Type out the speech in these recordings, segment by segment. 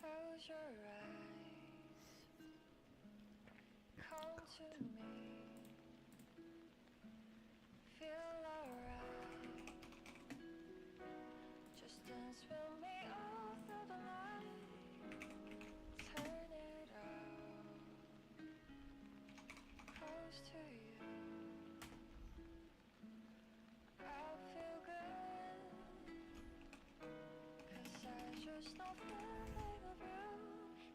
Close your eyes, come to me, feel alright. Just dance with me all through the night. Turn it up, close to you. I feel good, 'cause I just know feeling of you.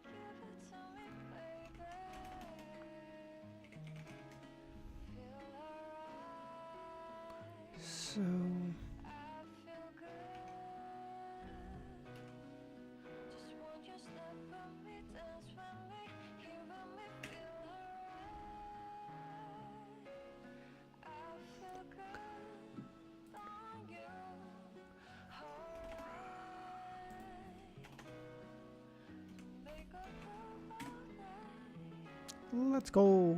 Give it to me, baby. Feel alright. So I feel good. Just want you step with me, dance with me, here with me, feel alright. I feel good on you, alright. Make a move all night. let's go.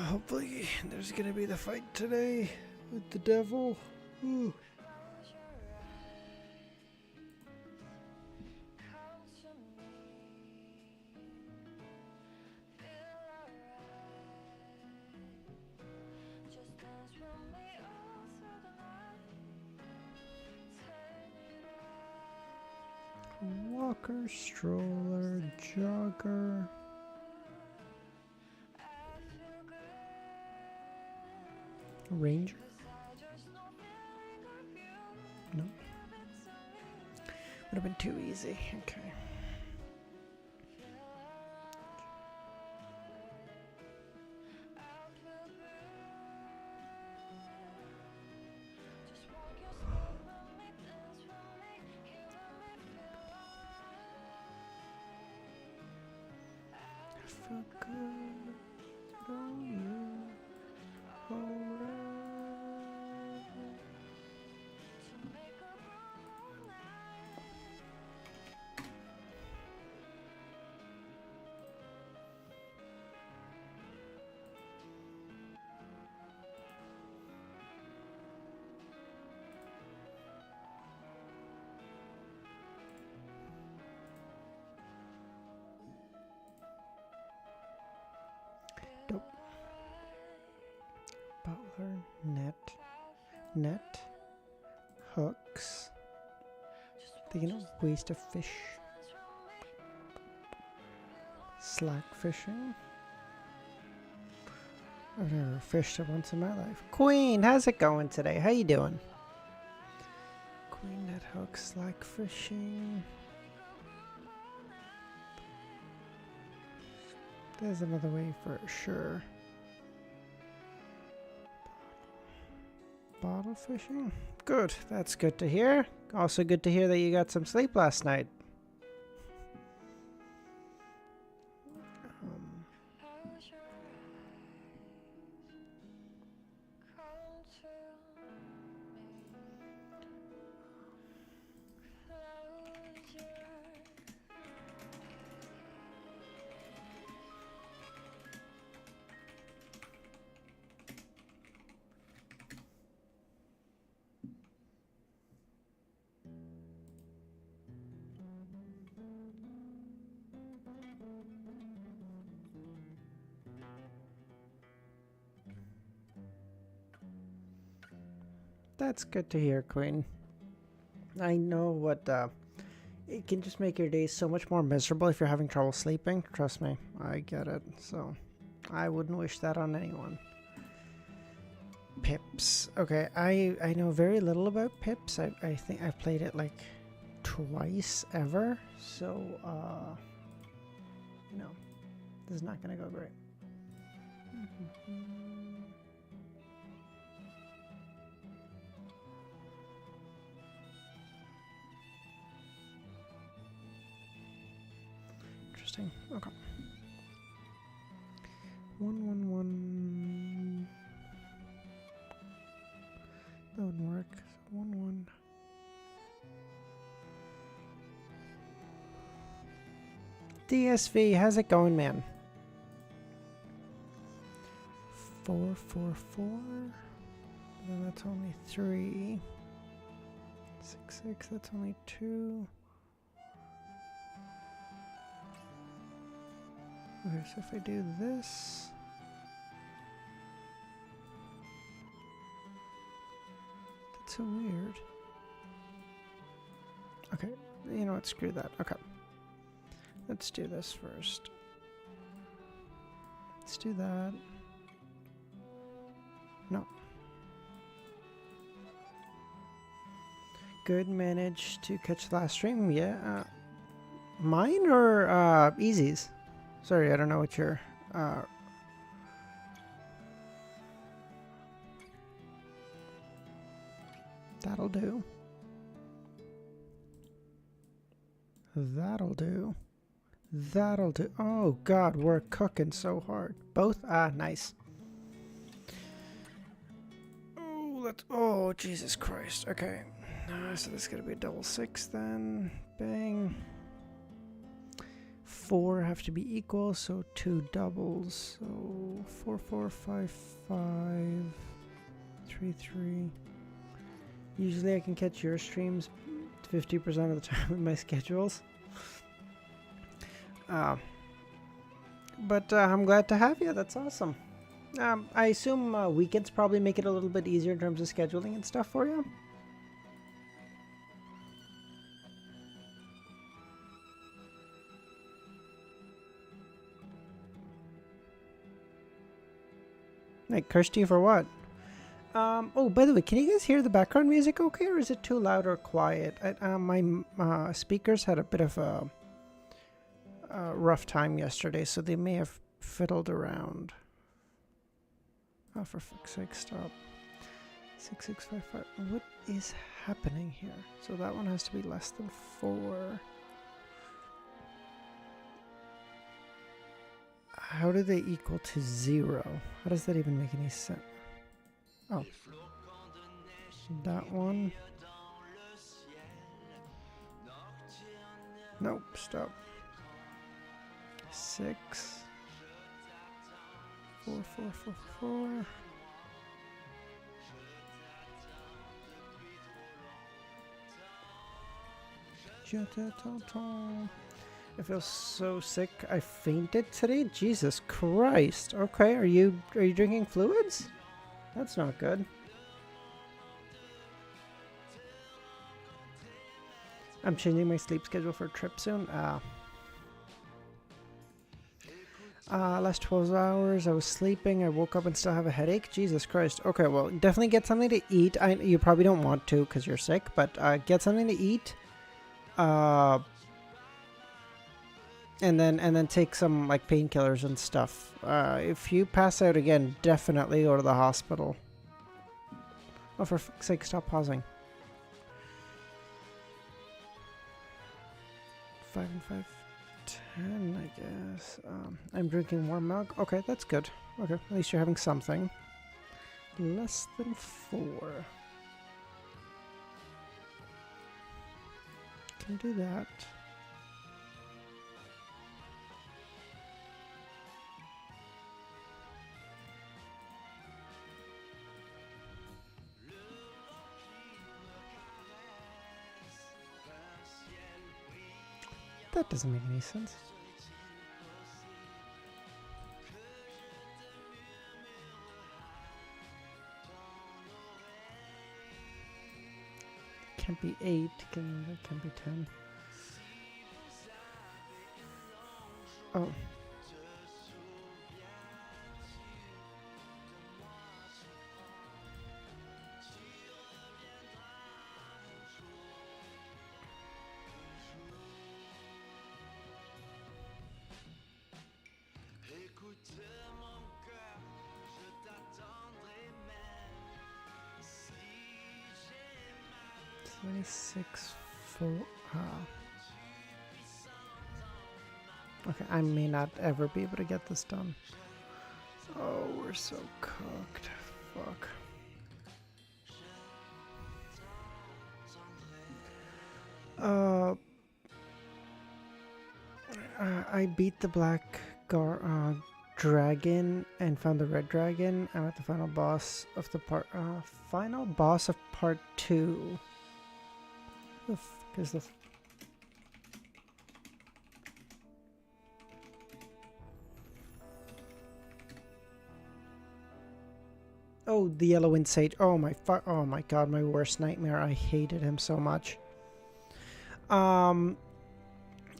Hopefully there's gonna be the fight today with the devil. Ooh. Close your eyes, come to me, feel alright. Just dance with me all through the night. Turn it up. Walker, stroller, jogger. I feel good, Ranger? 'cause I just know feeling of you. No. Give it to me, Would have been too easy. Okay. feel alright. I feel good. Just want you step with me, dance with me, here with me, feel alright. I Feel good on you. Alright. to make a move all night. Dope. Butler, net, hooks. They can waste a fish. Slack fishing. I've never fished it once in my life. Queen, how's it going today? How you doing? Queen, net, hooks, slack fishing. There's another way for sure. Bottle fishing? Good. That's good to hear. Also good to hear that you got some sleep last night. Close your eyes, come to me. Close your That's good to hear, Queen. I know what it can just make your days so much more miserable if you're having trouble sleeping. Trust me, I get it. So I wouldn't wish that on anyone. Pips. Okay, I know very little about Pips. I think I've played it like twice ever. So you know, this is not gonna go great. Interesting. Okay. 111. That wouldn't work. 1-1. DSV, how's it going, man? 4, 4, 4. Then that's only 3. 6, 6, that's only 2. Okay, so if I do this... That's so weird. Okay, you know what, screw that. Okay. Let's do this first. Let's do that. No. Good, managed to catch the last stream. Yeah. Mine or Easy's? Sorry, I don't know what your... That'll do. That'll do. That'll do. Oh god, we're cooking so hard. Both? Ah, nice. Oh, let's... Oh, Jesus Christ. Okay. So this is going to be a double 6 then. Bang. 4 have to be equal, so 2 doubles. So 4, 4, 5, 5. 3, 3. Usually I can catch your streams 50% of the time with my schedules. But I'm glad to have you. That's awesome. I assume weekends probably make it a little bit easier in terms of scheduling and stuff for you. Like, cursed you for what? Oh, by the way, can you guys hear the background music okay, or is it too loud or quiet? My speakers had a bit of a rough time yesterday, so they may have fiddled around. Oh, for fuck's sake, stop. 6655. What is happening here? So that one has to be less than 4. How do they equal to 0? How does that even make any sense? Oh. That one. Nope, stop. 6. 4, 4, 4, 4. I feel so sick. I fainted today. Jesus Christ. Okay, are you drinking fluids? That's not good. I'm changing my sleep schedule for a trip soon. Last 12 hours I was sleeping. I woke up and still have a headache. Jesus Christ. Okay, well, definitely get something to eat. You probably don't want to because you're sick, but get something to eat. And then take some like painkillers and stuff. If you pass out again, definitely go to the hospital. Oh, for fuck's sake, stop pausing. 5 and 5, 10, I guess. I'm drinking warm milk. Okay, that's good. Okay, at least you're having something. Less than 4. Can do that. That doesn't make any sense. Can't be 8, can't be 10. Oh. Six, 4. Okay, I may not ever be able to get this done. Oh, we're so cooked. Fuck. I beat the black dragon and found the red dragon. I'm at the final boss of part 2. Because the oh, the yellow wind sage. Oh my god, my worst nightmare. I hated him so much.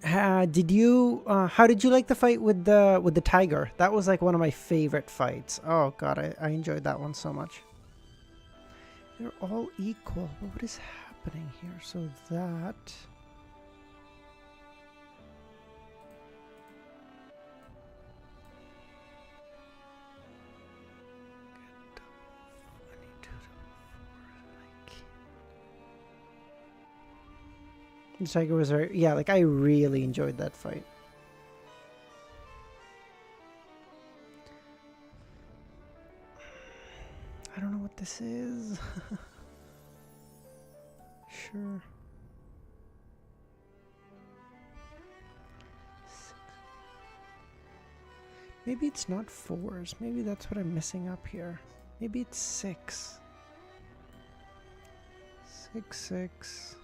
Did you how did you like the fight with the tiger? That was like one of my favorite fights. Oh god, I enjoyed that one so much. They're all equal. What is happening here? So that the tiger was very, yeah, like I really enjoyed that fight. I don't know what this is. Sure. Maybe it's not 4s. Maybe that's what I'm missing up here. Maybe it's 6. 6, 6.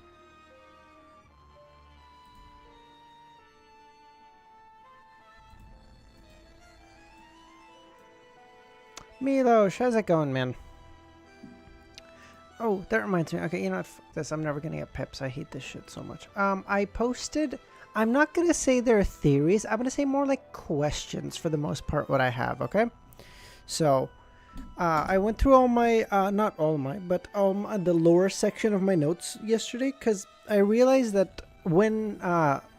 Milosh, how's it going, man? Oh, that reminds me. Okay, you know what? Fuck this. I'm never gonna get pips. I hate this shit so much. I posted. I'm not gonna say they're theories. I'm gonna say more like questions for the most part. What I have, okay? So, I went through all my, not all my, but the lower section of my notes yesterday because I realized that when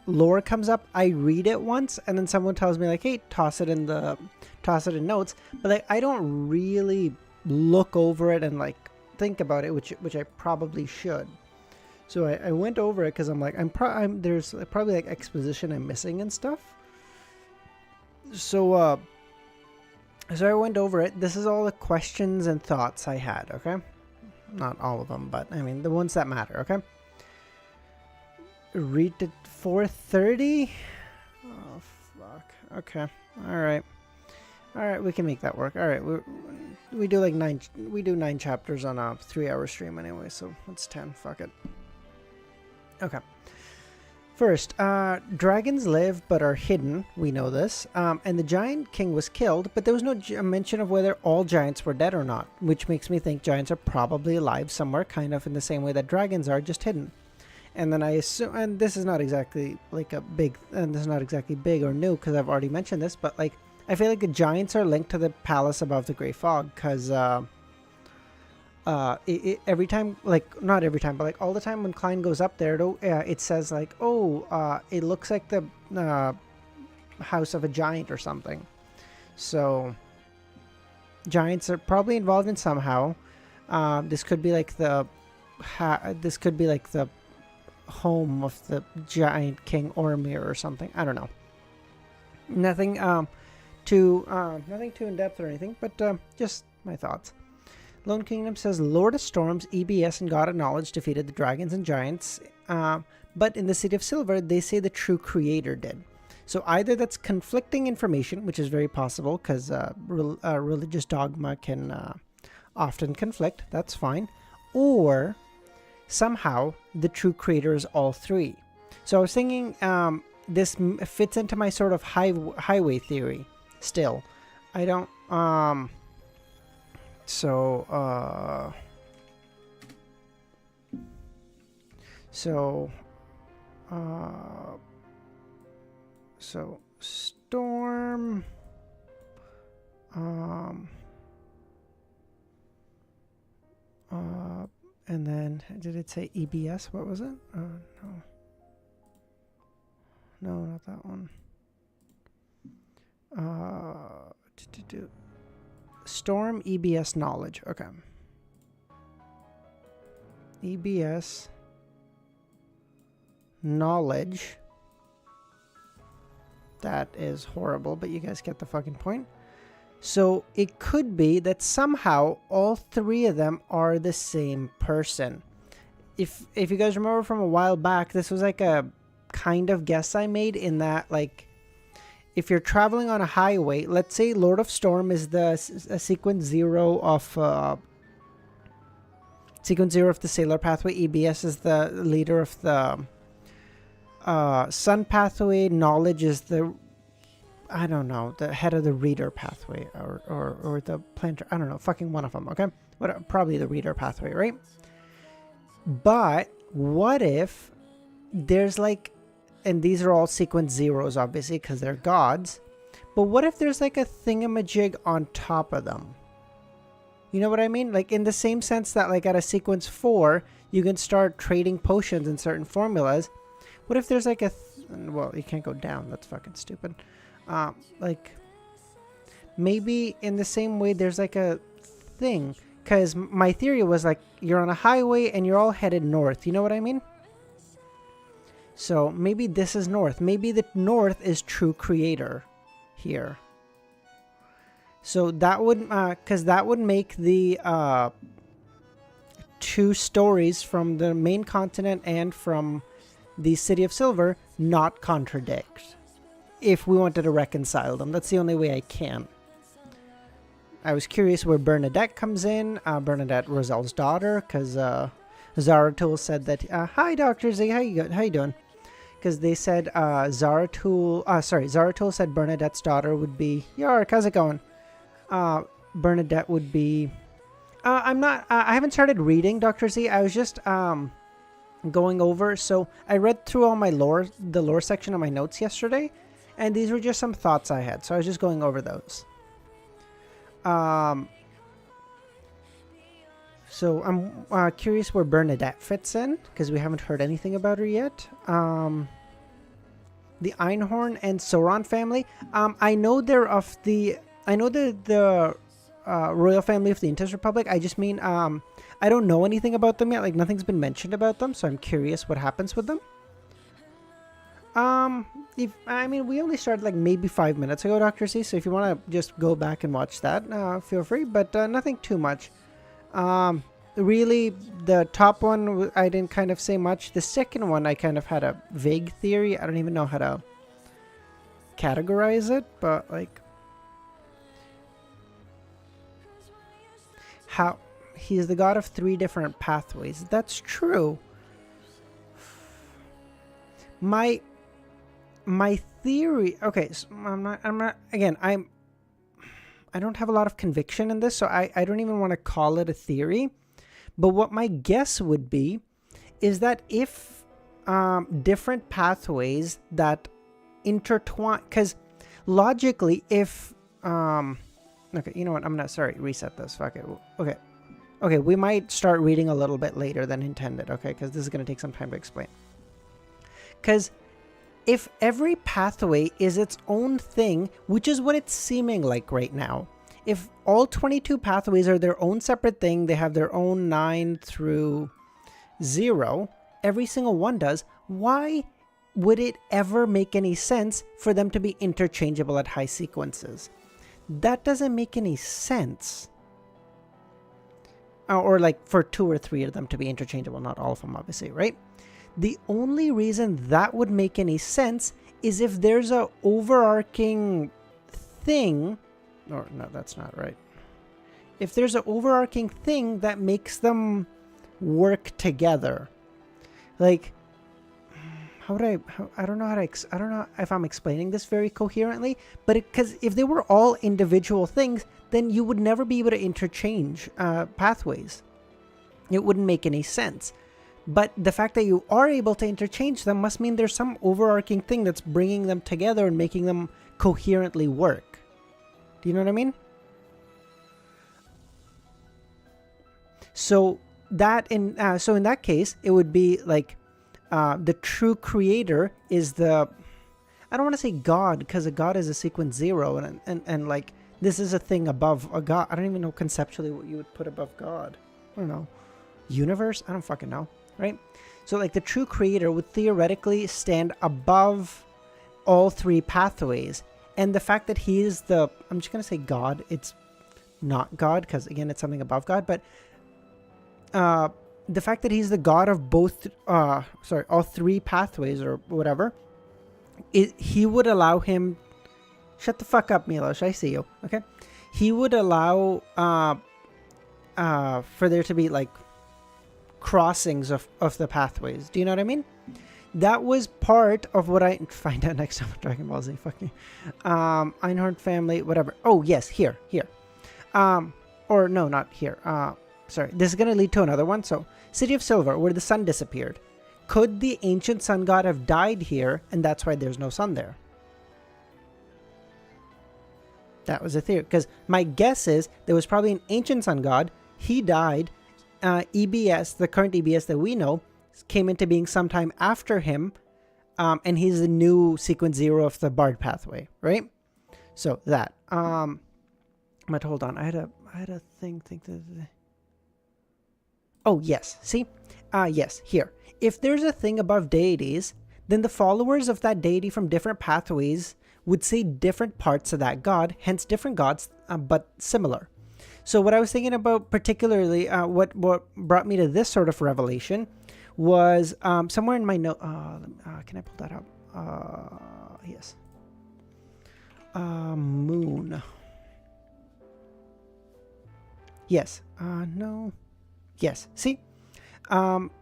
lore comes up, I read it once and then someone tells me like, hey, toss it in notes, but like I don't really look over it and like think about it, which I probably should. So I went over it because I'm like there's probably like exposition I'm missing and stuff. So I went over it. This is all the questions and thoughts I had, okay? Not all of them, but I mean the ones that matter, okay? Read at 4:30. Oh fuck. Okay. All right, we can make that work. All right, we do like 9. We do 9 chapters on a 3-hour stream anyway, so it's 10. Fuck it. Okay. First, dragons live but are hidden. We know this. And the giant king was killed, but there was no mention of whether all giants were dead or not, which makes me think giants are probably alive somewhere, kind of in the same way that dragons are, just hidden. And then I assume, and this is not exactly like big or new because I've already mentioned this, but like I feel like the giants are linked to the palace above the Grey Fog because every time, like not every time, but like all the time when Klein goes up there, it says like, oh, it looks like the house of a giant or something. So giants are probably involved in somehow. This could be like the home of the giant king Ormir or something. I don't know. Nothing too in depth or anything, but just my thoughts. Lone Kingdom says Lord of Storms, EBS, and God of Knowledge defeated the dragons and giants, but in the City of Silver, they say the true creator did. So either that's conflicting information, which is very possible because religious dogma can often conflict. That's fine. Or somehow the true creator is all three. So I was thinking this fits into my sort of highway theory still. I don't so Storm and then did it say EBS? What was it? No, not that one. Storm, EBS, knowledge. Okay. EBS, knowledge. That is horrible, but you guys get the fucking point. So it could be that somehow all three of them are the same person. If you guys remember from a while back, this was like a kind of guess I made in that like if you're traveling on a highway, let's say Lord of Storm is the sequence 0 of the Sailor pathway. EBS is the leader of the Sun pathway. Knowledge is the, I don't know, the head of the Reader pathway, or the Planter. I don't know, fucking one of them. Okay, probably the Reader pathway, right? But what if there's like, and these are all sequence zeros, obviously, because they're gods. But what if there's like a thingamajig on top of them? You know what I mean? Like in the same sense that like at a sequence 4, you can start trading potions in certain formulas. What if there's like a, well, you can't go down. That's fucking stupid. Like maybe in the same way there's like a thing. Because my theory was like you're on a highway and you're all headed north. You know what I mean? So maybe this is north. Maybe the north is true creator here. So that would, because that would make the 2 stories from the main continent and from the City of Silver not contradict. If we wanted to reconcile them, that's the only way I can. I was curious where Bernadette comes in. Bernadette, Roselle's daughter, because Zaratul said that, hi Dr. Z, how you doing? Because they said Zaratul said Bernadette's daughter would be, Yark, how's it going? Bernadette would be, I haven't started reading Dr. Z. I was just going over, so I read through all my the lore section of my notes yesterday, and these were just some thoughts I had, so I was just going over those. So I'm curious where Bernadette fits in, because we haven't heard anything about her yet. The Einhorn and Sauron family. I know they're of the, I know the royal family of the Intis Republic. I just mean, I don't know anything about them yet. Like nothing's been mentioned about them, so I'm curious what happens with them. We only started like maybe 5 minutes ago, Dr. C. So if you want to just go back and watch that, feel free. But nothing too much. Really, the top one I didn't kind of say much. The second one I kind of had a vague theory. I don't even know how to categorize it, but like how he's the god of 3 different pathways. That's true. My theory, okay, so I'm not again, I don't have a lot of conviction in this, so I don't even want to call it a theory. But what my guess would be is that if different pathways that intertwine, because logically if okay, you know what, I'm not, sorry, reset this, fuck it. Okay, we might start reading a little bit later than intended, okay, because this is going to take some time to explain. Because if every pathway is its own thing, which is what it's seeming like right now, if all 22 pathways are their own separate thing, they have their own 9 through 0, every single one does, why would it ever make any sense for them to be interchangeable at high sequences? That doesn't make any sense. Or like for 2 or 3 of them to be interchangeable, not all of them obviously, right? The only reason that would make any sense is if there's a overarching thing, or no, that's not right. If there's an overarching thing that makes them work together, like, I don't know if I'm explaining this very coherently, but because if they were all individual things, then you would never be able to interchange pathways. It wouldn't make any sense. But the fact that you are able to interchange them must mean there's some overarching thing that's bringing them together and making them coherently work. Do you know what I mean? So that in that case, it would be like the true creator is the, I don't want to say God, because a God is a sequence 0, and like this is a thing above a God. I don't even know conceptually what you would put above God. I don't know. Universe? I don't fucking know. Right? So like the true creator would theoretically stand above all 3 pathways. And the fact that he is the, I'm just going to say God, it's not God, because again, it's something above God, but the fact that he's the God of both, all 3 pathways or whatever, he would allow him Shut the fuck up, Milos. I see you. Okay. He would allow for there to be like crossings of the pathways. Do you know what I mean? That was part of what I find out next time on Dragon Ball Z. Fucking Einhorn family, whatever. Oh yes, here. Or no, not here. Sorry, this is gonna lead to another one. So, City of Silver, where the sun disappeared. Could the ancient sun god have died here, and that's why there's no sun there? That was a theory. Because my guess is there was probably an ancient sun god. He died. EBS, the current EBS that we know, came into being sometime after him, and he's the new sequence 0 of the Bard pathway, right? So that. But hold on, I had a thing. Oh yes, see, yes, here. If there's a thing above deities, then the followers of that deity from different pathways would see different parts of that god, hence different gods, but similar. So what I was thinking about particularly, what brought me to this sort of revelation was somewhere in my note. Can I pull that up? Yes. Moon. Yes. No. Yes. See?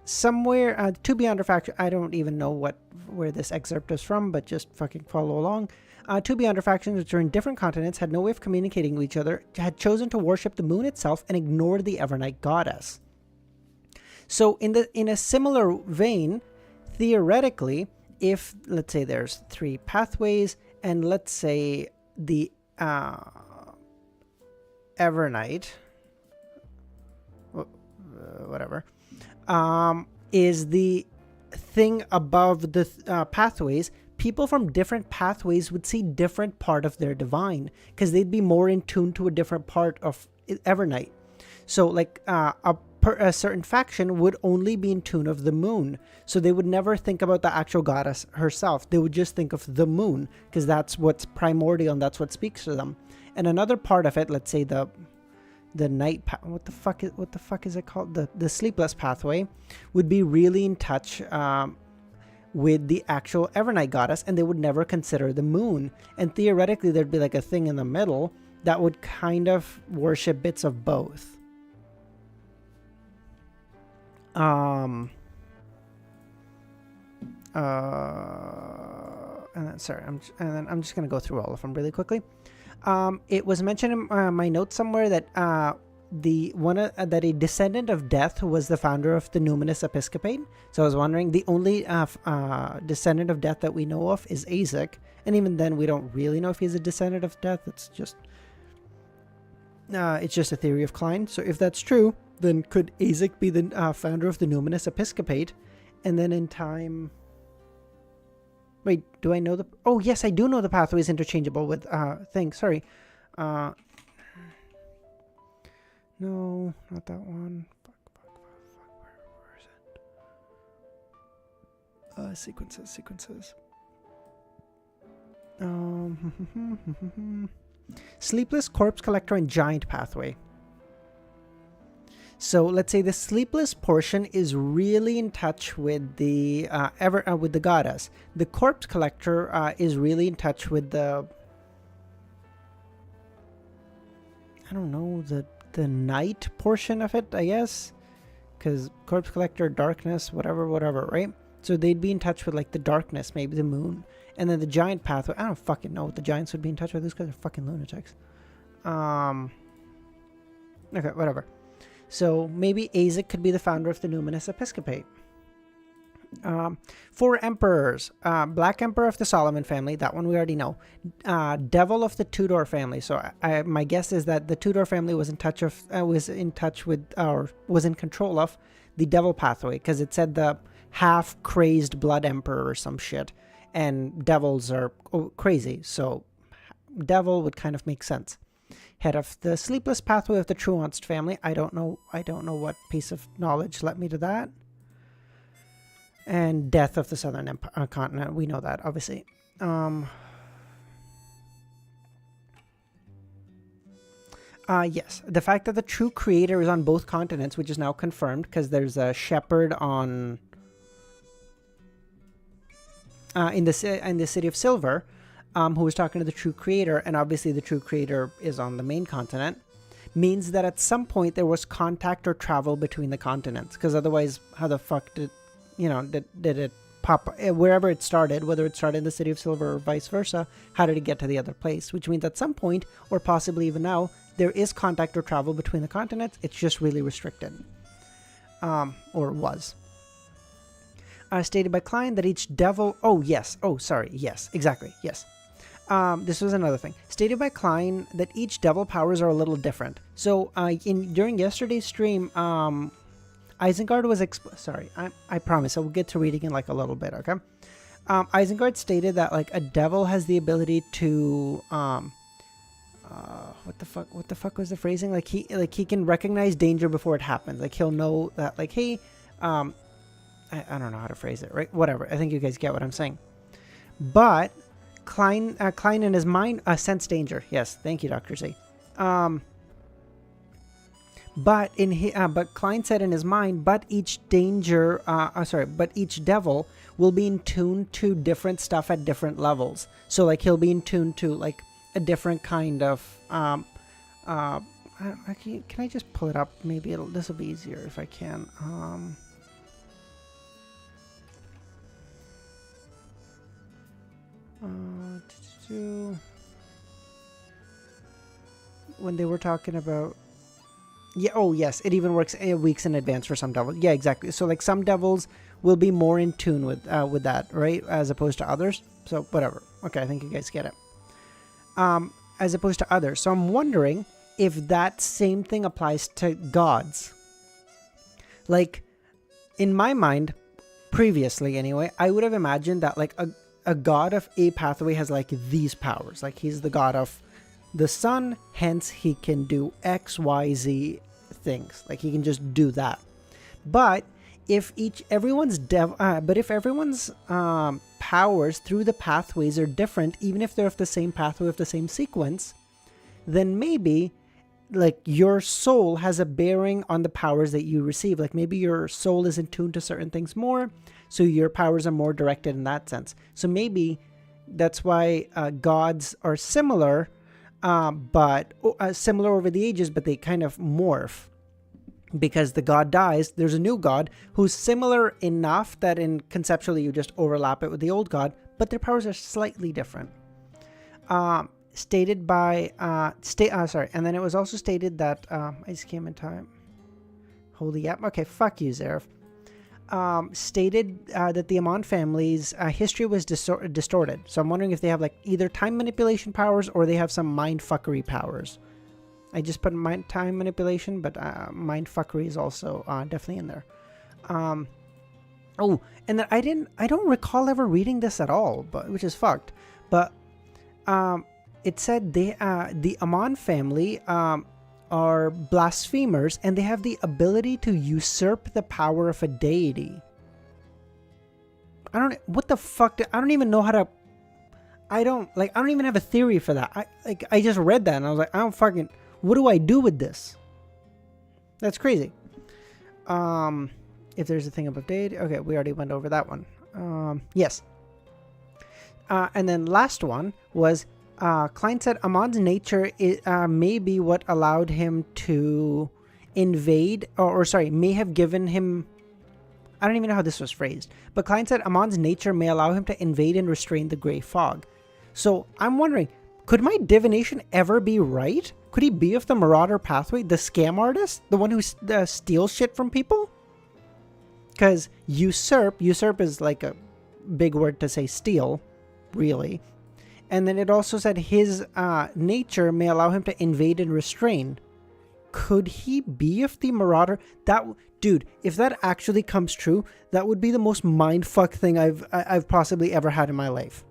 Somewhere, To Be Under Faction, I don't even know where this excerpt is from, but just fucking follow along. To Be Under Factions, which are in different continents, had no way of communicating with each other, had chosen to worship the moon itself and ignored the Evernight goddess. So in a similar vein, theoretically, if, let's say there's 3 pathways, and let's say the Evernight, whatever, is the thing above the pathways, people from different pathways would see different part of their divine, because they'd be more in tune to a different part of Evernight. So like a certain faction would only be in tune of the moon, so they would never think about the actual goddess herself. They would just think of the moon, because that's what's primordial and that's what speaks to them. And another part of it, let's say the night what the fuck is it called, the sleepless pathway, would be really in touch with the actual Evernight goddess, and they would never consider the moon. And theoretically there'd be like a thing in the middle that would kind of worship bits of both. And then I'm just gonna go through all of them really quickly. It was mentioned in my notes somewhere that that a descendant of Death was the founder of the Numinous Episcopate. So I was wondering, the only descendant of Death that we know of is Azek, and even then we don't really know if he's a descendant of Death. It's just a theory of Klein. So if that's true, then could Azek be the founder of the Numinous Episcopate, and then in time? Wait, do I know the... Oh, yes, I do know the pathway is interchangeable with things. Sorry. No, not that one. Fuck. Where is it? Sequences. Sleepless, Corpse Collector, and Giant Pathway. So let's say the sleepless portion is really in touch with the with the goddess. The Corpse Collector is really in touch with the, I don't know, the night portion of it, I guess, because Corpse Collector, darkness, whatever, right? So they'd be in touch with like the darkness, maybe the moon, and then the Giant Pathway. I don't fucking know what the Giants would be in touch with. These guys are fucking lunatics. Okay, whatever. So maybe Azek could be the founder of the Numinous Episcopate. 4 emperors. Black Emperor of the Solomon family. That one we already know. Devil of the Tudor family. So my guess is that the Tudor family was in control of the Devil pathway, because it said the half crazed Blood Emperor or some shit, and devils are crazy. So Devil would kind of make sense. Head of the Sleepless Pathway of the Truanst family. I don't know what piece of knowledge led me to that. And Death of the Southern Continent. We know that, obviously. Yes. The fact that the true creator is on both continents, which is now confirmed, because there's a shepherd on... in the City of Silver. who was talking to the true creator, and obviously the true creator is on the main continent, means that at some point there was contact or travel between the continents, because otherwise how the fuck did it pop wherever it started, whether it started in the City of Silver or vice versa, how did it get to the other place? Which means at some point, or possibly even now, there is contact or travel between the continents. It's just really restricted, or was. Stated by Klein that each devil... Yes, exactly, yes. This was another thing. Stated by Klein that each devil powers are a little different. So during yesterday's stream, Isengard was... I promise, I will get to reading in like a little bit, okay? Isengard stated that like a devil has the ability to... what the fuck was the phrasing? Like he can recognize danger before it happens. Like he'll know that like, hey... I don't know how to phrase it, right? Whatever. I think you guys get what I'm saying. But Klein in his mind sensed danger. Yes, thank you, Dr. Z. But Klein said in his mind, but each devil will be in tune to different stuff at different levels. So like he'll be in tune to like a different kind of can I just pull it up? Maybe this will be easier if I can. When they were talking about... yes, it even works weeks in advance for some devils. Yeah, exactly. So like some devils will be more in tune with that, right? As opposed to others. So whatever. Okay, I think you guys get it. As opposed to others. So I'm wondering if that same thing applies to gods. Like, in my mind, previously anyway, I would have imagined that like a god of a pathway has like these powers. Like he's the god of the sun, hence he can do X, Y, Z things. Like he can just do that. But if everyone's powers through the pathways are different, even if they're of the same pathway, of the same sequence, then maybe like your soul has a bearing on the powers that you receive. Like maybe your soul is in tune to certain things more, so your powers are more directed in that sense. So maybe that's why gods are similar, but similar over the ages, but they kind of morph. Because the god dies, there's a new god who's similar enough that conceptually you just overlap it with the old god, but their powers are slightly different. Stated by... and then it was also stated that... I just came in time. Holy yep. Okay, fuck you, Zareth. Stated that the Amon family's history was distorted. So I'm wondering if they have like either time manipulation powers or they have some mind fuckery powers. I just put time manipulation, but mind fuckery is also definitely in there. And then I don't recall ever reading this at all, which is fucked. But it said the Amon family are blasphemers, and they have the ability to usurp the power of a deity. What the fuck? I don't even know how to... I don't even have a theory for that. I just read that and I was like, what do I do with this? That's crazy. If there's a thing above deity. Okay, we already went over that one. Yes. And then last one was... Klein said Amon's nature may be what allowed him to invade, may have given him... I don't even know how this was phrased. But Klein said Amon's nature may allow him to invade and restrain the gray fog. So I'm wondering, could my divination ever be right? Could he be of the Marauder pathway? The scam artist? The one who steals shit from people? Because usurp is like a big word to say steal, really. And then it also said his nature may allow him to invade and restrain. Could he be of the Marauder? Dude, if that actually comes true, that would be the most mindfuck thing I've possibly ever had in my life.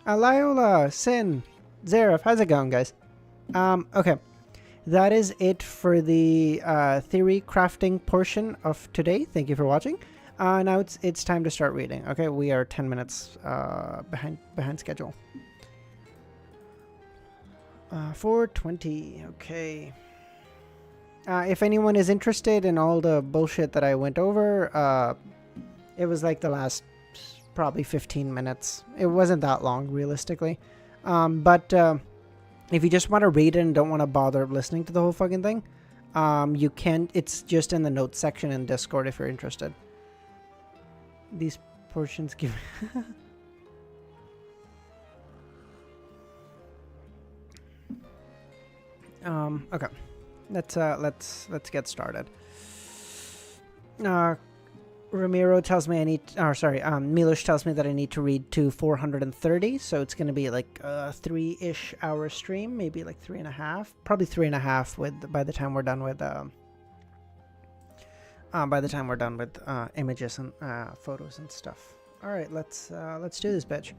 Alayola, Sin, Zareth, how's it going, guys? Okay. That is it for the theory crafting portion of today. Thank you for watching. Now it's time to start reading. Okay, we are 10 minutes behind schedule. 4:20. Okay. If anyone is interested in all the bullshit that I went over, it was like the last probably 15 minutes. It wasn't that long, realistically. But if you just want to read it and don't want to bother listening to the whole fucking thing, you can. It's just in the notes section in Discord if you're interested. These portions give. Okay, let's get started. Ramiro tells me I need, Milos tells me that I need to read to 430, so it's going to be like a 3-ish hour stream, maybe like 3.5, probably 3.5 by the time we're done with images and photos and stuff. All right, let's do this, bitch.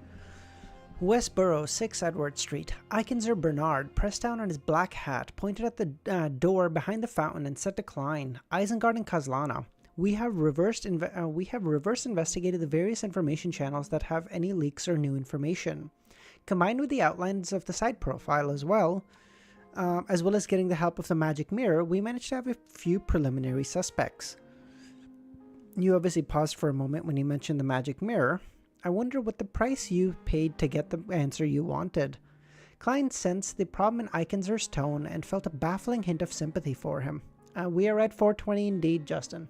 Westboro, 6 Edward Street. Ikenzer Bernard pressed down on his black hat, pointed at the door behind the fountain, and said to Klein, Isengard and Kazlana, we have reverse investigated the various information channels that have any leaks or new information. Combined with the outlines of the side profile as well as getting the help of the magic mirror, we managed to have a few preliminary suspects. You obviously paused for a moment when you mentioned the magic mirror. I wonder what the price you paid to get the answer you wanted. Klein sensed the problem in Ikenzer's tone and felt a baffling hint of sympathy for him. We are at 420 indeed, Justin.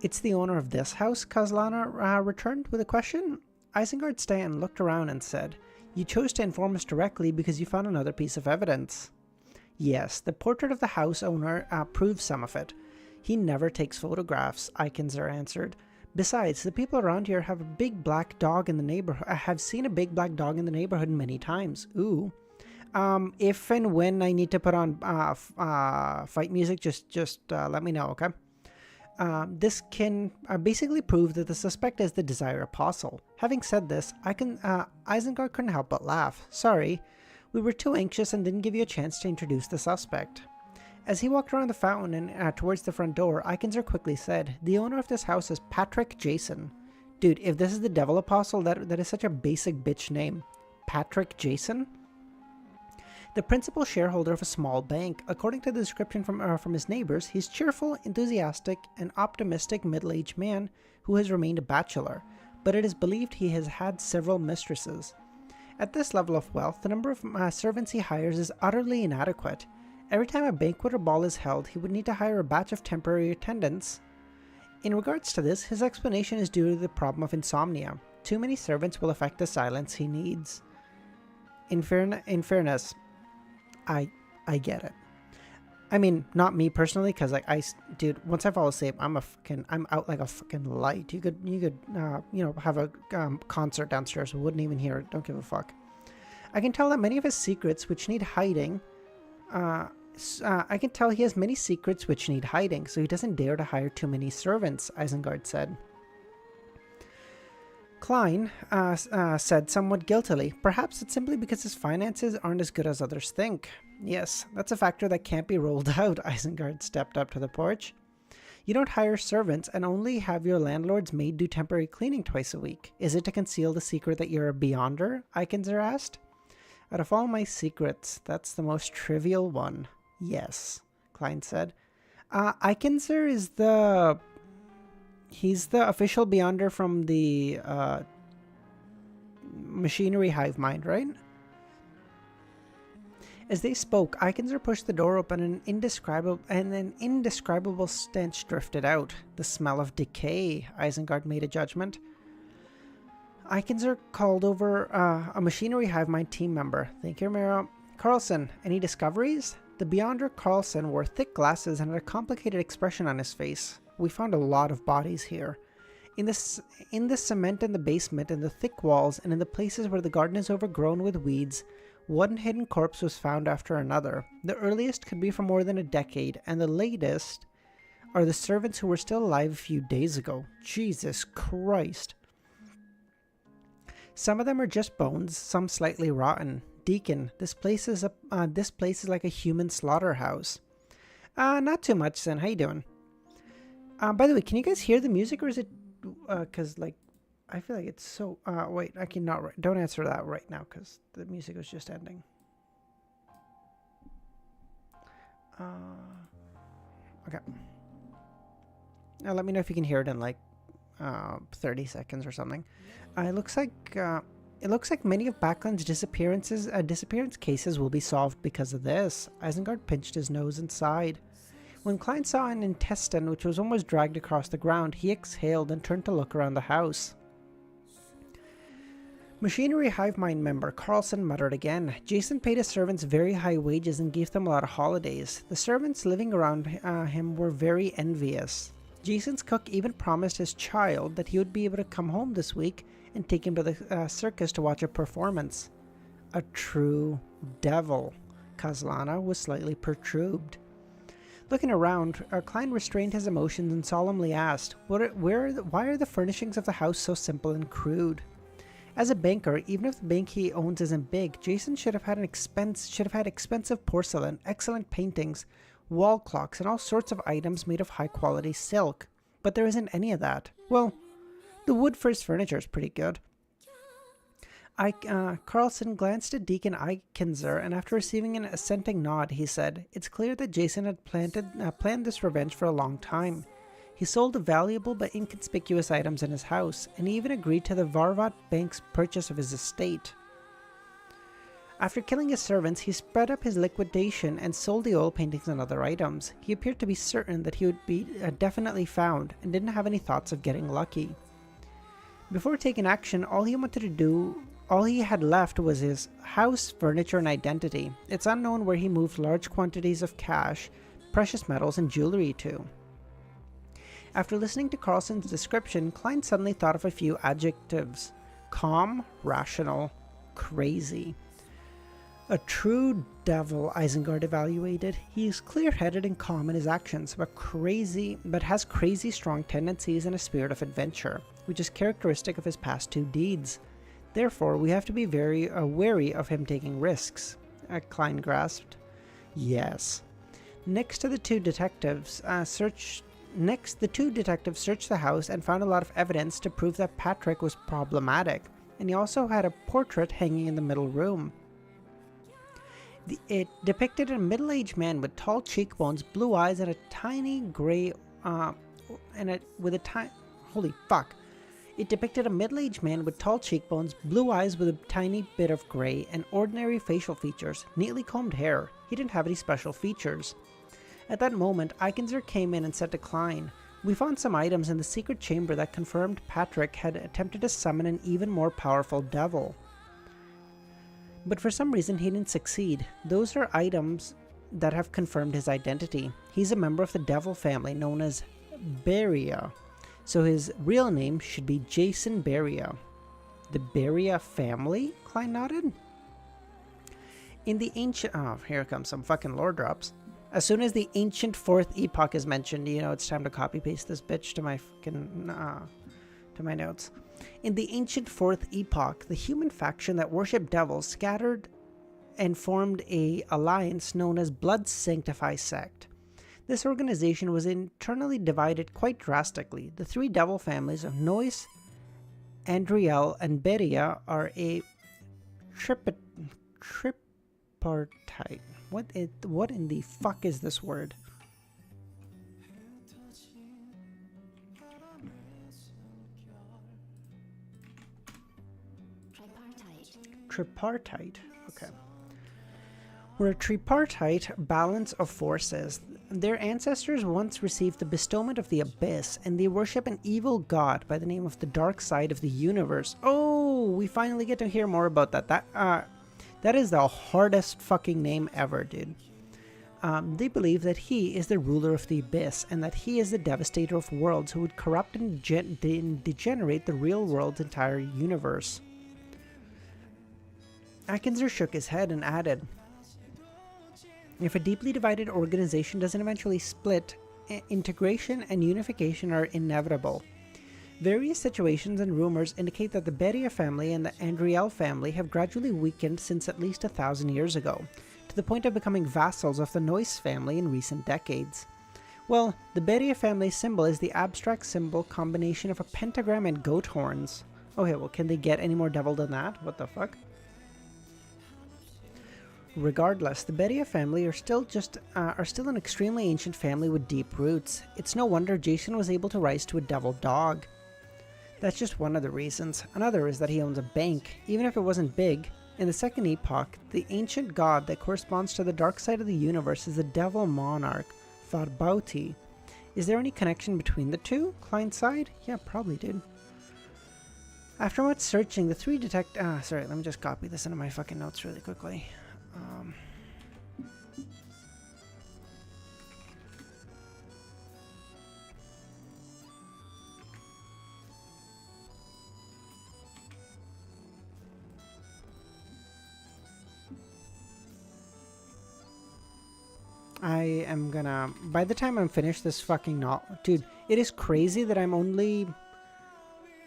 It's the owner of this house, Kazlana returned with a question. Isengard Stanton looked around and said, You chose to inform us directly because you found another piece of evidence. Yes, the portrait of the house owner proves some of it. He never takes photographs, Ikenzer answered. Besides, the people around here have a big black dog in the neighborhood. I have seen a big black dog in the neighborhood many times. Ooh. If and when I need to put on fight music, just let me know, okay? This can basically prove that the suspect is the Desire Apostle. Having said this, Isengard couldn't help but laugh. Sorry, we were too anxious and didn't give you a chance to introduce the suspect. As he walked around the fountain and towards the front door, Ikenzer quickly said, The owner of this house is Patrick Jason. Dude, if this is the Devil Apostle, that is such a basic bitch name. Patrick Jason? The principal shareholder of a small bank. According to the description from his neighbors, he's cheerful, enthusiastic, and optimistic middle-aged man who has remained a bachelor, but it is believed he has had several mistresses. At this level of wealth, the number of servants he hires is utterly inadequate. Every time a banquet or ball is held, he would need to hire a batch of temporary attendants. In regards to this, his explanation is due to the problem of insomnia. Too many servants will affect the silence he needs. In fairness, I get it. I mean, not me personally, because dude, once I fall asleep, I'm out like a fucking light. You could have a concert downstairs, wouldn't even hear it. Don't give a fuck. I can tell that many of his secrets, which need hiding, I can tell he has many secrets which need hiding, so he doesn't dare to hire too many servants, Isengard said. Klein said somewhat guiltily, perhaps it's simply because his finances aren't as good as others think. Yes, that's a factor that can't be ruled out, Isengard stepped up to the porch. You don't hire servants and only have your landlord's maid do temporary cleaning twice a week. Is it to conceal the secret that you're a beyonder? Ikenzer asked. Out of all my secrets, that's the most trivial one. Yes, Klein said. Ikenzer is he's the official beyonder from the machinery hive mind, right? As they spoke, Ikenzer pushed the door open and an indescribable stench drifted out. The smell of decay, Isengard made a judgment. Ikenzer called over a machinery hive mind team member. Thank you, Mira. Carlson, any discoveries? The beyonder Carlson wore thick glasses and had a complicated expression on his face. We found a lot of bodies here. In the cement in the basement, in the thick walls, and in the places where the garden is overgrown with weeds, one hidden corpse was found after another. The earliest could be from more than a decade, and the latest are the servants who were still alive a few days ago. Jesus Christ. Some of them are just bones, some slightly rotten. Deacon, this place is like a human slaughterhouse. Not too much then. How you doing? By the way, can you guys hear the music, or is it cuz like I feel like it's so wait, I cannot don't answer that right now cuz the music was just ending. Okay. Now let me know if you can hear it in like 30 seconds or something. It looks like many of Backlund's disappearance cases will be solved because of this. Isengard pinched his nose and sighed. When Klein saw an intestine which was almost dragged across the ground, he exhaled and turned to look around the house. Machinery hive mind member Carlson muttered again. Jason paid his servants very high wages and gave them a lot of holidays. The servants living around him were very envious. Jason's cook even promised his child that he would be able to come home this week and take him to the circus to watch a performance. A true devil. Kazlana was slightly perturbed. Looking around, Klein restrained his emotions and solemnly asked, why are the furnishings of the house so simple and crude? As a banker, even if the bank he owns isn't big, Jason should have had expensive porcelain, excellent paintings, wall clocks, and all sorts of items made of high-quality silk. But there isn't any of that. Well, the wood for his furniture is pretty good. Carlson glanced at Deacon Eikenzer, and after receiving an assenting nod, he said, "It's clear that Jason had planned this revenge for a long time. He sold the valuable but inconspicuous items in his house, and he even agreed to the Varvat Bank's purchase of his estate. After killing his servants, he spread up his liquidation and sold the oil paintings and other items. He appeared to be certain that he would be definitely found, and didn't have any thoughts of getting lucky. Before taking action, all he had left was his house, furniture, and identity. It's unknown where he moved large quantities of cash, precious metals, and jewelry to." After listening to Carlson's description, Klein suddenly thought of a few adjectives. Calm, rational, crazy. A true devil, Isengard evaluated. He is clear-headed and calm in his actions, but has crazy strong tendencies and a spirit of adventure, which is characteristic of his past two deeds. Therefore, we have to be very wary of him taking risks. Klein grasped. Yes. Next, the two detectives searched the house and found a lot of evidence to prove that Patrick was problematic, and he also had a portrait hanging in the middle room. It depicted a middle-aged man with tall cheekbones, blue eyes, and a tiny gray, It depicted a middle-aged man with tall cheekbones, blue eyes with a tiny bit of gray, and ordinary facial features, neatly combed hair. He didn't have any special features. At that moment, Eikenzer came in and said to Klein, "We found some items in the secret chamber that confirmed Patrick had attempted to summon an even more powerful devil. But for some reason he didn't succeed. Those are items that have confirmed his identity. He's a member of the devil family known as Beria. So his real name should be Jason Beria." "The Beria family?" Klein nodded. "In the ancient..." Oh, here comes some fucking lore drops. As soon as the ancient fourth epoch is mentioned, you know it's time to copy-paste this bitch to my fucking... to my notes. "In the ancient fourth epoch, the human faction that worshipped devils scattered and formed a alliance known as Blood Sanctify Sect. This organization was internally divided quite drastically. The three devil families of Nois, Andriel, and Beria are a tripartite. What in the fuck is this word? Tripartite. Okay. We're a tripartite balance of forces. Their ancestors once received the bestowment of the Abyss, and they worship an evil god by the name of the Dark Side of the Universe. Oh, we finally get to hear more about that. That is the hardest fucking name ever, dude. They believe that he is the ruler of the Abyss, and that he is the devastator of worlds who would corrupt and degenerate the real world's entire universe. Atkinser shook his head and added, "If a deeply divided organization doesn't eventually split, integration and unification are inevitable. Various situations and rumors indicate that the Beria family and the Andriel family have gradually weakened since at least 1,000 years ago, to the point of becoming vassals of the Nois family in recent decades. Well, the Beria family symbol is the abstract symbol combination of a pentagram and goat horns. Okay, well, can they get any more devil than that? What the fuck? Regardless, the Beria family are still an extremely ancient family with deep roots. It's no wonder Jason was able to rise to a devil dog. That's just one of the reasons. Another is that he owns a bank, even if it wasn't big. In the second epoch, the ancient god that corresponds to the dark side of the universe is the devil monarch, Farbauti. Is there any connection between the two? Klein sighed. Yeah, probably, dude. After much searching, the three sorry, let me just copy this into my fucking notes really quickly. I am gonna... By the time I'm finished this fucking novel... Dude, it is crazy that I'm only...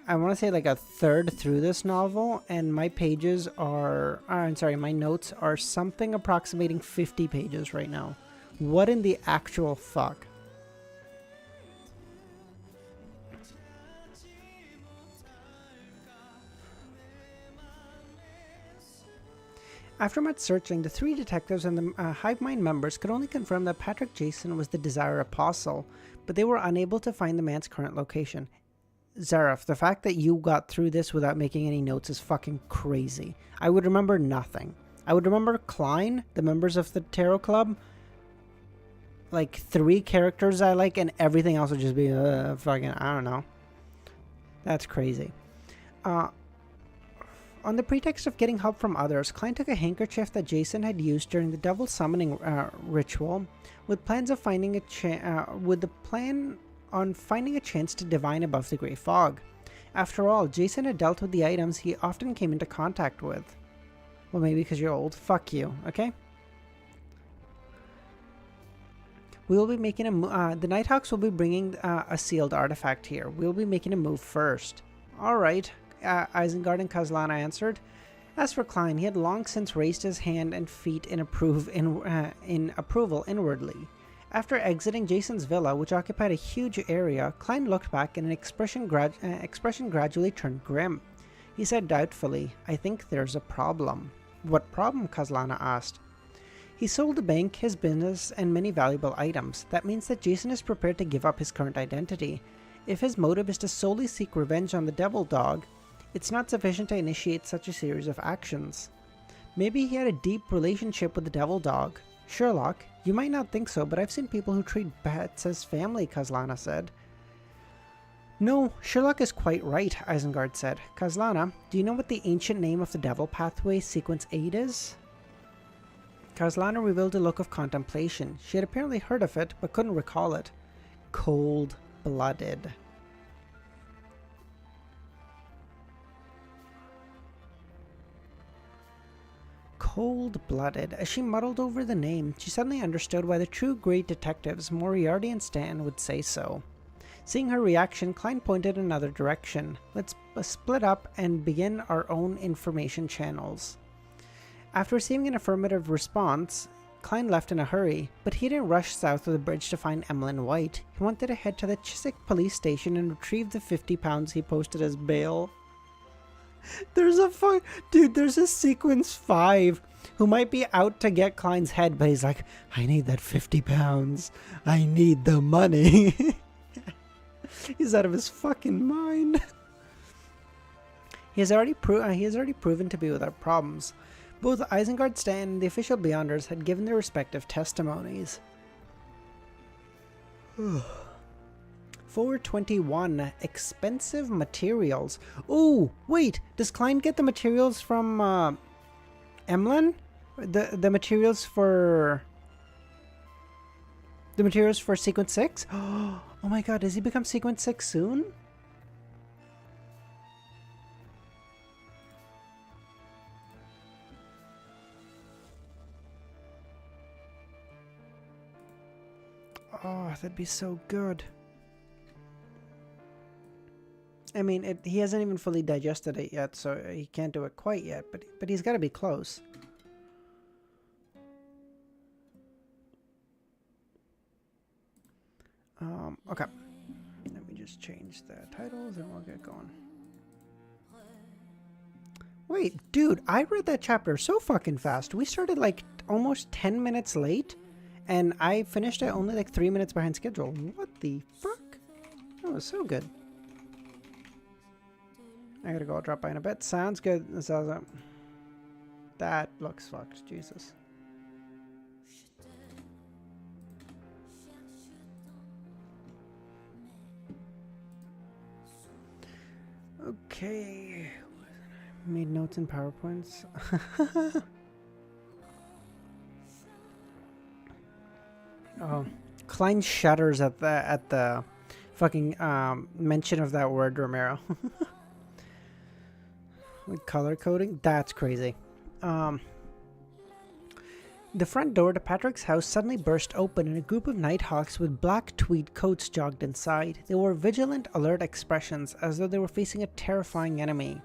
I want to say like a third through this novel, and my pages are... I'm sorry, my notes are something approximating 50 pages right now. What in the actual fuck? After much searching, the three detectives and the Hive Mind members could only confirm that Patrick Jason was the desired apostle, but they were unable to find the man's current location. Zareth, the fact that you got through this without making any notes is fucking crazy. I would remember nothing. I would remember Klein, the members of the Tarot Club, like 3 characters I like, and everything else would just be fucking, I don't know. That's crazy. On the pretext of getting help from others, Klein took a handkerchief that Jason had used during the devil summoning ritual, with plans of finding with the plan on finding a chance to divine above the grey fog. After all, Jason had dealt with the items he often came into contact with. Well, maybe because you're old. Fuck you, okay? We will be making a the Nighthawks will be bringing a sealed artifact here. We'll be making a move first. All right. Isengard and Kazlana answered. As for Klein, he had long since raised his hand and feet in approval inwardly. After exiting Jason's villa, which occupied a huge area, Klein looked back and an expression gradually turned grim. He said doubtfully, "I think there's a problem." "What problem?" Kazlana asked. "He sold the bank, his business, and many valuable items. That means that Jason is prepared to give up his current identity. If his motive is to solely seek revenge on the Devil Dog, it's not sufficient to initiate such a series of actions. Maybe he had a deep relationship with the Devil Dog. Sherlock, you might not think so, but I've seen people who treat pets as family," Kazlana said. "No, Sherlock is quite right," Isengard said. "Kazlana, do you know what the ancient name of the Devil Pathway Sequence 8 is?" Kazlana revealed a look of contemplation. She had apparently heard of it, but couldn't recall it. Cold-blooded. Cold-blooded. As she muddled over the name, she suddenly understood why the two great detectives, Moriarty and Stanton, would say so. Seeing her reaction, Klein pointed in another direction. "Let's split up and begin our own information channels." After receiving an affirmative response, Klein left in a hurry, but he didn't rush south of the bridge to find Emlyn White. He wanted to head to the Chiswick police station and retrieve the £50 he posted as bail. There's a Sequence 5 who might be out to get Klein's head, but he's like, "I need that £50. I need the money." He's out of his fucking mind. He has already proven to be without problems. Both Isengard, Stanton, and the official Beyonders had given their respective testimonies. 421. Expensive materials. Oh, wait. Does Klein get the materials from Emlyn? The materials for... The materials for Sequence 6? Oh my god, does he become Sequence 6 soon? Oh, that'd be so good. I mean, he hasn't even fully digested it yet, so he can't do it quite yet, but he's got to be close. Okay. Let me just change the titles and we'll get going. Wait, dude, I read that chapter so fucking fast. We started like almost 10 minutes late, and I finished it only like 3 minutes behind schedule. What the fuck? That was so good. I gotta go drop by in a bit. Sounds good. That looks fucked. Jesus. Okay. Made notes in PowerPoints. Oh, Klein shudders at the fucking mention of that word, Romero. Like color coding? That's crazy. The front door to Patrick's house suddenly burst open and a group of Nighthawks with black tweed coats jogged inside. They wore vigilant, alert expressions as though they were facing a terrifying enemy.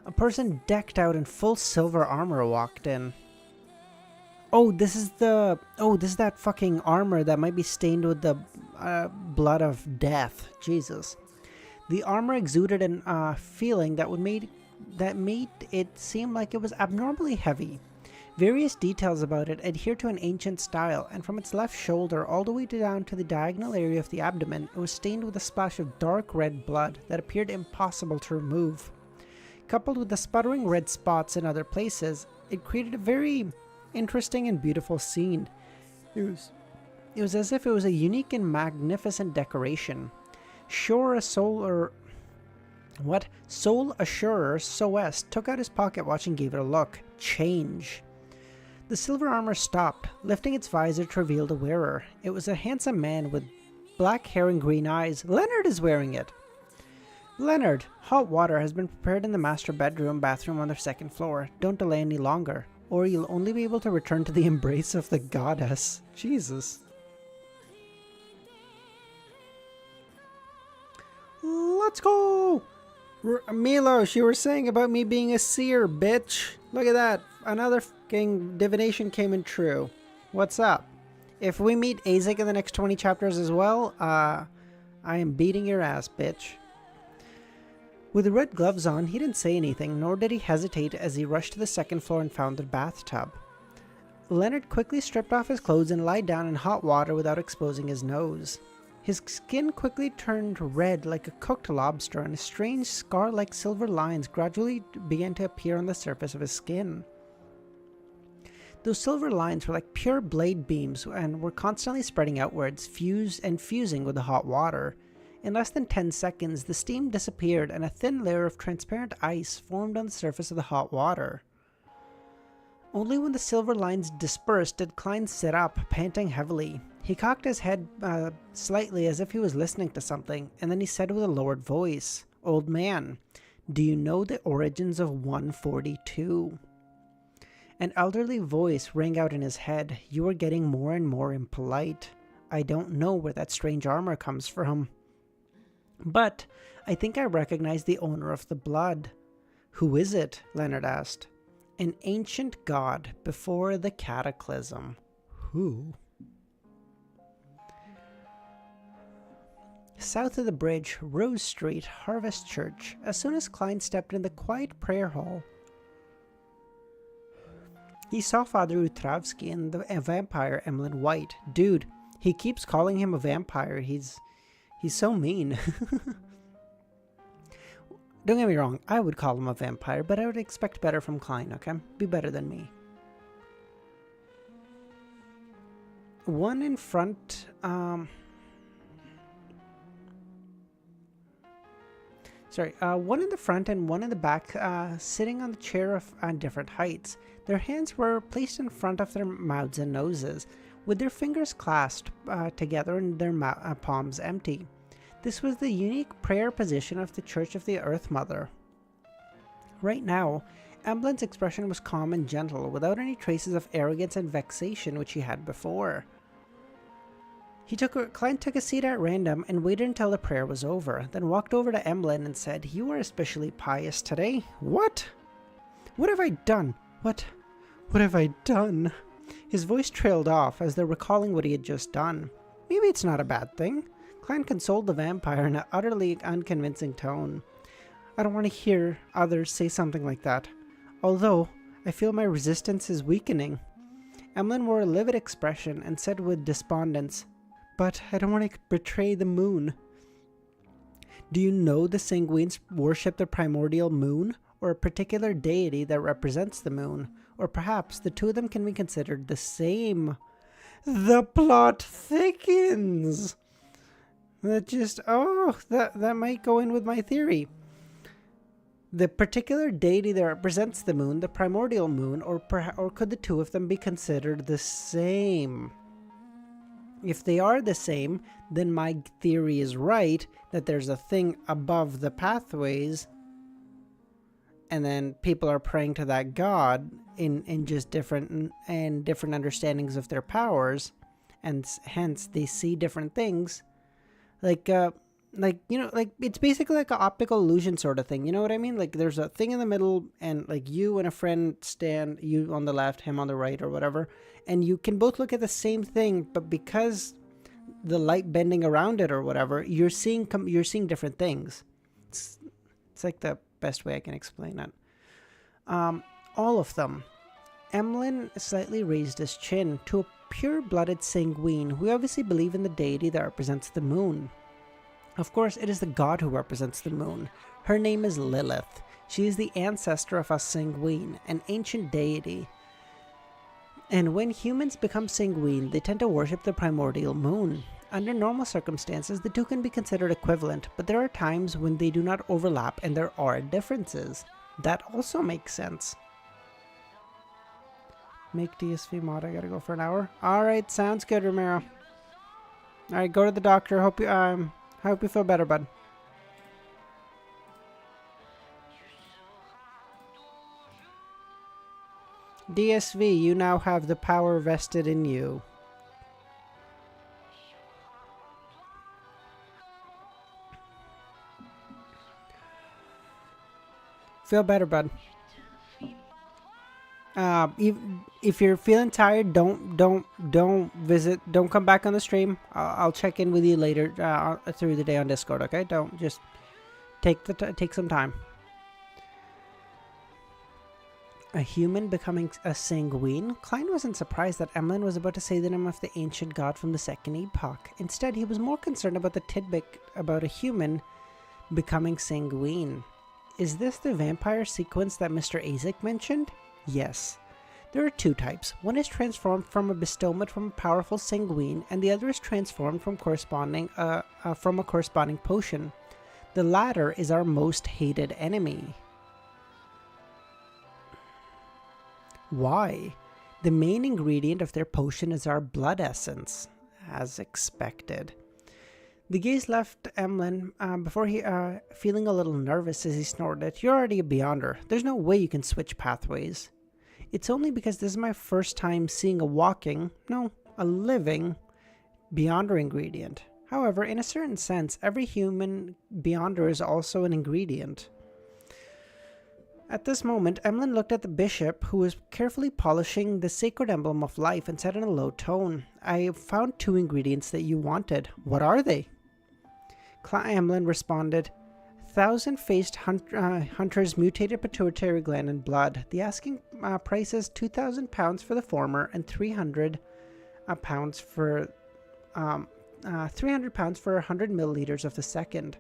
A person decked out in full silver armor walked in. Oh, this is that fucking armor that might be stained with the blood of death. Jesus. The armor exuded a feeling that made it seem like it was abnormally heavy. Various details about it adhere to an ancient style, and from its left shoulder all the way down to the diagonal area of the abdomen, it was stained with a splash of dark red blood that appeared impossible to remove. Coupled with the sputtering red spots in other places, it created a very interesting and beautiful scene. It was as if it was a unique and magnificent decoration. Soul Assurer Soes took out his pocket watch and gave it a look. Change. The silver armor stopped, lifting its visor to reveal the wearer. It was a handsome man with black hair and green eyes. Leonard is wearing it. Leonard, hot water has been prepared in the master bathroom on the second floor. Don't delay any longer, or you'll only be able to return to the embrace of the goddess. Jesus. Let's go! Milos, you were saying about me being a seer, bitch. Look at that. Another fucking divination came in true. What's up? If we meet Azek in the next 20 chapters as well, I am beating your ass, bitch. With the red gloves on, he didn't say anything, nor did he hesitate as he rushed to the second floor and found the bathtub. Leonard quickly stripped off his clothes and lied down in hot water without exposing his nose. His skin quickly turned red like a cooked lobster, and strange scar-like silver lines gradually began to appear on the surface of his skin. Those silver lines were like pure blade beams and were constantly spreading outwards, fusing with the hot water. In less than 10 seconds, the steam disappeared and a thin layer of transparent ice formed on the surface of the hot water. Only when the silver lines dispersed did Klein sit up, panting heavily. He cocked his head slightly as if he was listening to something, and then he said with a lowered voice, "Old man, do you know the origins of 142? An elderly voice rang out in his head. You are getting more and more impolite. I don't know where that strange armor comes from. But I think I recognize the owner of the blood. Who is it? Leonard asked. An ancient god before the cataclysm. Who? South of the bridge, Rose Street, Harvest Church. As soon as Klein stepped in the quiet prayer hall, he saw Father Utravsky and the vampire Emlyn White. Dude, he keeps calling him a vampire. He's so mean. Don't get me wrong, I would call him a vampire, but I would expect better from Klein, okay? Be better than me. One in front, one in the front and one in the back, sitting on the chair on different heights. Their hands were placed in front of their mouths and noses, with their fingers clasped together and their palms empty. This was the unique prayer position of the Church of the Earth Mother. Right now, Emlyn's expression was calm and gentle, without any traces of arrogance and vexation which he had before. Klein took a seat at random and waited until the prayer was over, then walked over to Emlyn and said, "You are especially pious today." What? What have I done? What have I done? His voice trailed off as though recalling what he had just done. Maybe it's not a bad thing. Klein consoled the vampire in an utterly unconvincing tone. I don't want to hear others say something like that, although I feel my resistance is weakening. Emlyn wore a livid expression and said with despondence, "But I don't want to betray the moon." Do you know the Sanguines worship the primordial moon, or a particular deity that represents the moon? Or perhaps the two of them can be considered the same? The plot thickens! That might go in with my theory. The particular deity that represents the moon, the primordial moon, or could the two of them be considered the same? If they are the same, then my theory is right, that there's a thing above the pathways, and then people are praying to that god in just different understandings of their powers, and hence they see different things. Like it's basically like an optical illusion sort of thing. You know what I mean? Like there's a thing in the middle, and like you and a friend stand, you on the left, him on the right, or whatever, and you can both look at the same thing, but because the light bending around it or whatever, you're seeing different things. It's like the best way I can explain it. All of them. Emlyn slightly raised his chin to a pure-blooded sanguine who obviously believe in the deity that represents the moon. Of course, it is the god who represents the moon. Her name is Lilith. She is the ancestor of us sanguine, an ancient deity. And when humans become sanguine, they tend to worship the primordial moon. Under normal circumstances, the two can be considered equivalent, but there are times when they do not overlap and there are differences. That also makes sense. Make DSV mod, I gotta go for an hour. Alright, sounds good, Romero. Alright, go to the doctor. Hope you feel better, bud. DSV, you now have the power vested in you. Feel better, bud. If you're feeling tired, don't come back on the stream. I'll check in with you later through the day on Discord. Okay, don't just take some time. A human becoming a sanguine? Klein wasn't surprised that Emlyn was about to say the name of the ancient god from the Second Epoch. Instead, he was more concerned about the tidbit about a human becoming sanguine. Is this the vampire sequence that Mr. Azek mentioned? Yes. There are two types. One is transformed from a bestowment from a powerful sanguine, and the other is transformed from a corresponding potion. The latter is our most hated enemy. Why? The main ingredient of their potion is our blood essence, as expected. The gaze left Emlyn before he, feeling a little nervous as he snorted. You're already a Beyonder. There's no way you can switch pathways. It's only because this is my first time seeing a living Beyonder ingredient. However, in a certain sense, every human Beyonder is also an ingredient. At this moment, Emlyn looked at the bishop, who was carefully polishing the sacred emblem of life, and said in a low tone, I found two ingredients that you wanted. What are they? Emlyn responded, Thousand-faced hunter's mutated pituitary gland and blood. The asking price is £2,000 for the former and £300 for 100 milliliters of the second.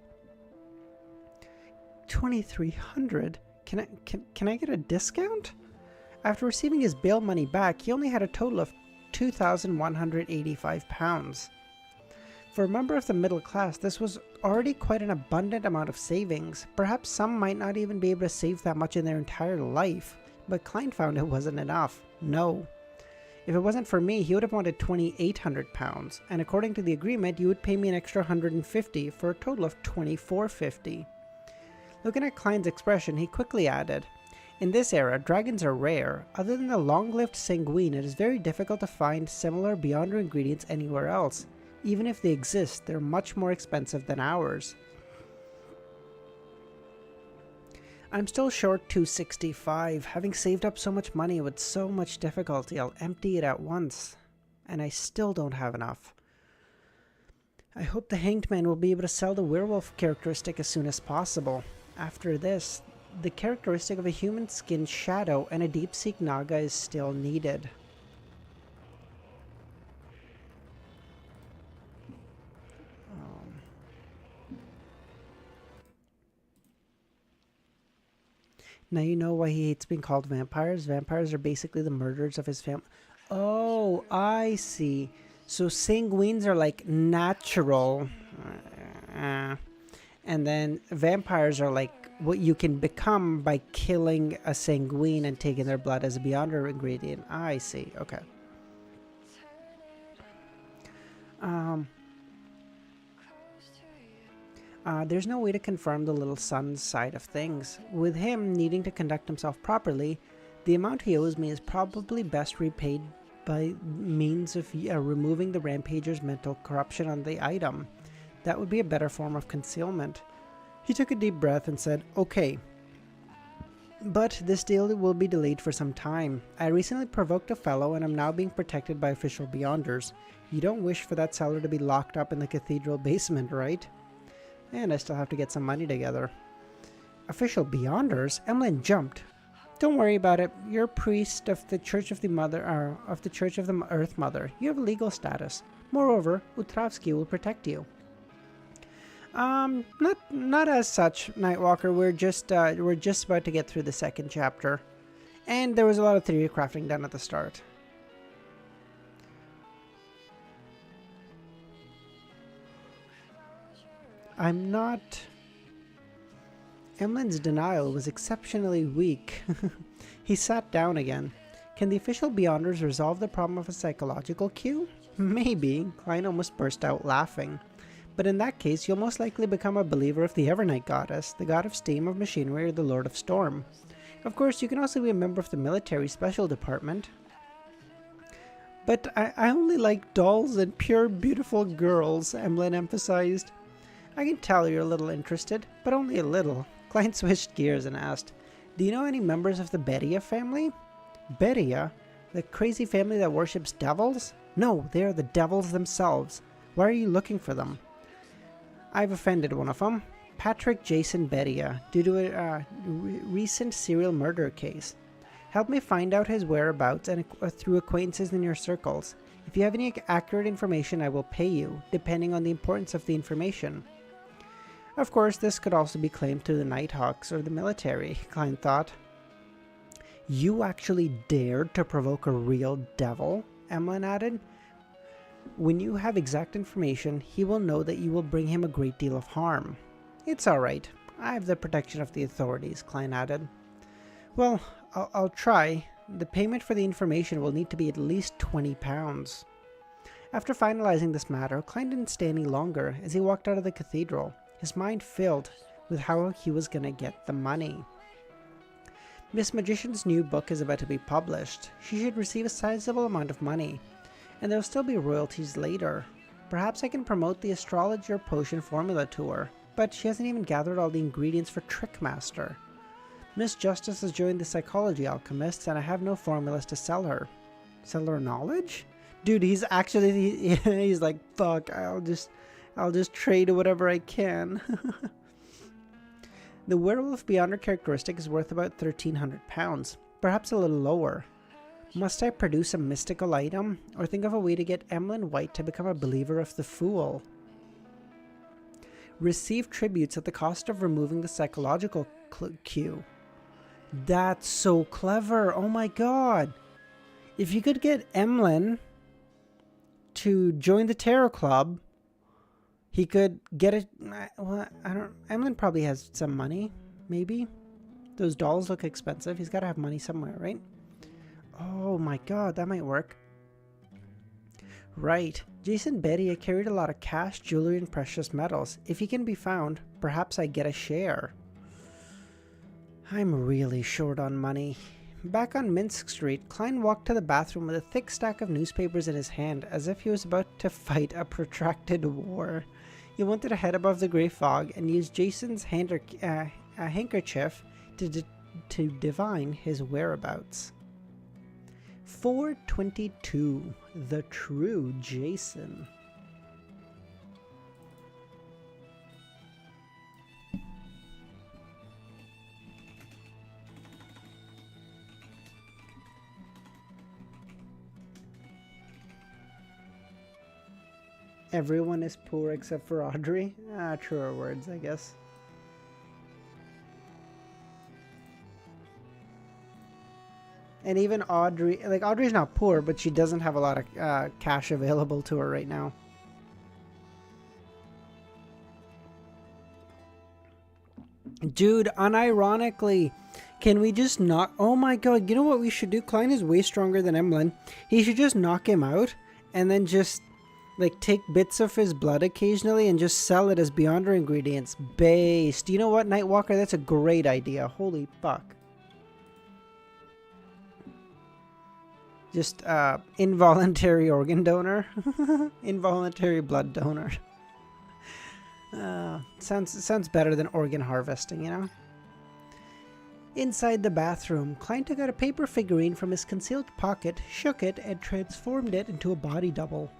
2,300. Can I get a discount? After receiving his bail money back, he only had a total of £2,185. For a member of the middle class, this was already quite an abundant amount of savings. Perhaps some might not even be able to save that much in their entire life, but Klein found it wasn't enough. No. If it wasn't for me, he would have wanted £2,800, and according to the agreement, you would pay me an extra $150 for a total of $2,450. Looking at Klein's expression, he quickly added, In this era, dragons are rare. Other than the long-lived sanguine, it is very difficult to find similar Beyonder ingredients anywhere else. Even if they exist, they're much more expensive than ours. I'm still short $265. Having saved up so much money with so much difficulty, I'll empty it at once. And I still don't have enough. I hope the Hanged Man will be able to sell the werewolf characteristic as soon as possible. After this, the characteristic of a human-skinned shadow and a deep-seek naga is still needed. Now you know why he hates being called vampires. Vampires are basically the murderers of his family. Oh, I see. So sanguines are like natural. And then vampires are like what you can become by killing a sanguine and taking their blood as a beyonder ingredient. I see. Okay. There's no way to confirm the little son's side of things. With him needing to conduct himself properly, the amount he owes me is probably best repaid by means of removing the rampager's mental corruption on the item. That would be a better form of concealment. He took a deep breath and said, "Okay, but this deal will be delayed for some time. I recently provoked a fellow and am now being protected by official beyonders. You don't wish for that seller to be locked up in the cathedral basement, right? And I still have to get some money together." Official beyonders? Emlyn jumped. "Don't worry about it. You're a priest of the Church of the Mother, of the Church of the Earth Mother. You have legal status. Moreover, Utravsky will protect you." Not as such, Nightwalker. We're just about to get through the second chapter, and there was a lot of theory crafting done at the start. I'm not. Emlyn's denial was exceptionally weak. He sat down again. Can the official Beyonders resolve the problem of a psychological cue? Maybe. Klein almost burst out laughing. But in that case, you'll most likely become a believer of the Evernight Goddess, the god of steam, of machinery, or the Lord of Storm. Of course, you can also be a member of the military special department. But I only like dolls and pure, beautiful girls, Emlyn emphasized. I can tell you're a little interested, but only a little. Klein switched gears and asked, "Do you know any members of the Beria family?" "Beria? The crazy family that worships devils?" "No, they are the devils themselves. Why are you looking for them?" "I've offended one of them. Patrick Jason Beria, due to a recent serial murder case. Help me find out his whereabouts and through acquaintances in your circles. If you have any accurate information, I will pay you, depending on the importance of the information." Of course, this could also be claimed through the Nighthawks or the military, Klein thought. "You actually dared to provoke a real devil?" Emlyn added. "When you have exact information, he will know that you will bring him a great deal of harm." "It's alright. I have the protection of the authorities," Klein added. "Well, I'll try. The payment for the information will need to be at least £20. After finalizing this matter, Klein didn't stay any longer as he walked out of the cathedral, his mind filled with how he was going to get the money. Miss Magician's new book is about to be published. She should receive a sizable amount of money, and there'll still be royalties later. Perhaps I can promote the astrologer potion formula to her, but she hasn't even gathered all the ingredients for Trickmaster. Miss Justice has joined the psychology alchemists, and I have no formulas to sell her. Sell her knowledge? Dude, he's actually, he's like, fuck, I'll just trade whatever I can. The werewolf beyonder characteristic is worth about £1,300, perhaps a little lower. Must I produce a mystical item, or think of a way to get Emlyn White to become a believer of the Fool? Receive tributes at the cost of removing the psychological cue. That's so clever, oh my god! If you could get Emlyn to join the Tarot Club, he could get it. Well, I don't. Emlyn probably has some money, maybe. Those dolls look expensive. He's got to have money somewhere, right? Oh my god, that might work. Right. Jason Beria carried a lot of cash, jewelry, and precious metals. If he can be found, perhaps I get a share. I'm really short on money. Back on Minsk Street, Klein walked to the bathroom with a thick stack of newspapers in his hand, as if he was about to fight a protracted war. He wanted to head above the grey fog and use Jason's handkerchief to divine his whereabouts. 422, the true Jason. Everyone is poor except for Audrey? Truer words, I guess. And even Audrey, like Audrey's not poor, but she doesn't have a lot of cash available to her right now. Dude, unironically, can we just knock... Oh my god, you know what we should do? Klein is way stronger than Emlyn. He should just knock him out and then just, like, take bits of his blood occasionally and just sell it as Beyonder ingredients. Based. You know what, Nightwalker? That's a great idea. Holy fuck. Just, involuntary organ donor. Involuntary blood donor. Sounds better than organ harvesting, you know? Inside the bathroom, Klein took out a paper figurine from his concealed pocket, shook it, and transformed it into a body double.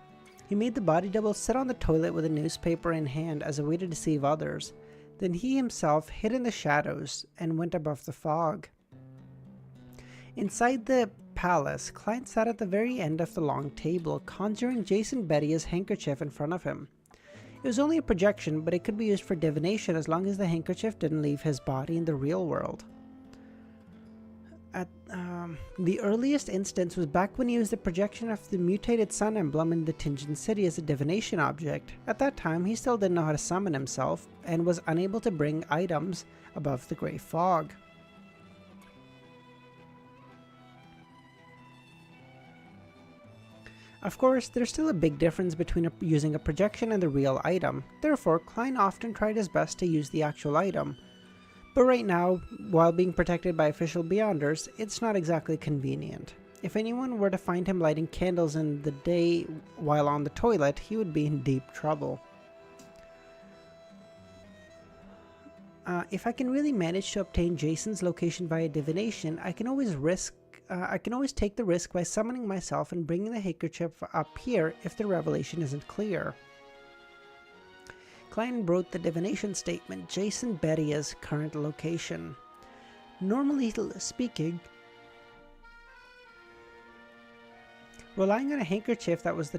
He made the body double sit on the toilet with a newspaper in hand as a way to deceive others. Then he himself hid in the shadows and went above the fog. Inside the palace, Klein sat at the very end of the long table, conjuring Jason Bettia's handkerchief in front of him. It was only a projection, but it could be used for divination as long as the handkerchief didn't leave his body in the real world. The earliest instance was back when he used the projection of the mutated sun emblem in the Tingen City as a divination object. At that time, he still didn't know how to summon himself, and was unable to bring items above the grey fog. Of course, there's still a big difference between using a projection and the real item. Therefore, Klein often tried his best to use the actual item. But right now, while being protected by official Beyonders, it's not exactly convenient. If anyone were to find him lighting candles in the day while on the toilet, he would be in deep trouble. If I can really manage to obtain Jason's location via divination, I can always take the risk by summoning myself and bringing the handkerchief up here if the revelation isn't clear. Klein wrote the divination statement, Jason Bettia's current location. Normally speaking, relying on a handkerchief that the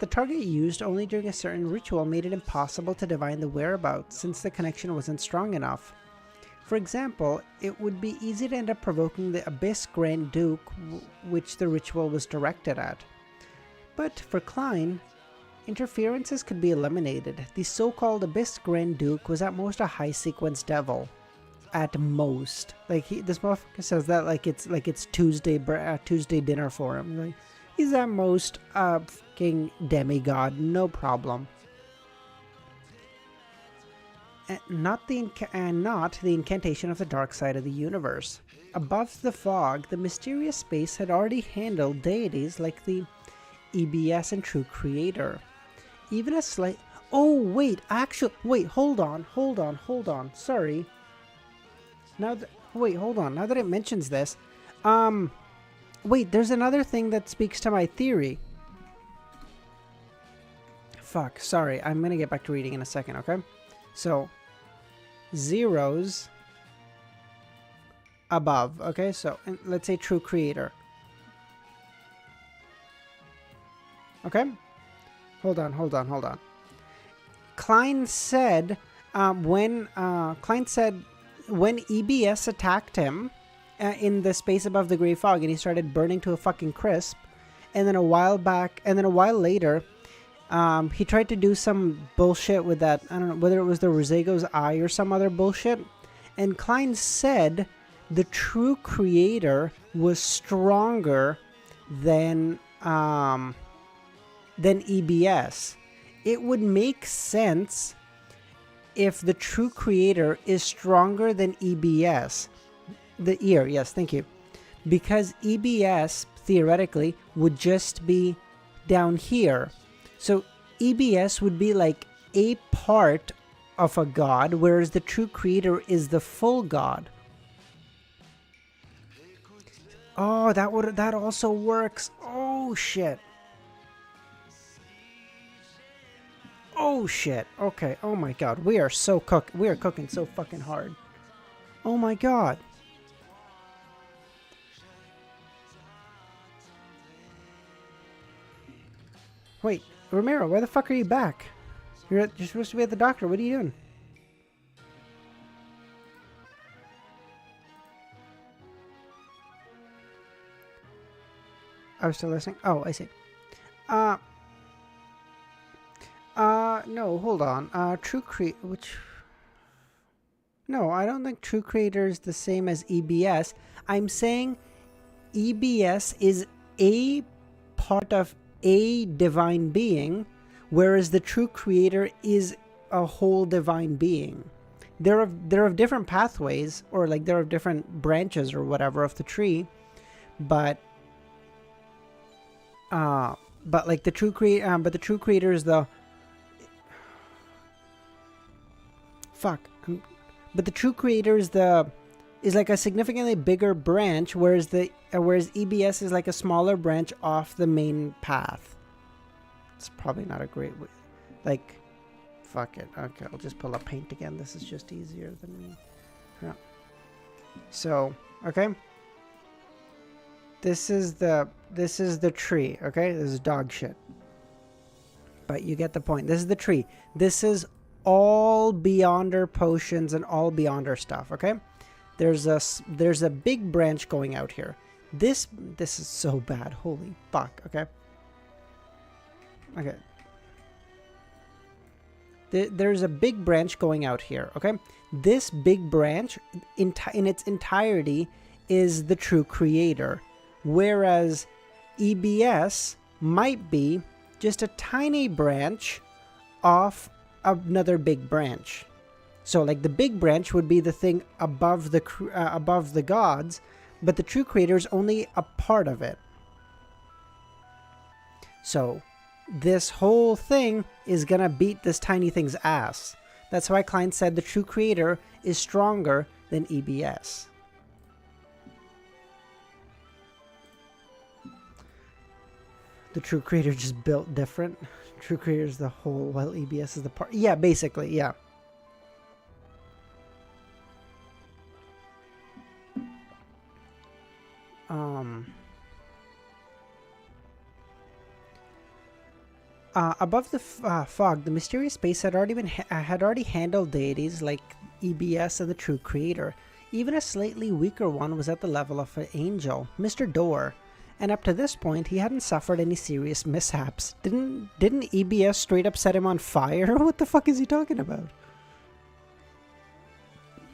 target used only during a certain ritual made it impossible to divine the whereabouts since the connection wasn't strong enough. For example, it would be easy to end up provoking the Abyss Grand Duke, which the ritual was directed at. But for Klein, interferences could be eliminated. The so-called Abyss Grand Duke was at most a high-sequence devil. At most. Like, this motherfucker says that like it's Tuesday dinner for him. Like, he's at most a fucking demigod, no problem. Not the incantation of the dark side of the universe. Above the fog, the mysterious space had already handled deities like the EBS and True Creator. Even a slight... Oh, wait, wait, hold on. Sorry. Wait, hold on. Now that it mentions this, wait, there's another thing that speaks to my theory. Fuck, sorry. I'm gonna get back to reading in a second, okay? So, zeros above, okay? So, let's say True Creator. Okay? Hold on. Klein said, when EBS attacked him in the space above the gray fog and he started burning to a fucking crisp, and then a while later, he tried to do some bullshit with that. I don't know whether it was the Rosego's eye or some other bullshit. And Klein said the True Creator was stronger than EBS. It would make sense if the True Creator is stronger than EBS. The ear, yes, thank you. Because EBS, theoretically, would just be down here. So EBS would be like a part of a god, whereas the True Creator is the full god. Oh, that also works. Oh shit. Oh shit. Okay. Oh my god. We are cooking so fucking hard. Oh my god. Wait, Romero, where the fuck are you back? You're supposed to be at the doctor. What are you doing? I was still listening. Oh, I see. No, hold on. No, I don't think True Creator is the same as EBS. I'm saying EBS is a part of a divine being, whereas the True Creator is a whole divine being. They're of different pathways, or like they're of different branches or whatever of the tree, but like the True Creator, but the True Creator is the fuck. But the True Creator is like a significantly bigger branch, whereas EBS is like a smaller branch off the main path. It's probably not a great way. Like, fuck it. Okay, I'll just pull up paint again. This is just easier than me. Yeah. So, okay. This is the tree. Okay, this is dog shit. But you get the point. This is the tree. This is all Beyonder potions and all Beyonder stuff, okay? There's a big branch going out here. This is so bad. Holy fuck, okay? Okay. There's a big branch going out here, okay? This big branch in its entirety is the True Creator, whereas EBS might be just a tiny branch off another big branch. So like the big branch would be the thing above the gods, but the True Creator is only a part of it. So this whole thing is gonna beat this tiny thing's ass. That's why Klein said the True Creator is stronger than EBS. The True Creator just built different. True Creator is the whole, while EBS is the part. Yeah, basically, yeah. Above the fog, the mysterious space had already handled deities like EBS and the True Creator. Even a slightly weaker one was at the level of an angel, Mr. Door. And up to this point, he hadn't suffered any serious mishaps. Didn't EBS straight up set him on fire? What the fuck is he talking about?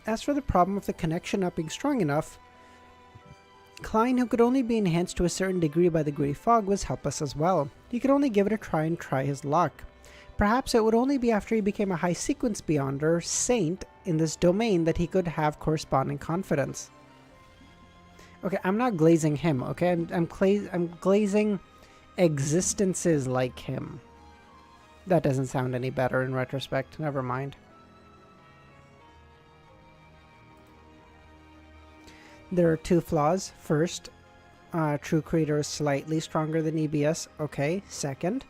As for the problem of the connection not being strong enough, Klein, who could only be enhanced to a certain degree by the grey fog, was helpless as well. He could only give it a try and try his luck. Perhaps it would only be after he became a high sequence Beyonder saint in this domain that he could have corresponding confidence. Okay, I'm not glazing him, okay? I'm glazing existences like him. That doesn't sound any better in retrospect. Never mind. There are two flaws. First, True Creator is slightly stronger than EBS. Okay. Second,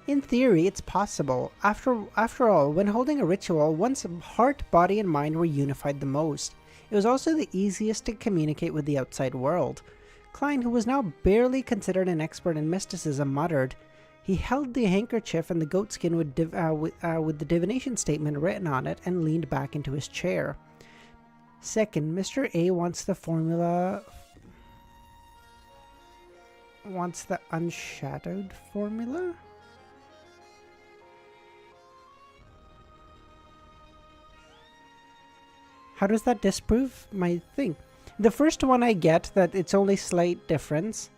in theory, it's possible. After all, when holding a ritual, one's heart, body, and mind were unified the most. It was also the easiest to communicate with the outside world. Klein, who was now barely considered an expert in mysticism, muttered. He held the handkerchief and the goatskin with the divination statement written on it and leaned back into his chair. Second, Mr. A wants the formula... Wants the unshadowed formula? How does that disprove my thing? The first one I get that it's only slight difference.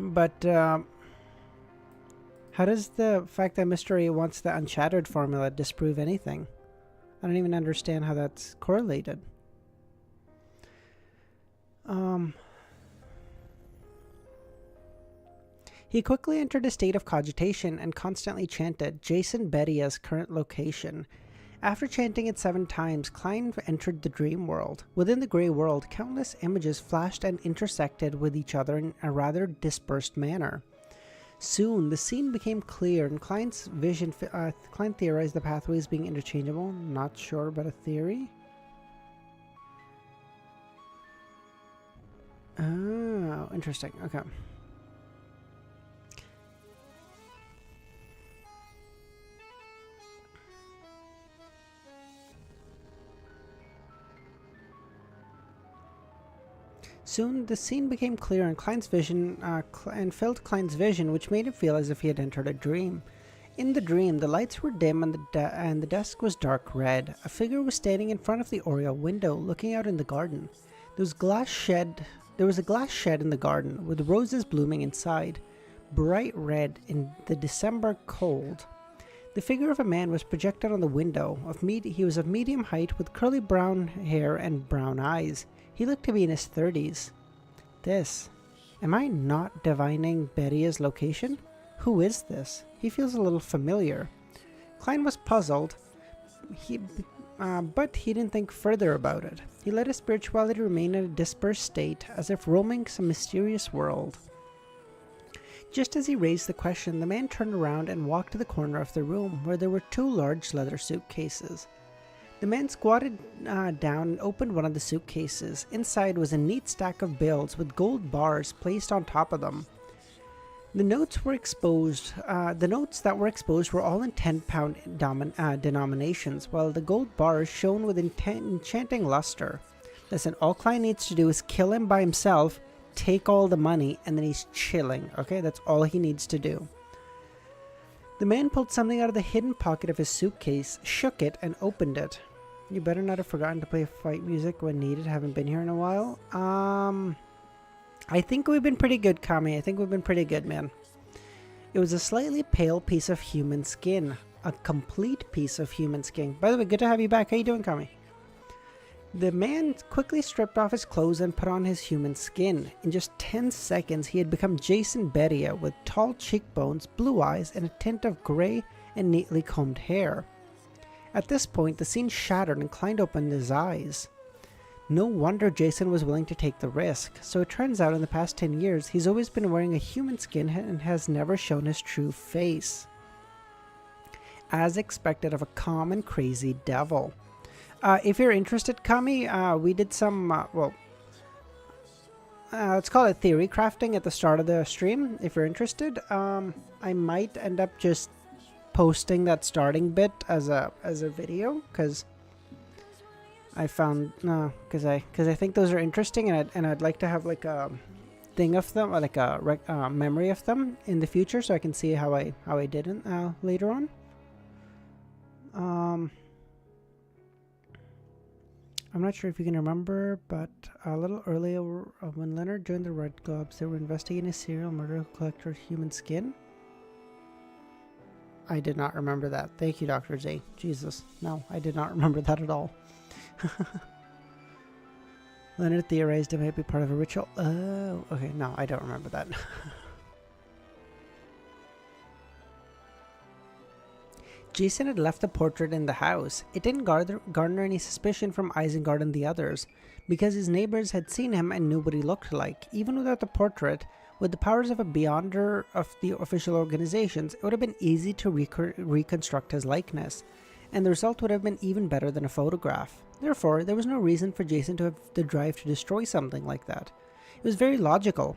But, how does the fact that Mr. A wants the unshattered formula disprove anything? I don't even understand how that's correlated. He quickly entered a state of cogitation and constantly chanted Jason Bedia's current location. After chanting it 7 times, Klein entered the dream world. Within the grey world, countless images flashed and intersected with each other in a rather dispersed manner. Soon, the scene became clear, and Klein's vision. Klein theorized the pathways being interchangeable. Not sure about a theory. Oh, interesting. Okay. Soon, the scene became clear in Klein's vision, and filled Klein's vision, which made him feel as if he had entered a dream. In the dream, the lights were dim and the desk was dark red. A figure was standing in front of the oriel window, looking out in the garden. There was a glass shed in the garden, with roses blooming inside, bright red in the December cold. The figure of a man was projected on the window. He was of medium height, with curly brown hair and brown eyes. He looked to be in his 30s. Am I not divining Beria's location? Who is this? He feels a little familiar. Klein was puzzled, but he didn't think further about it. He let his spirituality remain in a dispersed state, as if roaming some mysterious world. Just as he raised the question, the man turned around and walked to the corner of the room, where there were 2 large leather suitcases. The man squatted down and opened one of the suitcases. Inside was a neat stack of bills with gold bars placed on top of them. The notes that were exposed were all in 10-pound denominations, while the gold bars shone with enchanting luster. Listen, all Klein needs to do is kill him by himself, take all the money, and then he's chilling, okay? That's all he needs to do. The man pulled something out of the hidden pocket of his suitcase, shook it, and opened it. You better not have forgotten to play fight music when needed. Haven't been here in a while. I think we've been pretty good, Kami. I think we've been pretty good, man. It was a slightly pale piece of human skin. A complete piece of human skin. By the way, good to have you back. How you doing, Kami? The man quickly stripped off his clothes and put on his human skin. In just 10 seconds, he had become Jason Beria with tall cheekbones, blue eyes, and a tint of gray and neatly combed hair. At this point, the scene shattered and Klein opened his eyes. No wonder Jason was willing to take the risk. So it turns out in the past 10 years, he's always been wearing a human skin and has never shown his true face. As expected of a calm and crazy devil. If you're interested, Kami, we did some, let's call it theory crafting at the start of the stream. If you're interested, I might end up just posting that starting bit as a video, because I found because I think those are interesting, and I'd like to have like a thing of them, or like a memory of them in the future, so I can see how I did it later on. I'm not sure if you can remember, but a little earlier when Leonard joined the Red Gloves, they were investigating a serial murder collector's human skin. I did not remember that. Thank you, Dr. Z. Jesus. No, I did not remember that at all. Leonard theorized it might be part of a ritual. Oh, okay. No, I don't remember that. Jason had left the portrait in the house. It didn't garner any suspicion from Isengard and the others, because his neighbors had seen him and knew what he looked like. Even without the portrait, with the powers of a beyonder of the official organizations, it would have been easy to reconstruct his likeness, and the result would have been even better than a photograph. Therefore, there was no reason for Jason to have the drive to destroy something like that. It was very logical.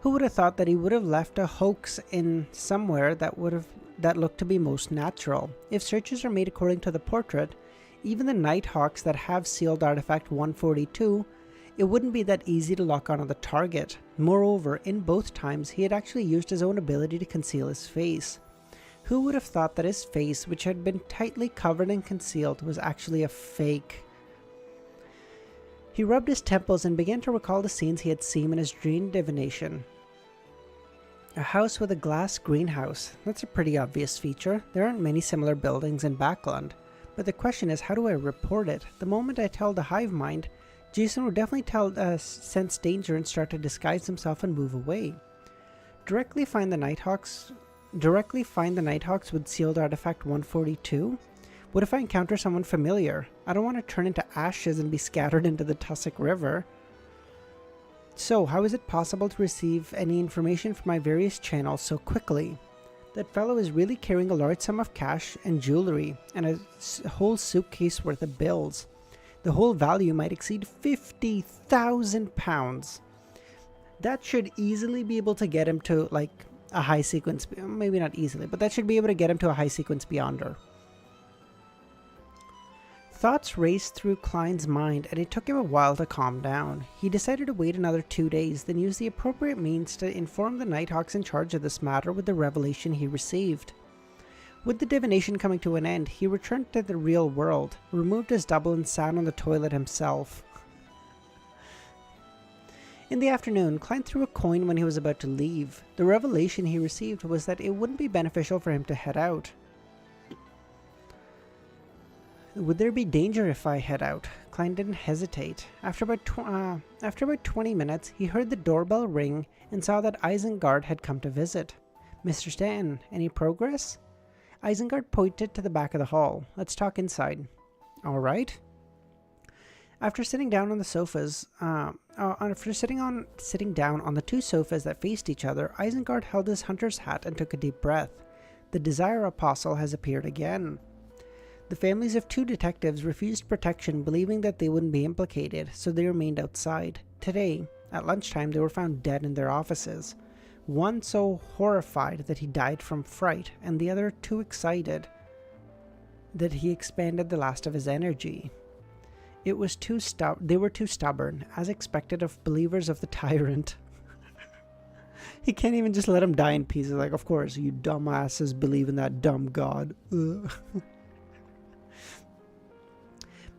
Who would have thought that he would have left a hoax in somewhere that looked to be most natural? If searches are made according to the portrait, even the Nighthawks that have sealed artifact 142, it wouldn't be that easy to lock onto the target. Moreover, in both times, he had actually used his own ability to conceal his face. Who would have thought that his face, which had been tightly covered and concealed, was actually a fake? He rubbed his temples and began to recall the scenes he had seen in his dream divination. A house with a glass greenhouse. That's a pretty obvious feature. There aren't many similar buildings in Backland. But the question is, how do I report it? The moment I tell the hive mind, Jason would definitely sense danger and start to disguise himself and move away. Directly find the Nighthawks with sealed artifact 142? What if I encounter someone familiar? I don't want to turn into ashes and be scattered into the Tussock River. So, how is it possible to receive any information from my various channels so quickly? That fellow is really carrying a large sum of cash and jewelry, and a whole suitcase worth of bills. The whole value might exceed 50,000 pounds. That should easily be able to get him to, like, a high sequence, maybe not easily, but that should be able to get him to a high sequence beyonder. Thoughts raced through Klein's mind, and it took him a while to calm down. He decided to wait another 2 days, then use the appropriate means to inform the Nighthawks in charge of this matter with the revelation he received. With the divination coming to an end, he returned to the real world, removed his double, and sat on the toilet himself. In the afternoon, Klein threw a coin when he was about to leave. The revelation he received was that it wouldn't be beneficial for him to head out. Would there be danger if I head out? Klein didn't hesitate. After about 20 minutes, he heard the doorbell ring and saw that Isengard had come to visit. Mr. Stanton, any progress? Isengard pointed to the back of the hall. Let's talk inside. All right. After sitting down on the sofas, sitting down on the two sofas that faced each other, Isengard held his hunter's hat and took a deep breath. The Desire Apostle has appeared again. The families of 2 detectives refused protection, believing that they wouldn't be implicated, so they remained outside. Today, at lunchtime, they were found dead in their offices. One so horrified that he died from fright, and the other too excited that he expended the last of his energy. They were too stubborn, as expected of believers of the tyrant. He can't even just let him die in peace. He's like, of course, you dumbasses believe in that dumb god.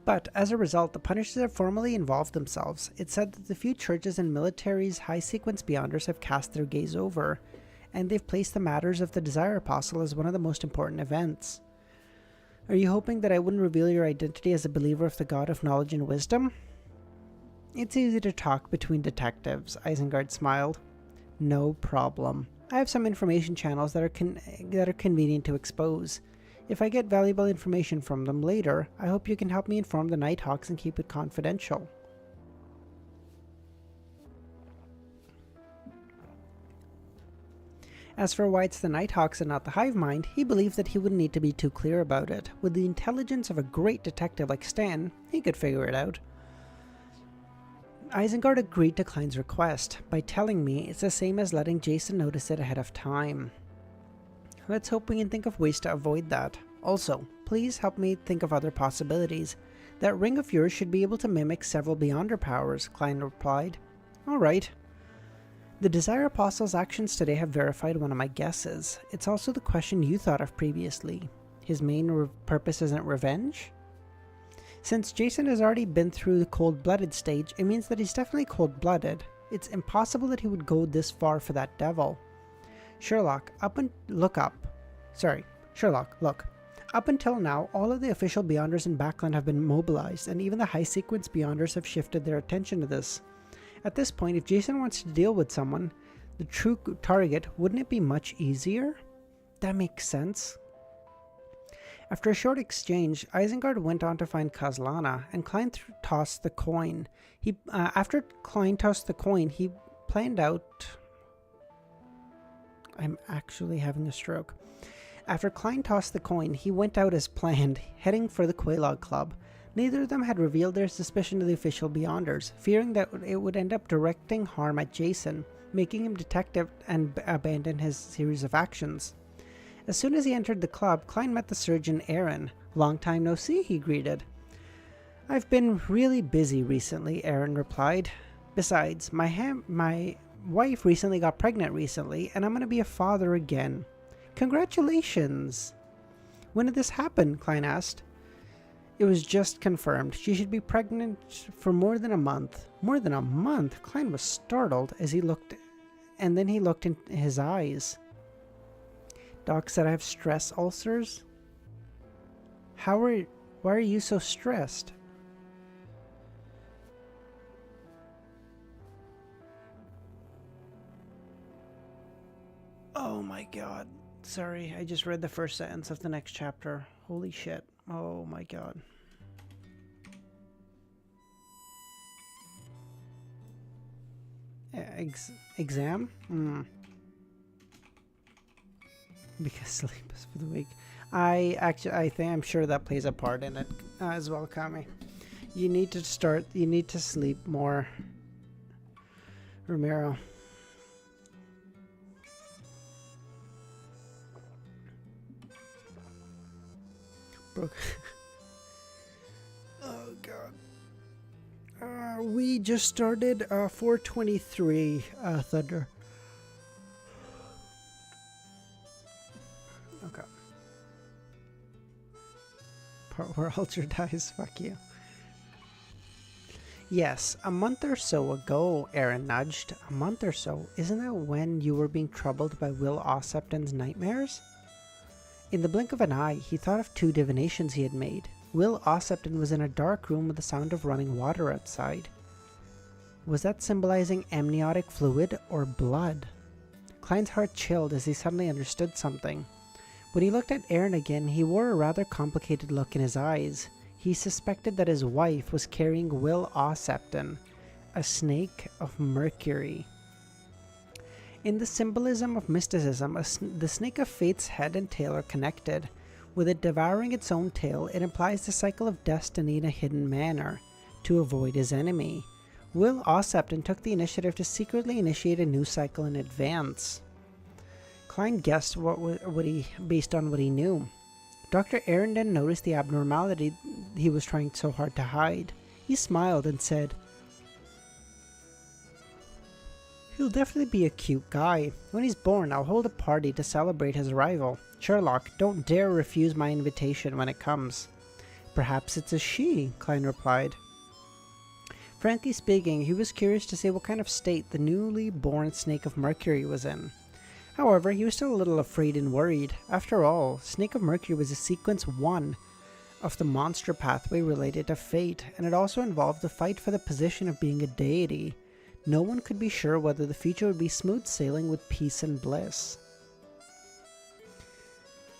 But, as a result, the Punishers have formally involved themselves. It's said that the few churches and military's high-sequence beyonders have cast their gaze over, and they've placed the matters of the Desire Apostle as one of the most important events. Are you hoping that I wouldn't reveal your identity as a believer of the God of knowledge and wisdom? It's easy to talk between detectives, Isengard smiled. No problem. I have some information channels that are convenient to expose. If I get valuable information from them later, I hope you can help me inform the Nighthawks and keep it confidential. As for why it's the Nighthawks and not the Hive Mind, he believed that he wouldn't need to be too clear about it. With the intelligence of a great detective like Stan, he could figure it out. Isengard agreed to Klein's request by telling me it's the same as letting Jason notice it ahead of time. Let's hope we can think of ways to avoid that. Also, please help me think of other possibilities. That ring of yours should be able to mimic several Beyonder powers, Klein replied. Alright. The Desire Apostle's actions today have verified one of my guesses. It's also the question you thought of previously. His main purpose isn't revenge? Since Jason has already been through the cold-blooded stage, it means that he's definitely cold-blooded. It's impossible that he would go this far for that devil. Sherlock, look. Up until now, all of the official Beyonders in Backland have been mobilized, and even the high-sequence Beyonders have shifted their attention to this. At this point, if Jason wants to deal with someone, the true target, wouldn't it be much easier? That makes sense. After a short exchange, Isengard went on to find Kazlana, and Klein tossed the coin. After Klein tossed the coin, he planned out... I'm actually having a stroke. After Klein tossed the coin, he went out as planned, heading for the Quelaag Club. Neither of them had revealed their suspicion to the official Beyonders, fearing that it would end up directing harm at Jason, making him detective and abandon his series of actions. As soon as he entered the club, Klein met the surgeon Aaron. Long time no see, he greeted. I've been really busy recently, Aaron replied. Besides, my wife recently got pregnant and I'm going to be a father again. Congratulations! When did this happen? Klein asked. It was just confirmed. She should be pregnant for more than a month. More than a month? Klein was startled as he looked, and then he looked in his eyes. Doc said I have stress ulcers? Why are you so stressed? Oh my god. Sorry, I just read the first sentence of the next chapter. Holy shit. Oh my god. Exam? Because sleep is for the weak. I'm sure that plays a part in it as well, Kami. You need to sleep more. Romero. god. We just started 423 Thunder. Okay. Part where Ultra dies, fuck you. Yes, a month or so ago, Aaron nudged. A month or so? Isn't that when you were being troubled by Will Ossepton's nightmares? In the blink of an eye, he thought of 2 divinations he had made. Will Ossepton was in a dark room with the sound of running water outside. Was that symbolizing amniotic fluid or blood? Klein's heart chilled as he suddenly understood something. When he looked at Aaron again, he wore a rather complicated look in his eyes. He suspected that his wife was carrying Will Ossepton, a snake of Mercury. In the symbolism of mysticism, the snake of fate's head and tail are connected. With it devouring its own tail, it implies the cycle of destiny in a hidden manner, to avoid his enemy. Will Ossepton took the initiative to secretly initiate a new cycle in advance. Klein guessed based on what he knew. Dr. Aaron then noticed the abnormality he was trying so hard to hide. He smiled and said, "He'll definitely be a cute guy. When he's born, I'll hold a party to celebrate his arrival. Sherlock, don't dare refuse my invitation when it comes." "Perhaps it's a she," Klein replied. Frankly speaking, he was curious to see what kind of state the newly born Snake of Mercury was in. However, he was still a little afraid and worried. After all, Snake of Mercury was a sequence 1 of the monster pathway related to fate, and it also involved the fight for the position of being a deity. No one could be sure whether the future would be smooth sailing with peace and bliss.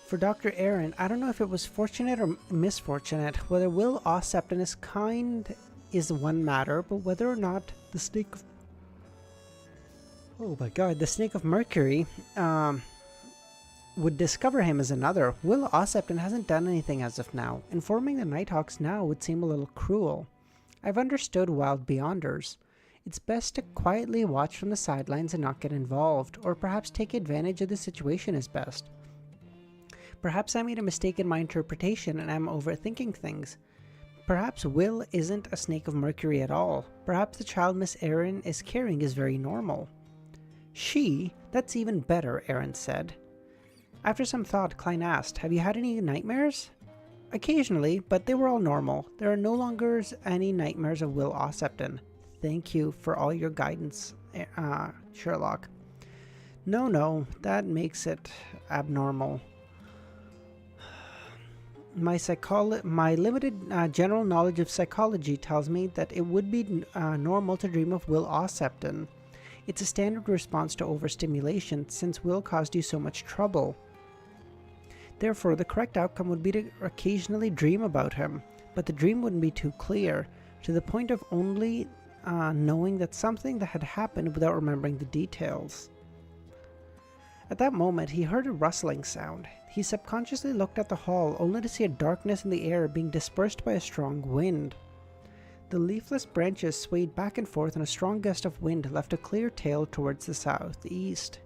For Dr. Aaron, I don't know if it was fortunate or misfortunate. Whether Will Ossepton is kind is one matter, but whether or not the Snake of... Oh my god, the Snake of Mercury would discover him is another. Will Ossepton hasn't done anything as of now. Informing the Nighthawks now would seem a little cruel. I've understood Wild Beyonders. It's best to quietly watch from the sidelines and not get involved, or perhaps take advantage of the situation is best. Perhaps I made a mistake in my interpretation and I'm overthinking things. Perhaps Will isn't a Snake of Mercury at all. Perhaps the child Miss Aaron is carrying is very normal. She? That's even better, Aaron said. After some thought, Klein asked, "Have you had any nightmares?" "Occasionally, but they were all normal. There are no longer any nightmares of Will Ossepton. Thank you for all your guidance, Sherlock." No, that makes it abnormal. My limited general knowledge of psychology tells me that it would be normal to dream of Will Ossepton. It's a standard response to overstimulation, since Will caused you so much trouble. Therefore, the correct outcome would be to occasionally dream about him, but the dream wouldn't be too clear, to the point of only knowing that something that had happened without remembering the details. At that moment, he heard a rustling sound. He subconsciously looked at the hall, only to see a darkness in the air being dispersed by a strong wind. The leafless branches swayed back and forth, and a strong gust of wind left a clear tail towards the southeast.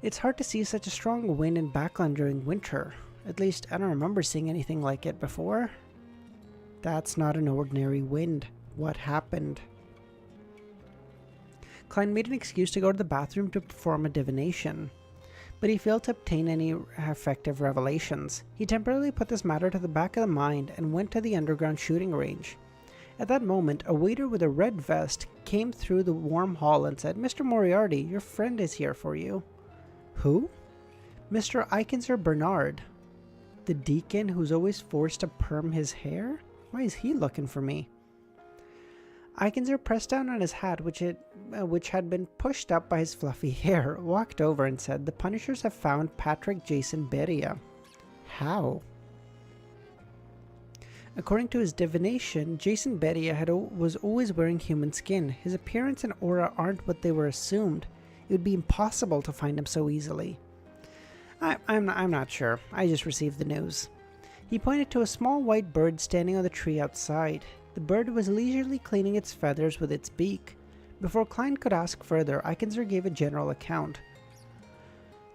It's hard to see such a strong wind in Backland during winter. At least, I don't remember seeing anything like it before. That's not an ordinary wind. What happened? Klein made an excuse to go to the bathroom to perform a divination, but he failed to obtain any effective revelations. He temporarily put this matter to the back of the mind and went to the underground shooting range. At that moment, a waiter with a red vest came through the warm hall and said, "Mr. Moriarty, your friend is here for you." "Who?" "Mr. Eikenser Bernard. The deacon who's always forced to perm his hair? Why is he looking for me?" Eikenser pressed down on his hat, which had been pushed up by his fluffy hair, walked over and said, "The Punishers have found Patrick Jason Beria." "How?" According to his divination, Jason Beria was always wearing human skin. His appearance and aura aren't what they were assumed. It would be impossible to find him so easily. I'm not sure. I just received the news. He pointed to a small white bird standing on the tree outside. The bird was leisurely cleaning its feathers with its beak. Before Klein could ask further, Eikenser gave a general account.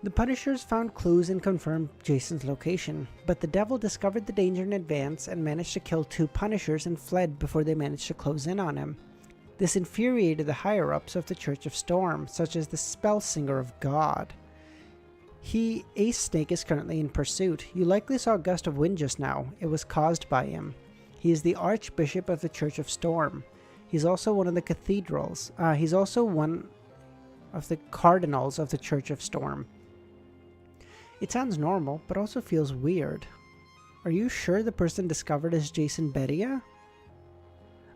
The Punishers found clues and confirmed Jason's location, but the Devil discovered the danger in advance and managed to kill 2 Punishers and fled before they managed to close in on him. This infuriated the higher-ups of the Church of Storm, such as the Spellsinger of God. Ace Snake is currently in pursuit. You likely saw a gust of wind just now. It was caused by him. He is the Archbishop of the Church of Storm. He's also one of the cathedrals. He's also one of the cardinals of the Church of Storm. It sounds normal, but also feels weird. Are you sure the person discovered is Jason Bedia?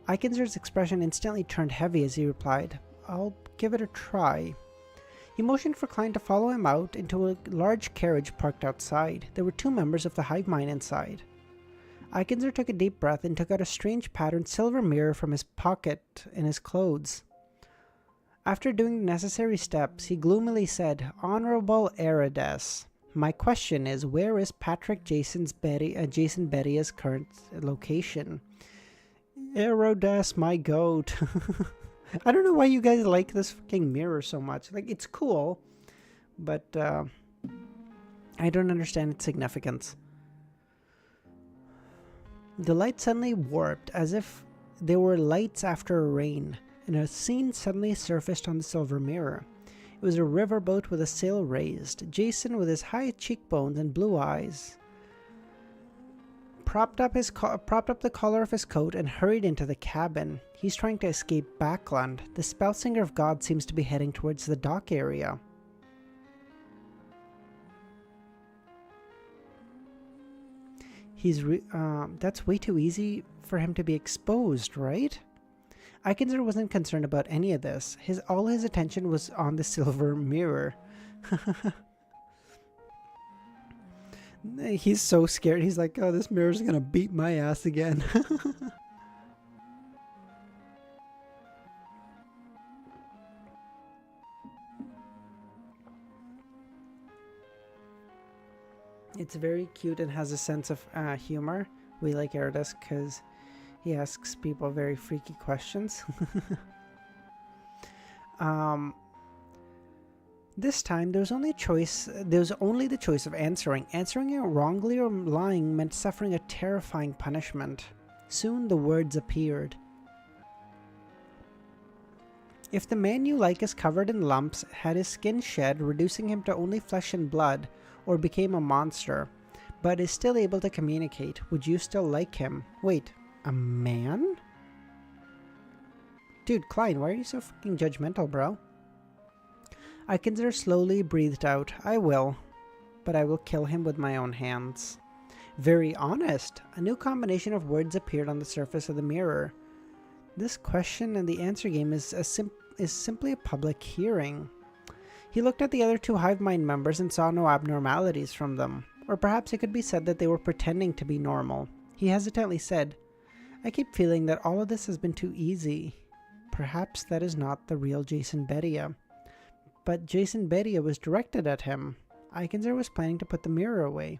Eikenser's expression instantly turned heavy as he replied, I'll give it a try. He motioned for Klein to follow him out into a large carriage parked outside. There were 2 members of the hive mind inside. Eikenser took a deep breath and took out a strange patterned silver mirror from his pocket in his clothes. After doing the necessary steps, he gloomily said, Honorable Erides, my question is, where is Jason Bedia's current location? Erides, my goat. I don't know why you guys like this fucking mirror so much. Like, it's cool, but I don't understand its significance. The light suddenly warped, as if there were lights after a rain, and a scene suddenly surfaced on the silver mirror. It was a riverboat with a sail raised. Jason, with his high cheekbones and blue eyes, propped up the collar of his coat and hurried into the cabin. He's trying to escape Backland. The Spellsinger of God seems to be heading towards the dock area. That's way too easy for him to be exposed, right? Eikenser wasn't concerned about any of this. All his attention was on the silver mirror. He's so scared. He's like, oh, this mirror's gonna beat my ass again. It's very cute and has a sense of humor. We like Erides because he asks people very freaky questions. This time, there was only the choice of answering. Answering it wrongly or lying meant suffering a terrifying punishment. Soon the words appeared. If the man you like is covered in lumps, had his skin shed, reducing him to only flesh and blood, or became a monster, but is still able to communicate, would you still like him? Wait, a man? Dude, Klein, why are you so fucking judgmental, bro? Eikenser slowly breathed out, I will, but I will kill him with my own hands. Very honest. A new combination of words appeared on the surface of the mirror. This question and the answer game is simply a public hearing. He looked at the other 2 hive mind members and saw no abnormalities from them. Or perhaps it could be said that they were pretending to be normal. He hesitantly said, I keep feeling that all of this has been too easy. Perhaps that is not the real Jason Bedia. But Jason Bedia was directed at him. Eikenser was planning to put the mirror away.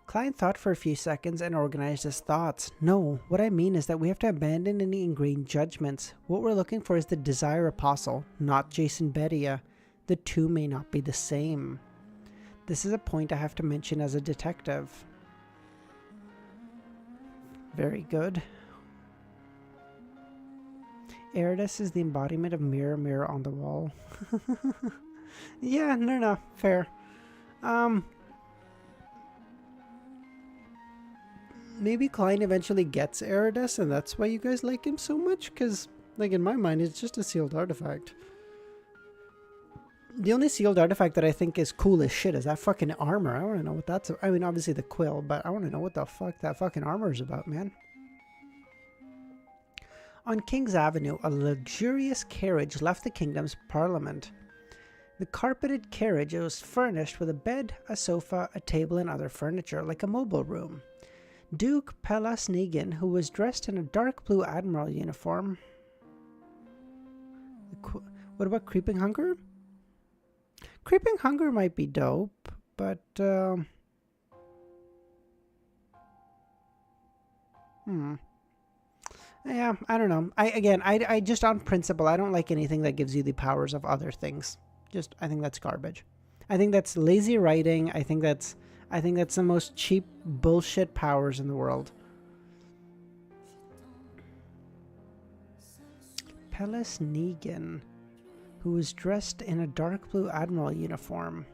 Klein thought for a few seconds and organized his thoughts. No, what I mean is that we have to abandon any ingrained judgments. What we're looking for is the Desire Apostle, not Jason Bedia. The 2 may not be the same. This is a point I have to mention as a detective. Very good. Erides is the embodiment of mirror, mirror on the wall. Yeah, no, fair. Maybe Klein eventually gets Erides, and that's why you guys like him so much, because, like, in my mind, it's just a sealed artifact. The only sealed artifact that I think is cool as shit is that fucking armor. I want to know what that's... I mean, obviously the quill, but I want to know what the fuck that fucking armor is about, man. On King's Avenue, a luxurious carriage left the kingdom's parliament. The carpeted carriage was furnished with a bed, a sofa, a table, and other furniture, like a mobile room. Duke Pellas Negan, who was dressed in a dark blue admiral uniform... What about Creeping Hunger? Creeping Hunger might be dope, but... Yeah, I don't know. I just on principle, I don't like anything that gives you the powers of other things. I think that's garbage. I think that's lazy writing. I think that's the most cheap bullshit powers in the world. Pellis Negan, who was dressed in a dark blue admiral uniform.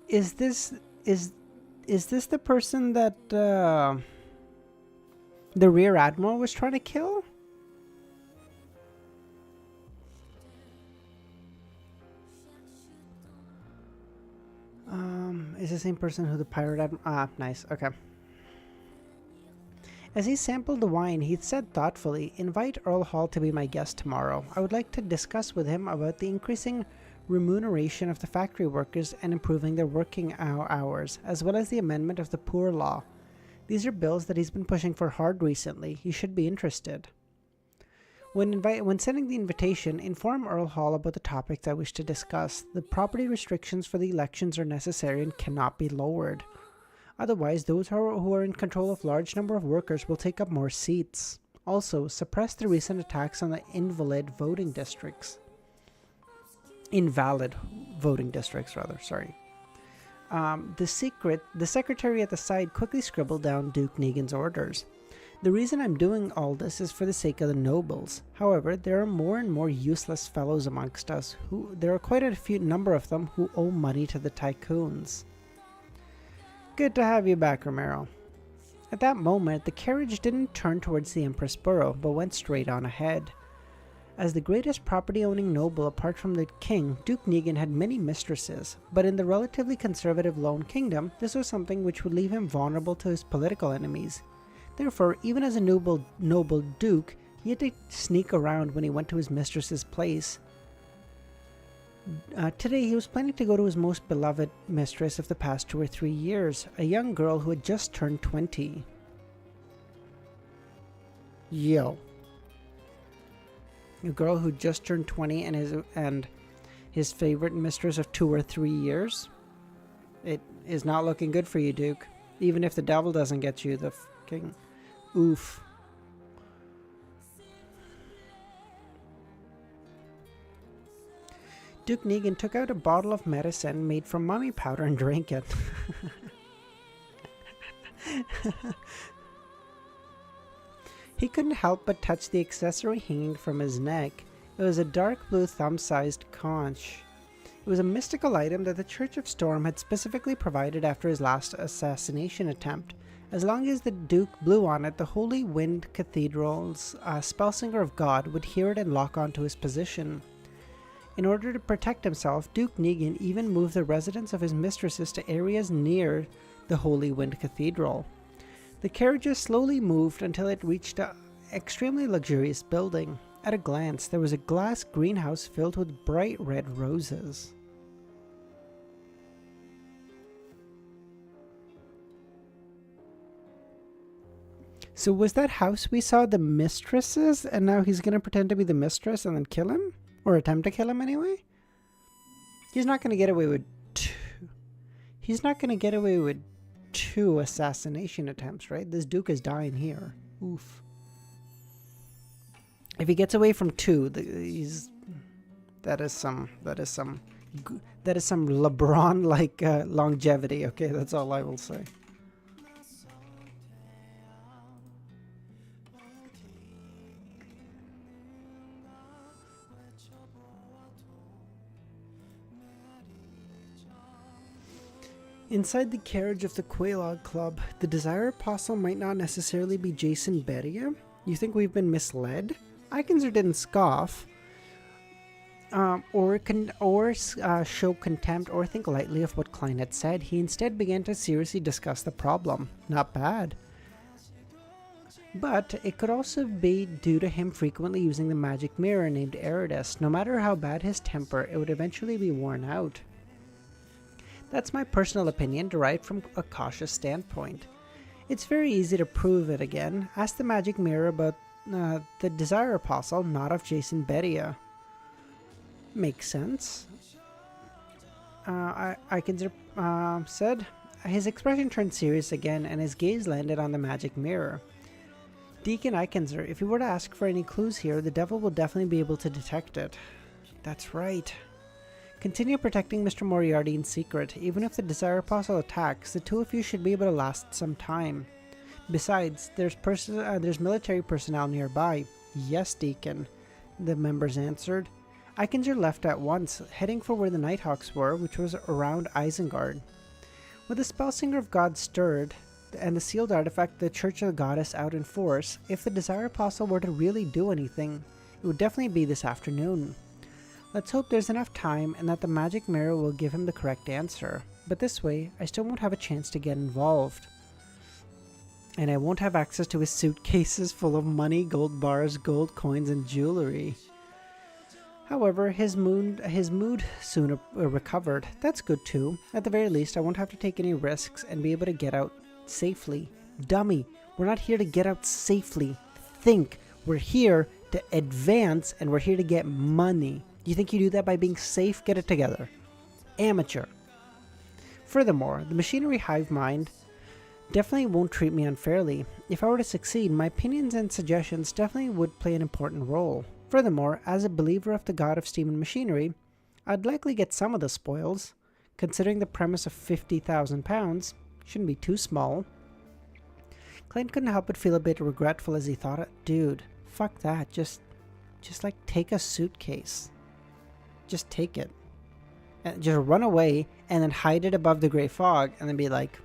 Is this the person that the rear admiral was trying to kill? Is the same person who the pirate admiral? Ah, nice. Okay. As he sampled the wine, he said thoughtfully, "Invite Earl Hall to be my guest tomorrow. I would like to discuss with him about the increasing remuneration of the factory workers and improving their working hours, as well as the amendment of the Poor Law. These are bills that he's been pushing for hard recently. He should be interested. When sending the invitation, inform Earl Hall about the topics I wish to discuss. The property restrictions for the elections are necessary and cannot be lowered. Otherwise, those who are in control of large number of workers will take up more seats. Also, suppress the recent attacks on the invalid voting districts. Invalid voting districts, rather, sorry. The secretary at the side quickly scribbled down Duke Negan's orders. The reason I'm doing all this is for the sake of the nobles. However, there are more and more useless fellows amongst us. There are quite a few number of them who owe money to the tycoons. Good to have you back, Romero. At that moment, the carriage didn't turn towards the Empress Borough, but went straight on ahead. As the greatest property-owning noble apart from the king, Duke Negan had many mistresses, but in the relatively conservative Lone Kingdom, this was something which would leave him vulnerable to his political enemies. Therefore, even as a noble duke, he had to sneak around when he went to his mistress's place. Today, he was planning to go to his most beloved mistress of the past 2 or 3 years, a young girl who had just turned 20. Yo. A girl who just turned 20 and his favorite mistress of 2 or 3 years? It is not looking good for you, Duke. Even if the devil doesn't get you, the fucking... Oof. Duke Negan took out a bottle of medicine made from mummy powder and drank it. He couldn't help but touch the accessory hanging from his neck. It was a dark blue thumb-sized conch. It was a mystical item that the Church of Storm had specifically provided after his last assassination attempt. As long as the Duke blew on it, the Holy Wind Cathedral's spellsinger of God would hear it and lock onto his position. In order to protect himself, Duke Negan even moved the residence of his mistresses to areas near the Holy Wind Cathedral. The carriages slowly moved until it reached an extremely luxurious building. At a glance, there was a glass greenhouse filled with bright red roses. So was that house we saw the mistresses, and now he's going to pretend to be the mistress and then kill him? Or attempt to kill him anyway? He's not going to get away with two assassination attempts, right? This Duke is dying here. Oof. If he gets away from 2, that is some LeBron-like longevity. Okay, that's all I will say. Inside the carriage of the Quelaag Club, the Desire Apostle might not necessarily be Jason Beria. You think we've been misled? Eikenser didn't scoff, or show contempt or think lightly of what Klein had said. He instead began to seriously discuss the problem. Not bad. But it could also be due to him frequently using the magic mirror named Eridus. No matter how bad his temper, it would eventually be worn out. That's my personal opinion, derived from a cautious standpoint. It's very easy to prove it again. Ask the magic mirror about the Desire Apostle, not of Jason Beria. Makes sense. Eikenser said. His expression turned serious again, and his gaze landed on the magic mirror. Deacon Eikenser, if you were to ask for any clues here, the devil will definitely be able to detect it. That's right. Continue protecting Mr. Moriarty in secret. Even if the Desire Apostle attacks, the two of you should be able to last some time. Besides, there's military personnel nearby. Yes, Deacon, the members answered. Ikenzer left at once, heading for where the Nighthawks were, which was around Isengard. With the Spellsinger of God stirred, and the sealed artifact the Church of the Goddess out in force, if the Desire Apostle were to really do anything, it would definitely be this afternoon. Let's hope there's enough time and that the magic mirror will give him the correct answer. But this way, I still won't have a chance to get involved. And I won't have access to his suitcases full of money, gold bars, gold coins, and jewelry. However, his mood soon recovered. That's good too. At the very least, I won't have to take any risks and be able to get out safely. Dummy, we're not here to get out safely. Think, we're here to advance and we're here to get money. You think you do that by being safe? Get it together. Amateur. Furthermore, the machinery hive mind definitely won't treat me unfairly. If I were to succeed, my opinions and suggestions definitely would play an important role. Furthermore, as a believer of the god of steam and machinery, I'd likely get some of the spoils. Considering the premise of £50,000, shouldn't be too small. Clint couldn't help but feel a bit regretful as he thought, dude, fuck that, just like take a suitcase. Just take it. And just run away and then hide it above the grey fog and then be like,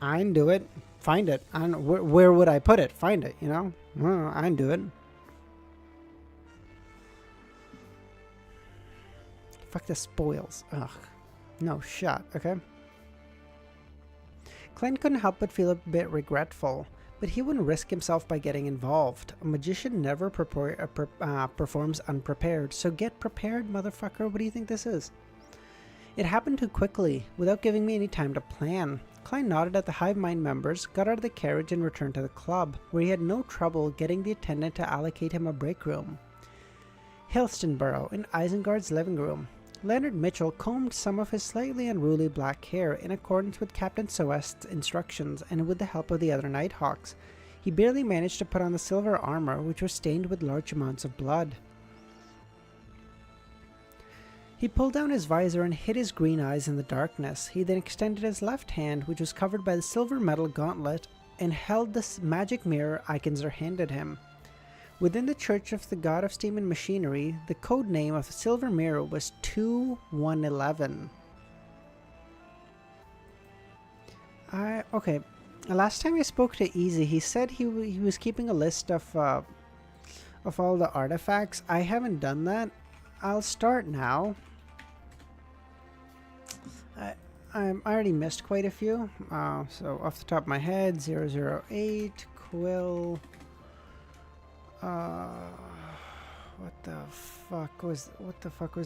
I can do it. Find it. I don't know, where would I put it? Find it, you know? I can do it. Fuck the spoils. Ugh. No shot, okay? Clint couldn't help but feel a bit regretful, but he wouldn't risk himself by getting involved. A magician never performs unprepared, so get prepared, motherfucker. What do you think this is? It happened too quickly, without giving me any time to plan. Klein nodded at the hive mind members, got out of the carriage and returned to the club, where he had no trouble getting the attendant to allocate him a break room. Helstonborough, in Isengard's living room. Leonard Mitchell combed some of his slightly unruly black hair in accordance with Captain Soest's instructions and with the help of the other Nighthawks. He barely managed to put on the silver armor, which was stained with large amounts of blood. He pulled down his visor and hid his green eyes in the darkness. He then extended his left hand, which was covered by the silver metal gauntlet, and held the magic mirror Ikenzer handed him. Within the Church of the God of Steam and Machinery, the code name of the silver mirror was 2111. Okay. Last time I spoke to Easy, he said he was keeping a list of all the artifacts. I haven't done that. I'll start now. I already missed quite a few. So off the top of my head, 008, Quill. What the fuck was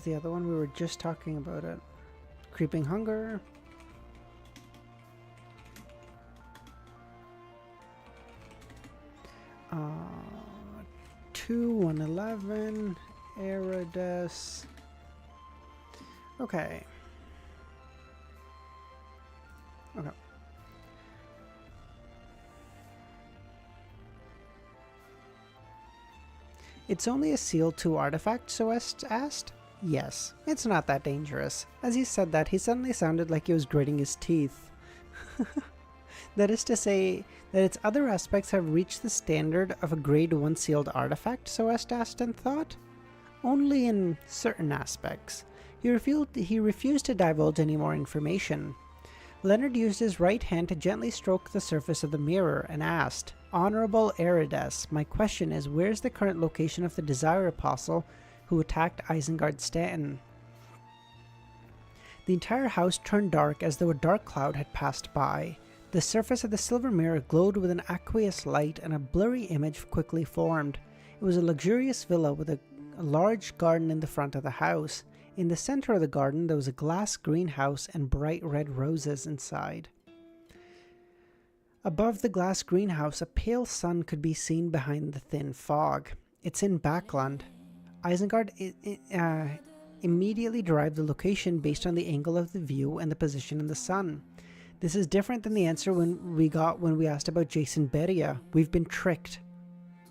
the other one? We were just talking about it. Creeping Hunger. 2111. Eridus. Okay. It's only a Seal 2 artifact, Soest asked. Yes, it's not that dangerous. As he said that, he suddenly sounded like he was gritting his teeth. That is to say that its other aspects have reached the standard of a grade 1 sealed artifact, Soest asked and thought. Only in certain aspects. He refused to divulge any more information. Leonard used his right hand to gently stroke the surface of the mirror and asked, Honorable Erides, my question is, where's the current location of the Desire Apostle who attacked Isengard Stanton? The entire house turned dark as though a dark cloud had passed by. The surface of the silver mirror glowed with an aqueous light and a blurry image quickly formed. It was a luxurious villa with a large garden in the front of the house. In the center of the garden there was a glass greenhouse and bright red roses inside. Above the glass greenhouse, a pale sun could be seen behind the thin fog. It's in Backland. Isengard immediately derived the location based on the angle of the view and the position in the sun. This is different than the answer when we asked about Jason Beria. We've been tricked.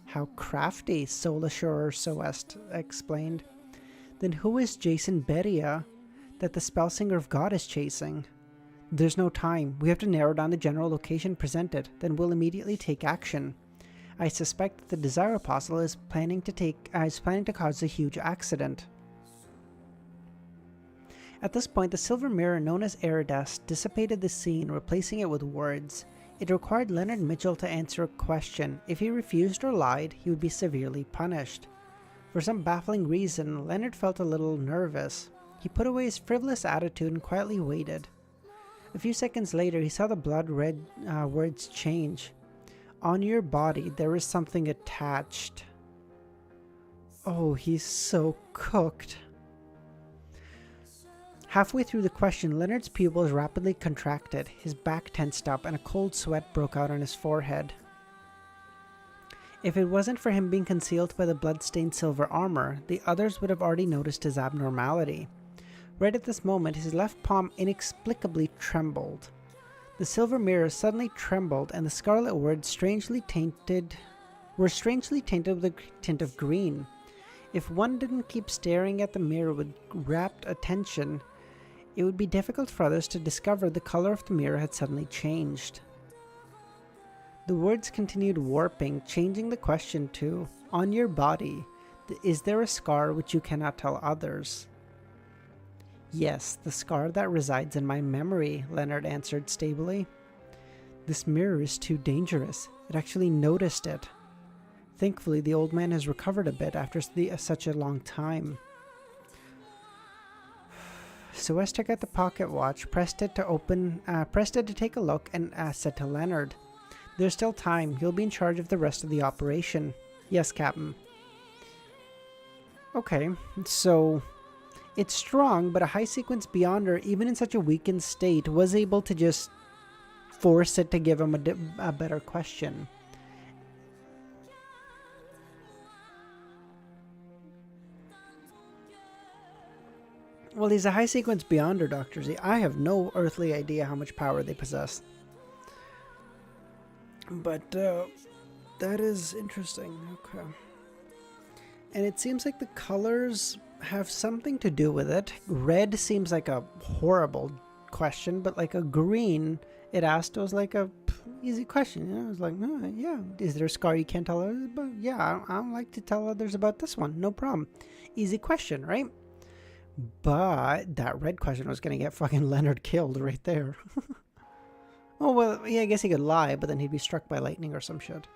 How crafty, Soul Assurer Soest explained. Then who is Jason Beria that the Spellsinger of God is chasing? There's no time. We have to narrow down the general location presented, then we'll immediately take action. I suspect that the Desire Apostle is planning to cause a huge accident. At this point, the silver mirror known as Eridas dissipated the scene, replacing it with words. It required Leonard Mitchell to answer a question. If he refused or lied, he would be severely punished. For some baffling reason, Leonard felt a little nervous. He put away his frivolous attitude and quietly waited. A few seconds later, he saw the blood-red words change. On your body, there is something attached. Oh, he's so cooked. Halfway through the question, Leonard's pupils rapidly contracted, his back tensed up, and a cold sweat broke out on his forehead. If it wasn't for him being concealed by the blood-stained silver armor, the others would have already noticed his abnormality. Right at this moment, his left palm inexplicably trembled. The silver mirror suddenly trembled, and the scarlet words were strangely tainted with a tint of green. If one didn't keep staring at the mirror with rapt attention, it would be difficult for others to discover the color of the mirror had suddenly changed. The words continued warping, changing the question to, on your body, is there a scar which you cannot tell others? Yes, the scar that resides in my memory, Leonard answered stably. This mirror is too dangerous. It actually noticed it. Thankfully, the old man has recovered a bit after such a long time. Suez took out the pocket watch, pressed it to take a look, and said to Leonard, "There's still time. You'll be in charge of the rest of the operation." "Yes, Captain." Okay, so it's strong, but a high sequence beyonder, even in such a weakened state, was able to just force it to give him a better question. Well, he's a high sequence beyonder, Dr. Z. I have no earthly idea how much power they possess. But that is interesting. Okay. And it seems like the colors have something to do with it. Red seems like a horrible question, but like a green it asked was like a easy question. You know, it was like, oh, yeah, is there a scar you can't tell others about? Yeah, I don't like to tell others about this one. No problem. Easy question, right? But that red question was going to get fucking Leonard killed right there. Oh, well, yeah, I guess he could lie, but then he'd be struck by lightning or some shit.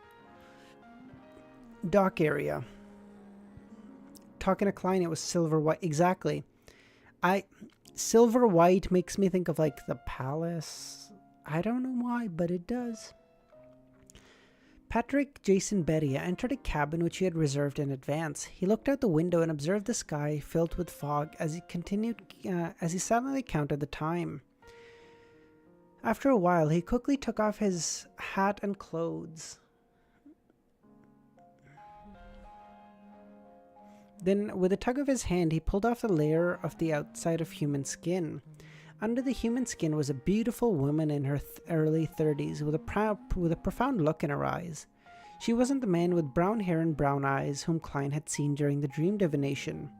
Dock area. Talking to Klein, it was silver white. Exactly. Silver white makes me think of like the palace. I don't know why, but it does. Patrick Jason Beria entered a cabin which he had reserved in advance. He looked out the window and observed the sky filled with fog as he silently counted the time. After a while, he quickly took off his hat and clothes. Then, with a tug of his hand, he pulled off the layer of the outside of human skin. Under the human skin was a beautiful woman in her early 30s with a profound look in her eyes. She wasn't the man with brown hair and brown eyes whom Klein had seen during the dream divination.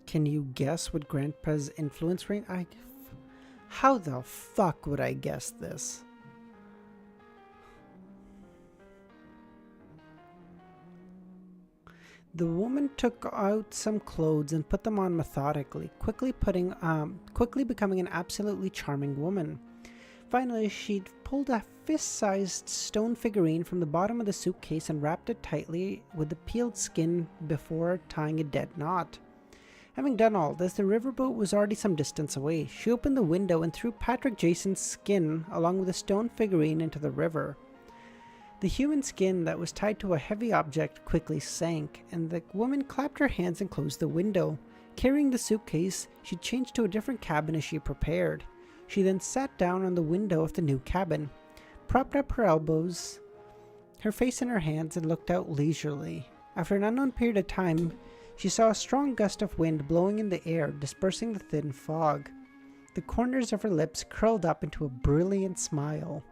Can you guess what Grandpa's influence rate? How the fuck would I guess this? The woman took out some clothes and put them on methodically, quickly becoming an absolutely charming woman. Finally, she pulled a fist-sized stone figurine from the bottom of the suitcase and wrapped it tightly with the peeled skin before tying a dead knot. Having done all this, the riverboat was already some distance away. She opened the window and threw Patrick Jason's skin along with the stone figurine into the river. The human skin that was tied to a heavy object quickly sank, and the woman clapped her hands and closed the window. Carrying the suitcase, she changed to a different cabin as she prepared. She then sat down on the window of the new cabin, propped up her elbows, her face in her hands, and looked out leisurely. After an unknown period of time, she saw a strong gust of wind blowing in the air, dispersing the thin fog. The corners of her lips curled up into a brilliant smile.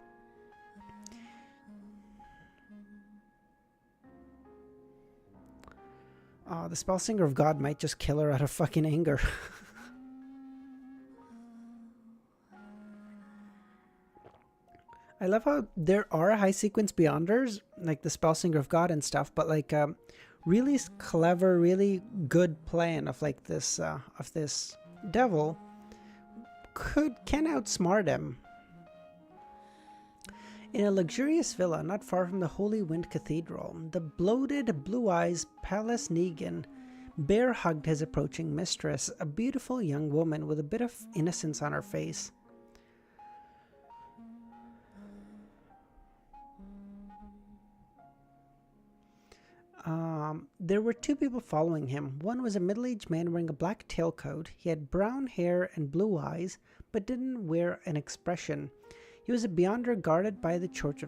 The Spellsinger of God might just kill her out of fucking anger. I love how there are high sequence beyonders, like the Spellsinger of God and stuff, but like really clever, really good plan of like this devil can outsmart him. In a luxurious villa not far from the Holy Wind Cathedral, the bloated, blue-eyed Palace Negan bear-hugged his approaching mistress, a beautiful young woman with a bit of innocence on her face. There were two people following him. One was a middle-aged man wearing a black tailcoat. He had brown hair and blue eyes, but didn't wear an expression. He was a beyonder guarded by the Church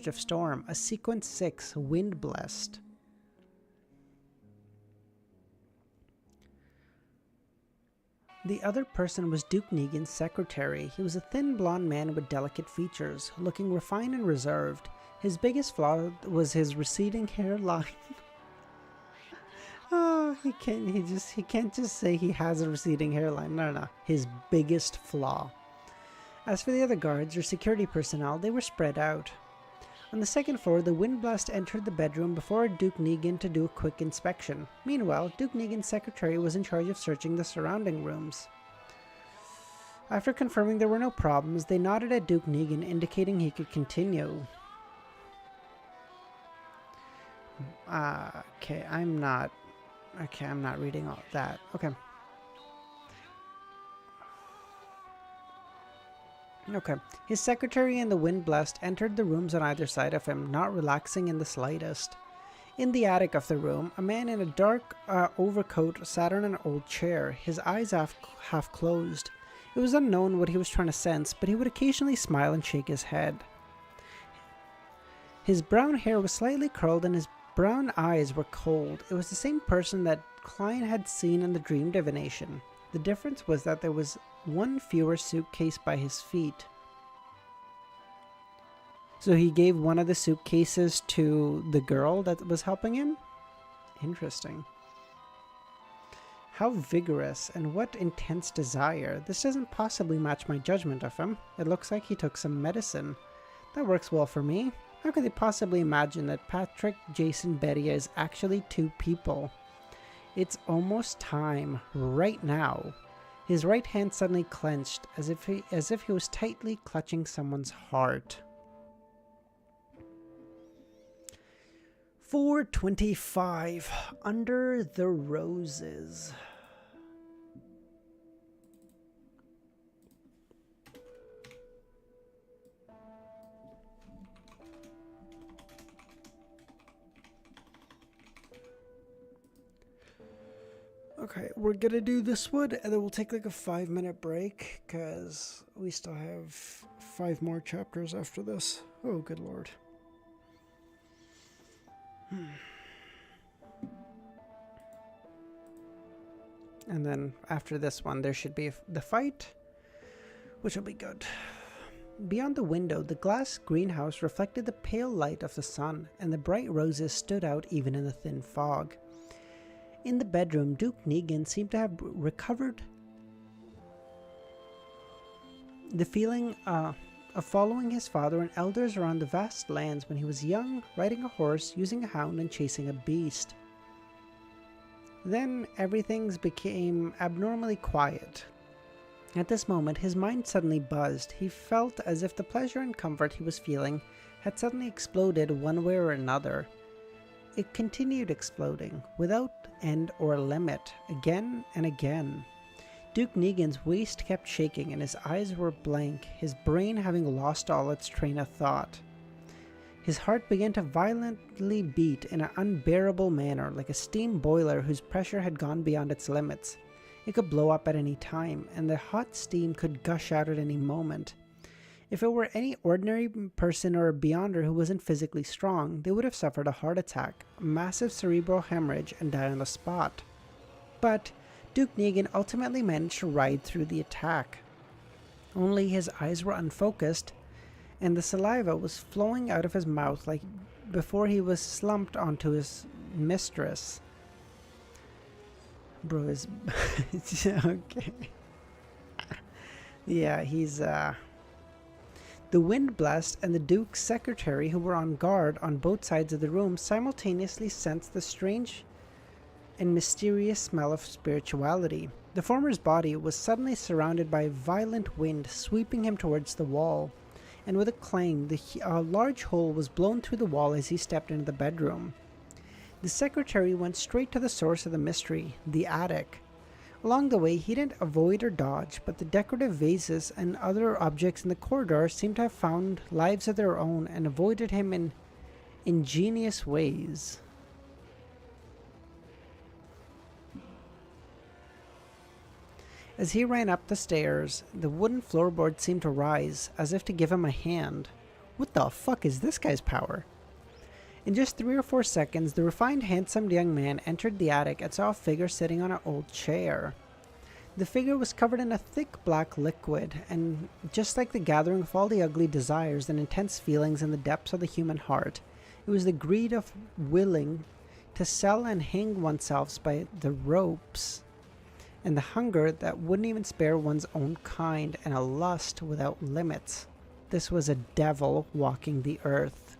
of Storm, a Sequence 6, wind-blessed. The other person was Duke Negan's secretary. He was a thin blonde man with delicate features, looking refined and reserved. His biggest flaw was his receding hairline. Oh, he can't just say he has a receding hairline. No. His biggest flaw. As for the other guards or security personnel, they were spread out. On the second floor, the Windblast entered the bedroom before Duke Negan to do a quick inspection. Meanwhile, Duke Negan's secretary was in charge of searching the surrounding rooms. After confirming there were no problems, they nodded at Duke Negan, indicating he could continue. Okay, I'm not reading all that. Okay. His secretary and the Windblast entered the rooms on either side of him, not relaxing in the slightest. In the attic of the room, a man in a dark overcoat sat on an old chair, his eyes half closed. It was unknown what he was trying to sense, but he would occasionally smile and shake his head. His brown hair was slightly curled and his brown eyes were cold. It was the same person that Klein had seen in the dream divination. The difference was that there was one fewer suitcase by his feet. So he gave one of the suitcases to the girl that was helping him? Interesting. How vigorous and what intense desire. This doesn't possibly match my judgment of him. It looks like he took some medicine. That works well for me. How could they possibly imagine that Patrick Jason Bedia is actually two people? It's almost time, right now. His right hand suddenly clenched, as if he was tightly clutching someone's heart. 425, Under the Roses. Okay, we're gonna do this one, and then we'll take like a 5-minute break, because we still have 5 more chapters after this. Oh, good lord. And then after this one, there should be the fight, which will be good. Beyond the window, the glass greenhouse reflected the pale light of the sun, and the bright roses stood out even in the thin fog. In the bedroom, Duke Negan seemed to have recovered the feeling of following his father and elders around the vast lands when he was young, riding a horse, using a hound, and chasing a beast. Then everything became abnormally quiet. At this moment, his mind suddenly buzzed. He felt as if the pleasure and comfort he was feeling had suddenly exploded one way or another. It continued exploding, without end or limit, again and again. Duke Negan's waist kept shaking and his eyes were blank, his brain having lost all its train of thought. His heart began to violently beat in an unbearable manner, like a steam boiler whose pressure had gone beyond its limits. It could blow up at any time, and the hot steam could gush out at any moment. If it were any ordinary person or a beyonder who wasn't physically strong, they would have suffered a heart attack, a massive cerebral hemorrhage, and died on the spot. But Duke Negan ultimately managed to ride through the attack. Only his eyes were unfocused, and the saliva was flowing out of his mouth like before he was slumped onto his mistress. Bro is... okay. Yeah, he's, The wind blast and the Duke's secretary, who were on guard on both sides of the room, simultaneously sensed the strange and mysterious smell of spirituality. The former's body was suddenly surrounded by a violent wind, sweeping him towards the wall, and with a clang, a large hole was blown through the wall as he stepped into the bedroom. The secretary went straight to the source of the mystery, the attic. Along the way, he didn't avoid or dodge, but the decorative vases and other objects in the corridor seemed to have found lives of their own and avoided him in ingenious ways. As he ran up the stairs, the wooden floorboard seemed to rise, as if to give him a hand. What the fuck is this guy's power? In just 3 or 4 seconds, the refined, handsome young man entered the attic and saw a figure sitting on an old chair. The figure was covered in a thick black liquid, and just like the gathering of all the ugly desires and intense feelings in the depths of the human heart, it was the greed of willing to sell and hang oneself by the ropes, and the hunger that wouldn't even spare one's own kind, and a lust without limits. This was a devil walking the earth.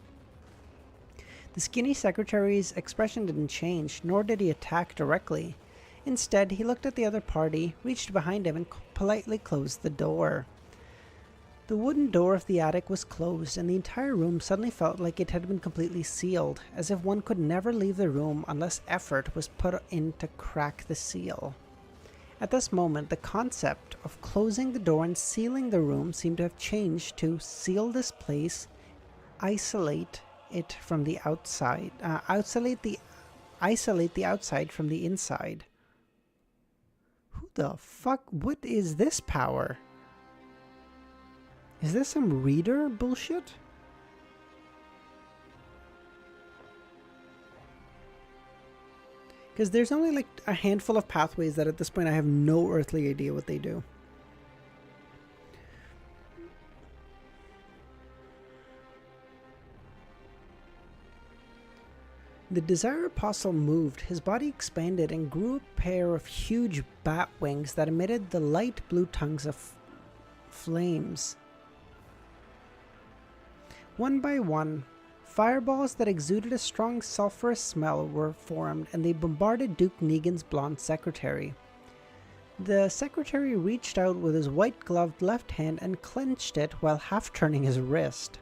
The skinny secretary's expression didn't change, nor did he attack directly. Instead, he looked at the other party, reached behind him, and politely closed the door. The wooden door of the attic was closed, and the entire room suddenly felt like it had been completely sealed, as if one could never leave the room unless effort was put in to crack the seal. At this moment, the concept of closing the door and sealing the room seemed to have changed to seal this place, isolate it from the outside, isolate the outside from the inside. Who the fuck? What is this power? Is this some reader bullshit? Because there's only like a handful of pathways that at this point I have no earthly idea what they do. The Desire Apostle moved. His body expanded and grew a pair of huge bat wings that emitted the light blue tongues of flames. One by one, fireballs that exuded a strong sulfurous smell were formed, and they bombarded Duke Negan's blonde secretary. The secretary reached out with his white-gloved left hand and clenched it while half-turning his wrist.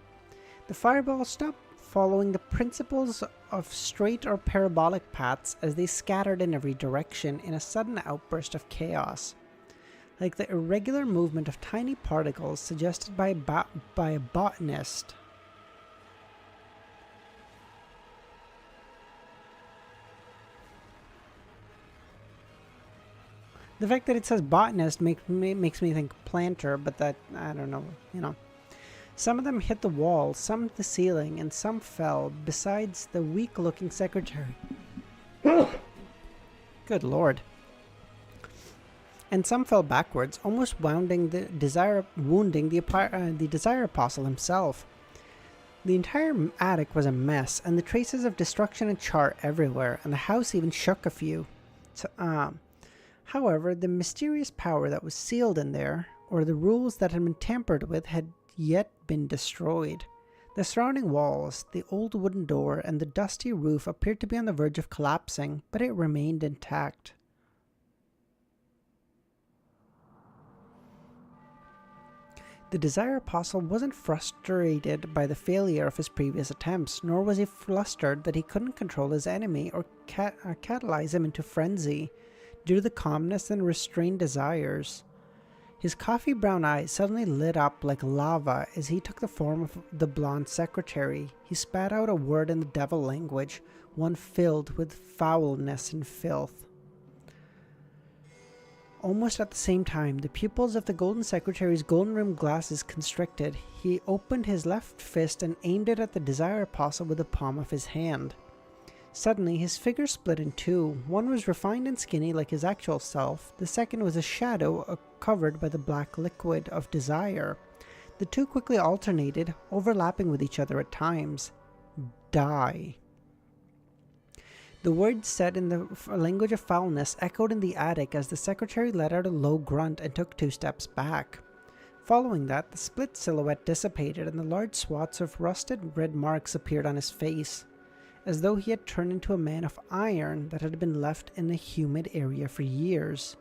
The fireballs stopped following the principles of straight or parabolic paths as they scattered in every direction in a sudden outburst of chaos, like the irregular movement of tiny particles suggested by a botanist. The fact that it says botanist makes me think planter, but that, I don't know, you know. Some of them hit the wall, some the ceiling, and some fell, besides the weak-looking secretary. Good lord. And some fell backwards, almost wounding the Desire Apostle himself. The entire attic was a mess, and the traces of destruction and char everywhere, and the house even shook a few. However, the mysterious power that was sealed in there, or the rules that had been tampered with, had yet been destroyed. The surrounding walls, the old wooden door, and the dusty roof appeared to be on the verge of collapsing, but it remained intact. The Desire Apostle wasn't frustrated by the failure of his previous attempts, nor was he flustered that he couldn't control his enemy or catalyze him into frenzy due to the calmness and restrained desires. His coffee brown eyes suddenly lit up like lava as he took the form of the blonde secretary. He spat out a word in the devil language, one filled with foulness and filth. Almost at the same time, the pupils of the golden secretary's golden-rimmed glasses constricted. He opened his left fist and aimed it at the Desire Apostle with the palm of his hand. Suddenly, his figure split in two. One was refined and skinny like his actual self. The second was a shadow covered by the black liquid of desire. The two quickly alternated, overlapping with each other at times. Die. The words said in the language of foulness echoed in the attic as the secretary let out a low grunt and took 2 steps back. Following that, the split silhouette dissipated and the large swaths of rusted red marks appeared on his face, as though he had turned into a man of iron that had been left in a humid area for years.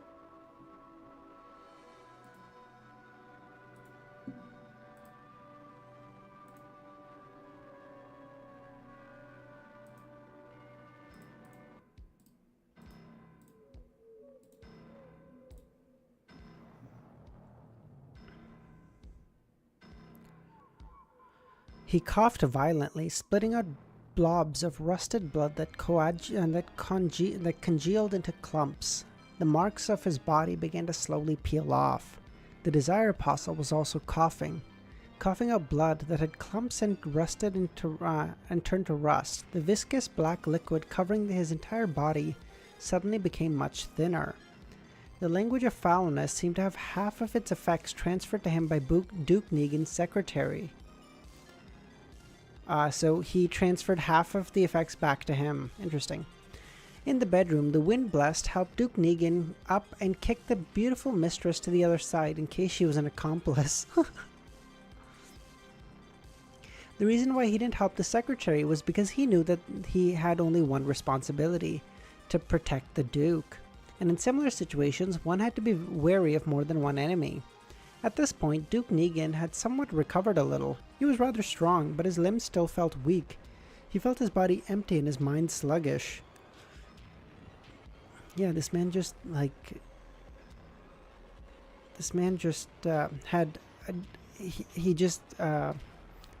He coughed violently, splitting out blobs of rusted blood that congealed into clumps. The marks of his body began to slowly peel off. The Desire Apostle was also coughing out blood that had clumps and rusted and turned to rust. The viscous black liquid covering his entire body suddenly became much thinner. The language of foulness seemed to have half of its effects transferred to him by Duke Negan's secretary. So he transferred half of the effects back to him. Interesting. In the bedroom, the Wind Blessed helped Duke Negan up and kicked the beautiful mistress to the other side in case she was an accomplice. The reason why he didn't help the secretary was because he knew that he had only one responsibility: to protect the Duke. And in similar situations, one had to be wary of more than one enemy. At this point, Duke Negan had somewhat recovered a little. He was rather strong, but his limbs still felt weak. He felt his body empty and his mind sluggish. Yeah, this man just had...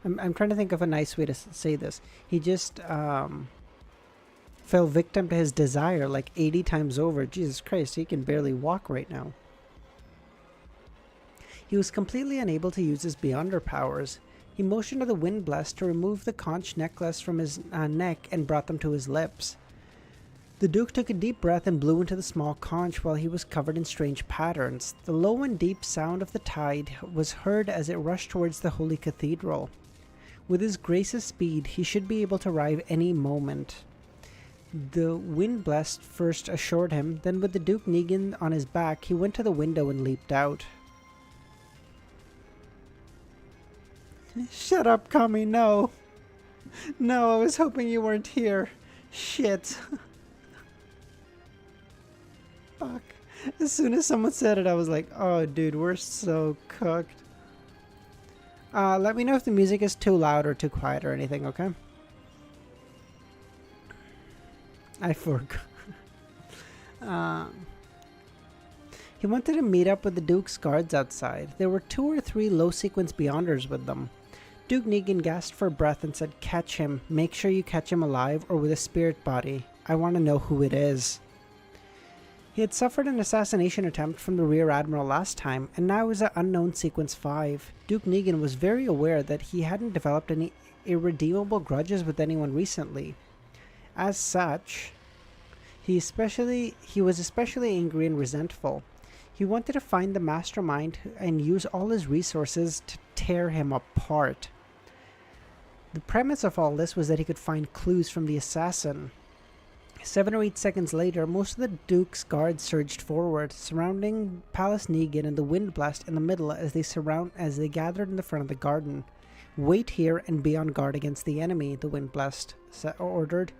I'm trying to think of a nice way to say this. He just fell victim to his desire like 80 times over. Jesus Christ, he can barely walk right now. He was completely unable to use his Beyonder powers. He motioned to the Wind Blessed to remove the conch necklace from his neck and brought them to his lips. The Duke took a deep breath and blew into the small conch while he was covered in strange patterns. The low and deep sound of the tide was heard as it rushed towards the Holy Cathedral. With his grace's speed, he should be able to arrive any moment. The Wind Blessed first assured him, then with the Duke Negan on his back, he went to the window and leaped out. Shut up, Kami, no. No, I was hoping you weren't here. Shit. Fuck. As soon as someone said it, I was like, oh, dude, we're so cooked. Let me know if the music is too loud or too quiet or anything, okay? I forgot. He wanted to meet up with the Duke's guards outside. There were 2 or 3 low-sequence Beyonders with them. Duke Negan gasped for breath and said, "Catch him. Make sure you catch him alive or with a spirit body. I want to know who it is." He had suffered an assassination attempt from the Rear Admiral last time, and now was at Unknown Sequence 5. Duke Negan was very aware that he hadn't developed any irredeemable grudges with anyone recently. As such, he was especially angry and resentful. He wanted to find the mastermind and use all his resources to tear him apart. The premise of all this was that he could find clues from the assassin. 7 or 8 seconds later, most of the Duke's guards surged forward, surrounding Palace Negan and the Wind Blessed in the middle as they gathered in the front of the garden. "Wait here and be on guard against the enemy," the Wind Blessed ordered.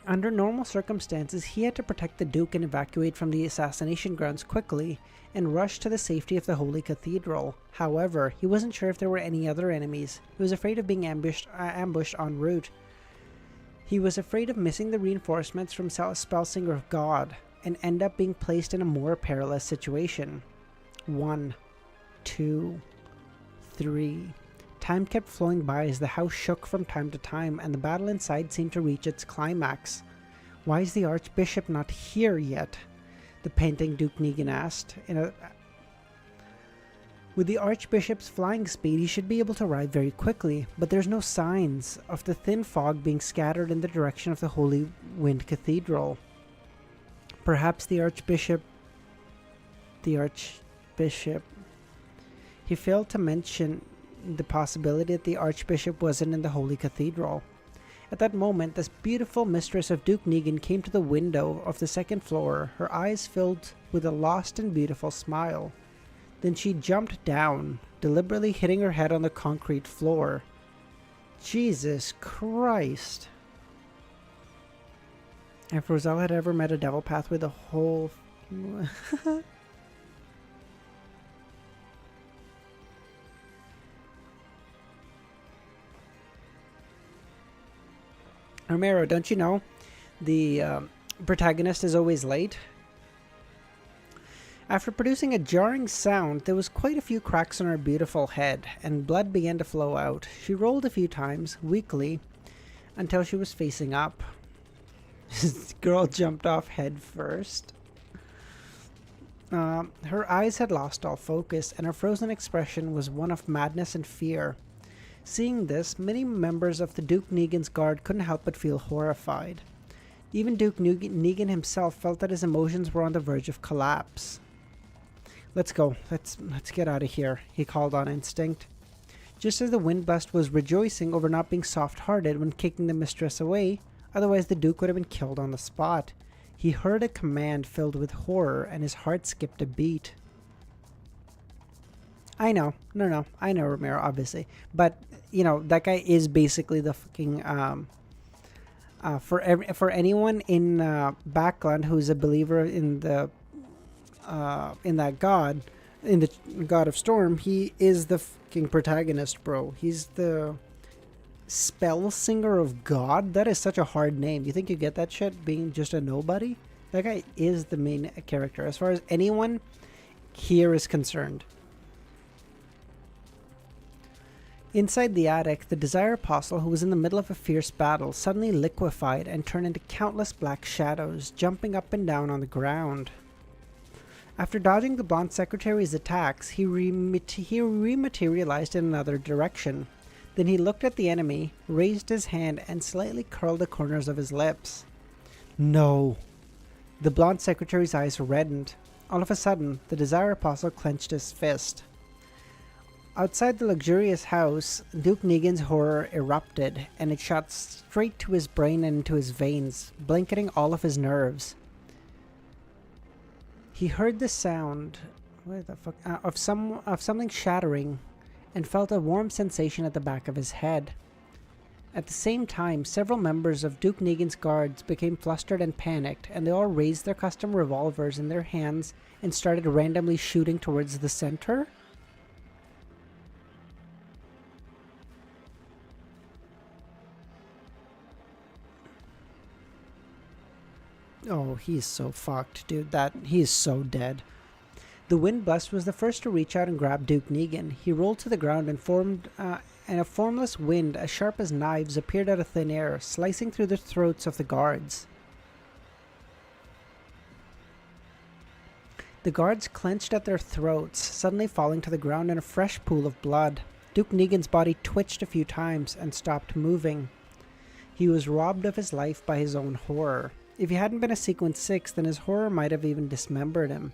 Under normal circumstances, he had to protect the Duke and evacuate from the assassination grounds quickly and rush to the safety of the Holy Cathedral. However, he wasn't sure if there were any other enemies. He was afraid of being ambushed en route. He was afraid of missing the reinforcements from Spellsinger of God and end up being placed in a more perilous situation. 1, 2, 3... Time kept flowing by as the house shook from time to time, and the battle inside seemed to reach its climax. "Why is the Archbishop not here yet?" the panting Duke Negan asked. With the Archbishop's flying speed, he should be able to arrive very quickly, but there's no signs of the thin fog being scattered in the direction of the Holy Wind Cathedral. Perhaps the Archbishop... He failed to mention the possibility that the Archbishop wasn't in the Holy Cathedral. At that moment, this beautiful mistress of Duke Negan came to the window of the second floor, her eyes filled with a lost and beautiful smile. Then she jumped down, deliberately hitting her head on the concrete floor. Jesus Christ. If Roselle had ever met a devil pathway, the whole... Romero, don't you know the protagonist is always late? After producing a jarring sound, there was quite a few cracks on her beautiful head, and blood began to flow out. She rolled a few times, weakly, until she was facing up. This girl jumped off head first. Her eyes had lost all focus, and her frozen expression was one of madness and fear. Seeing this, many members of the Duke Negan's guard couldn't help but feel horrified. Even Duke Negan himself felt that his emotions were on the verge of collapse. Let's go. Let's get out of here, he called on instinct. Just as the Windblast was rejoicing over not being soft-hearted when kicking the mistress away, otherwise the Duke would have been killed on the spot. He heard a command filled with horror, and his heart skipped a beat. I know. No. I know Romero, obviously. But, you know, that guy is basically the fucking... for anyone in Backland who's a believer in the... in that god, in the God of Storm, he is the fucking protagonist, bro. He's the spell singer of God. That is such a hard name. You think you get that shit being just a nobody? That guy is the main character as far as anyone here is concerned. Inside the attic, the Desire Apostle, who was in the middle of a fierce battle, suddenly liquefied and turned into countless black shadows, jumping up and down on the ground. After dodging the blonde secretary's attacks, he rematerialized in another direction. Then he looked at the enemy, raised his hand, and slightly curled the corners of his lips. No. The blonde secretary's eyes reddened. All of a sudden, the Desire Apostle clenched his fist. Outside the luxurious house, Duke Negan's horror erupted, and it shot straight to his brain and into his veins, blanketing all of his nerves. He heard the sound of something shattering and felt a warm sensation at the back of his head. At the same time, several members of Duke Negan's guards became flustered and panicked, and they all raised their custom revolvers in their hands and started randomly shooting towards the center. Oh, he's so fucked, dude. He's so dead. The Windblast was the first to reach out and grab Duke Negan. He rolled to the ground and a formless wind as sharp as knives appeared out of thin air, slicing through the throats of the guards. The guards clenched at their throats, suddenly falling to the ground in a fresh pool of blood. Duke Negan's body twitched a few times and stopped moving. He was robbed of his life by his own horror. If he hadn't been a Sequence 6, then his horror might have even dismembered him.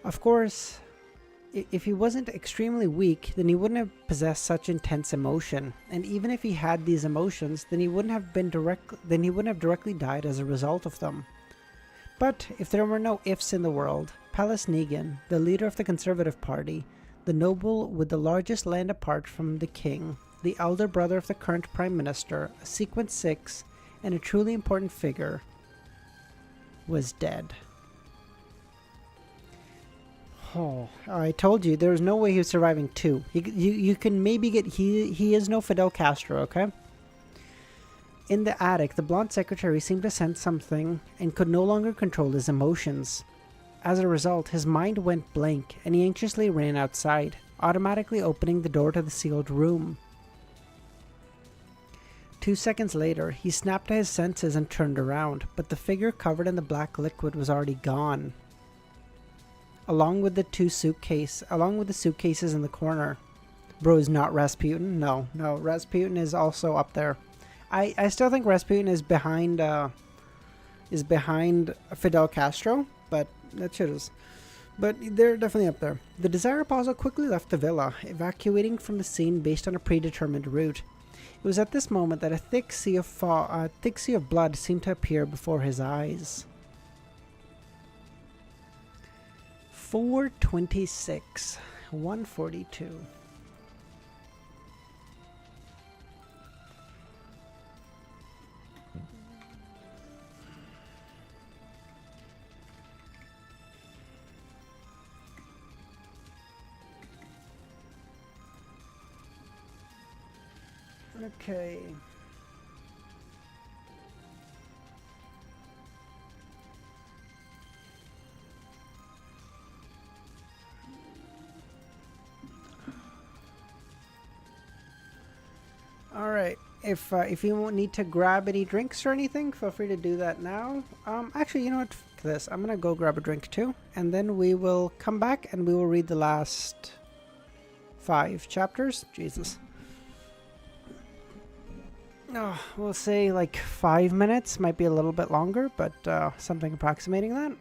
Of course, if he wasn't extremely weak, then he wouldn't have possessed such intense emotion. And even if he had these emotions, then he wouldn't have directly died as a result of them. But if there were no ifs in the world, Palace Negan, the leader of the Conservative Party, the noble with the largest land apart from the king, the elder brother of the current Prime Minister, a Sequence 6, and a truly important figure, was dead. Oh, I told you, there's no way he was surviving 2. You can maybe get... He is no Fidel Castro, okay? In the attic, the blonde secretary seemed to sense something and could no longer control his emotions. As a result, his mind went blank, and he anxiously ran outside, automatically opening the door to the sealed room. 2 seconds later, he snapped to his senses and turned around, but the figure covered in the black liquid was already gone. Along with the suitcases in the corner. Bro, is not Rasputin? No, Rasputin is also up there. I still think Rasputin is behind Fidel Castro, but that shit is But they're definitely up there. The Desire Plaza quickly left the villa, evacuating from the scene based on a predetermined route. It was at this moment that a thick sea of blood seemed to appear before his eyes. 426, 142. Okay. All right. If you won't need to grab any drinks or anything, feel free to do that now. Actually, you know what? F this. I'm gonna go grab a drink too, and then we will come back and we will read the last 5 chapters. Jesus. Oh, we'll say like 5 minutes. Might be a little bit longer, but something approximating that.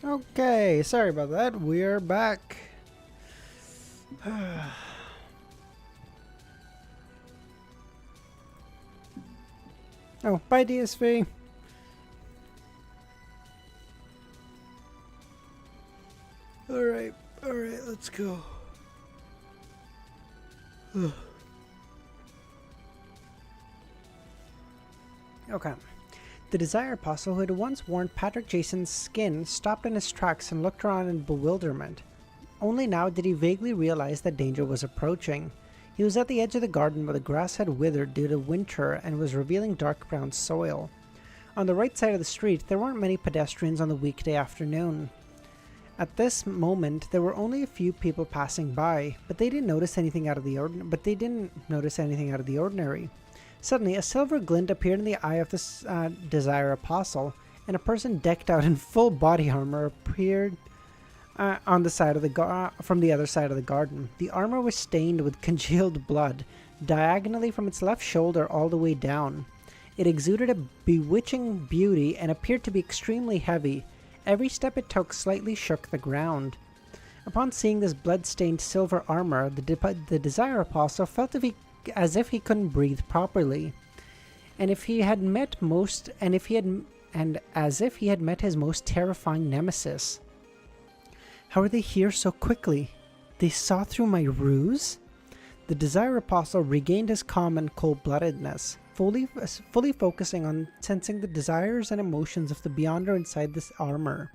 Okay, sorry about that. We're back. Oh, bye DSV. Alright, let's go. Okay. The Desire Apostle, who had once worn Patrick Jason's skin, stopped in his tracks and looked around in bewilderment. Only now did he vaguely realize that danger was approaching. He was at the edge of the garden where the grass had withered due to winter and was revealing dark brown soil. On the right side of the street, there weren't many pedestrians on the weekday afternoon. At this moment, there were only a few people passing by, but they didn't notice anything out of the ordinary. Suddenly, a silver glint appeared in the eye of the Desire Apostle, and a person decked out in full body armor appeared on the side of from the other side of the garden. The armor was stained with congealed blood, diagonally from its left shoulder all the way down. It exuded a bewitching beauty and appeared to be extremely heavy. Every step it took slightly shook the ground. Upon seeing this blood-stained silver armor, the Desire Apostle felt as if he couldn't breathe properly, and as if he had met his most terrifying nemesis. How are they here so quickly? They saw through my ruse? The Desire Apostle regained his calm and cold-bloodedness, fully focusing on sensing the desires and emotions of the Beyonder inside this armor.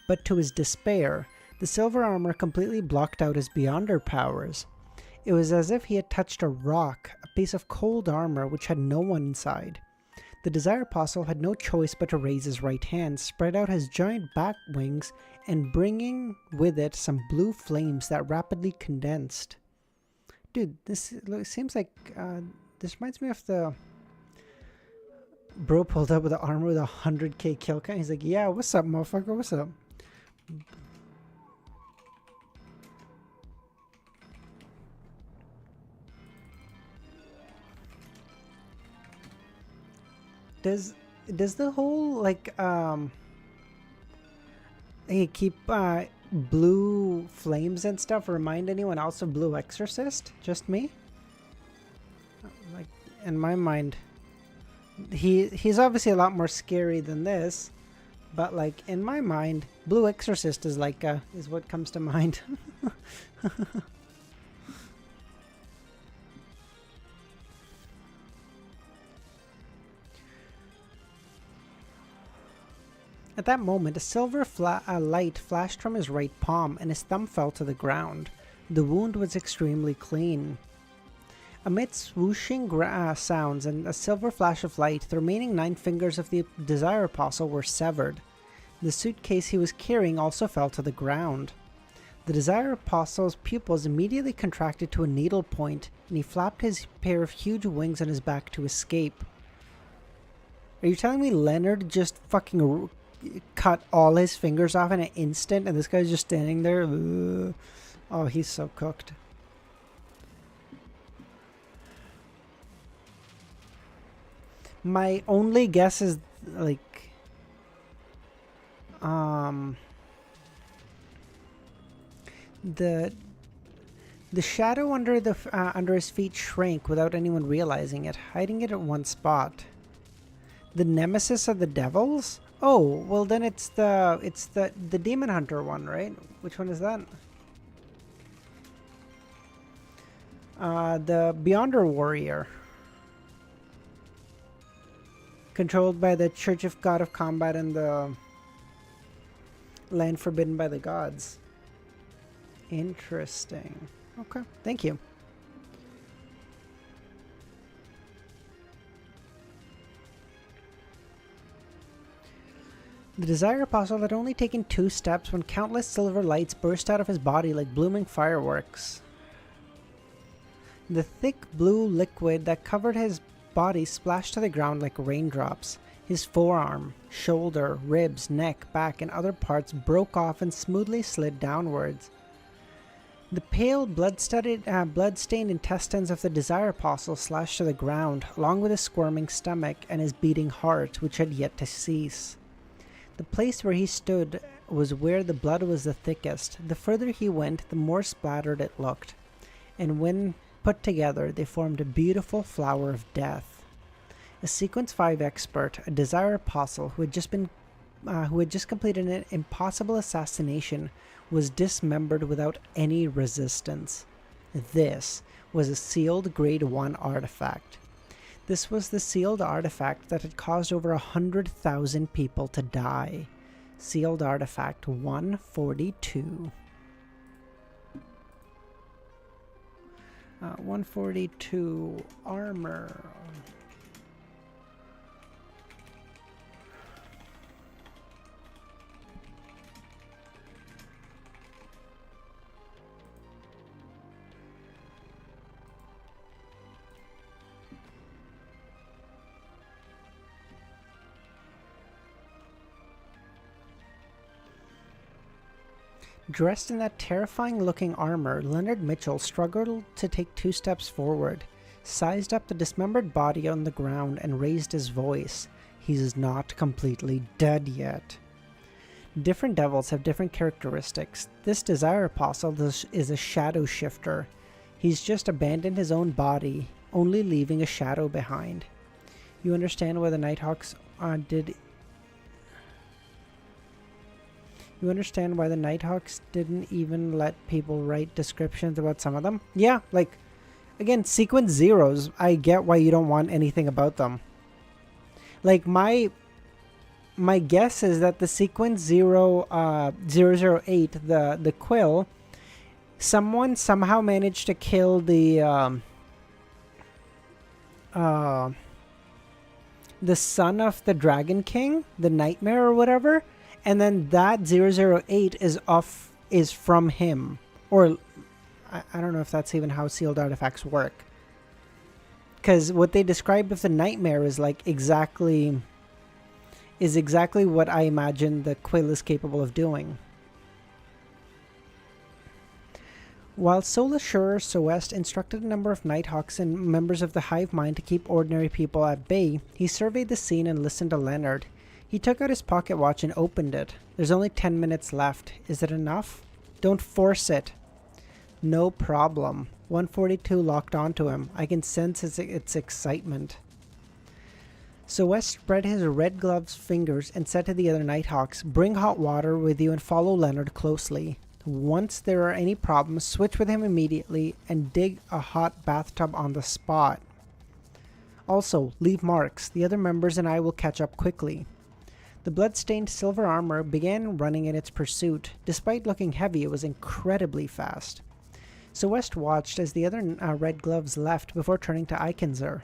But to his despair, the silver armor completely blocked out his Beyonder powers. It was as if he had touched a rock, a piece of cold armor which had no one inside. The Desire Apostle had no choice but to raise his right hand, spread out his giant bat wings, and bringing with it some blue flames that rapidly condensed. Dude, this seems like, this reminds me of the bro pulled up with the armor with 100k kill count. He's like, yeah, what's up, motherfucker, what's up? Does the whole, like, hey, keep blue flames and stuff remind anyone else of Blue Exorcist? Just me? Like, in my mind, he's obviously a lot more scary than this, but like in my mind, Blue Exorcist is like is what comes to mind. At that moment, a silver light flashed from his right palm, and his thumb fell to the ground. The wound was extremely clean. Amid swooshing sounds and a silver flash of light, the remaining 9 fingers of the Desire Apostle were severed. The suitcase he was carrying also fell to the ground. The Desire Apostle's pupils immediately contracted to a needle point, and he flapped his pair of huge wings on his back to escape. Are you telling me Leonard just fucking cut all his fingers off in an instant and this guy's just standing there? Ugh. Oh, he's so cooked. My only guess is like the shadow under his feet shrank without anyone realizing it, hiding it at one spot. The nemesis of the devils? Oh, well then it's the demon hunter one, right? Which one is that? The Beyonder warrior. Controlled by the Church of God of Combat and the Land Forbidden by the Gods. Interesting. Okay, thank you. The Desire Apostle had only taken 2 steps when countless silver lights burst out of his body like blooming fireworks. The thick blue liquid that covered his body splashed to the ground like raindrops. His forearm, shoulder, ribs, neck, back, and other parts broke off and smoothly slid downwards. The pale, blood-stained intestines of the Desire Apostle slashed to the ground, along with his squirming stomach and his beating heart, which had yet to cease. The place where he stood was where the blood was the thickest. The further he went, the more splattered it looked, and when put together, they formed a beautiful flower of death. A Sequence 5 expert, a Desire Apostle who had just completed an impossible assassination, was dismembered without any resistance. This was a sealed Grade 1 artifact. This was the sealed artifact that had caused over 100,000 people to die. Sealed artifact 142. 142 armor. Dressed in that terrifying-looking armor, Leonard Mitchell struggled to take 2 steps forward, sized up the dismembered body on the ground, and raised his voice. He's not completely dead yet. Different devils have different characteristics. This Desire Apostle is a shadow shifter. He's just abandoned his own body, only leaving a shadow behind. You understand why the Nighthawks You understand why the Nighthawks didn't even let people write descriptions about some of them? Yeah, like, again, Sequence Zeros, I get why you don't want anything about them. Like, my guess is that the Sequence 008, the Quill, someone somehow managed to kill the son of the Dragon King, the Nightmare or whatever, and then that 008 is from him. Or I don't know if that's even how sealed artifacts work. Because what they described of the Nightmare is like exactly what I imagine the Quill is capable of doing. While Solasure Soest instructed a number of Nighthawks and members of the Hive Mind to keep ordinary people at bay, he surveyed the scene and listened to Leonard. He took out his pocket watch and opened it. There's only 10 minutes left. Is it enough? Don't force it. No problem. 142 locked onto him. I can sense its excitement. So West spread his red gloved fingers and said to the other Nighthawks, "Bring hot water with you and follow Leonard closely. Once there are any problems, switch with him immediately and dig a hot bathtub on the spot. Also, leave marks. The other members and I will catch up quickly." The blood-stained silver armor began running in its pursuit. Despite looking heavy, it was incredibly fast. So West watched as the other red gloves left before turning to Eikenzer.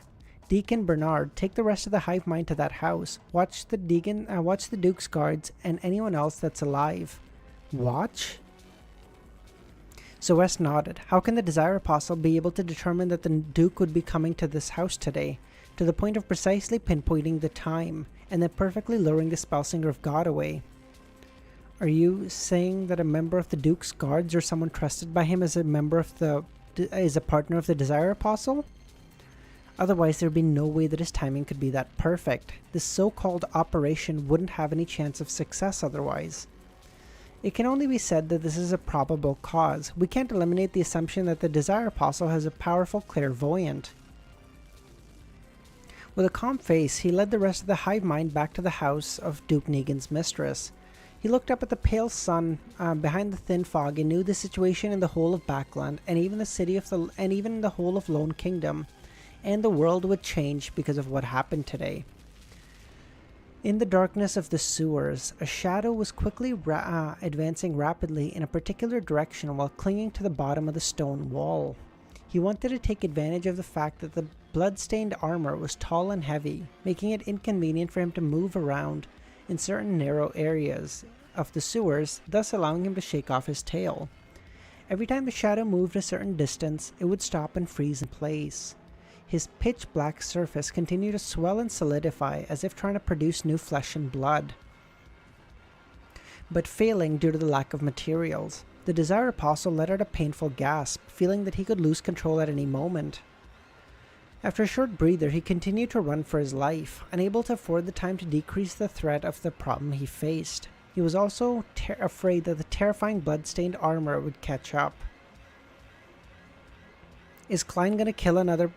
"Deacon Bernard, take the rest of the Hive Mind to that house. Watch the Duke's guards and anyone else that's alive." "Watch?" So West nodded. How can the Desire Apostle be able to determine that the Duke would be coming to this house today, to the point of precisely pinpointing the time, and then perfectly luring the Spellsinger of God away? Are you saying that a member of the Duke's guards or someone trusted by him is a partner of the Desire Apostle? Otherwise, there'd be no way that his timing could be that perfect. This so-called operation wouldn't have any chance of success otherwise. It can only be said that this is a probable cause. We can't eliminate the assumption that the Desire Apostle has a powerful clairvoyant. With a calm face, he led the rest of the Hive Mind back to the house of Duke Negan's mistress. He looked up at the pale sun behind the thin fog and knew the situation in the whole of Backland and even the whole of Lone Kingdom and the world would change because of what happened today. In the darkness of the sewers, a shadow was quickly advancing rapidly in a particular direction while clinging to the bottom of the stone wall. He wanted to take advantage of the fact that the blood-stained armor was tall and heavy, making it inconvenient for him to move around in certain narrow areas of the sewers, thus allowing him to shake off his tail. Every time the shadow moved a certain distance, it would stop and freeze in place. His pitch-black surface continued to swell and solidify as if trying to produce new flesh and blood, but failing due to the lack of materials. The Desire Apostle let out a painful gasp, feeling that he could lose control at any moment. After a short breather, he continued to run for his life, unable to afford the time to decrease the threat of the problem he faced. He He was also afraid that the terrifying blood-stained armor would catch up. Is Klein gonna kill another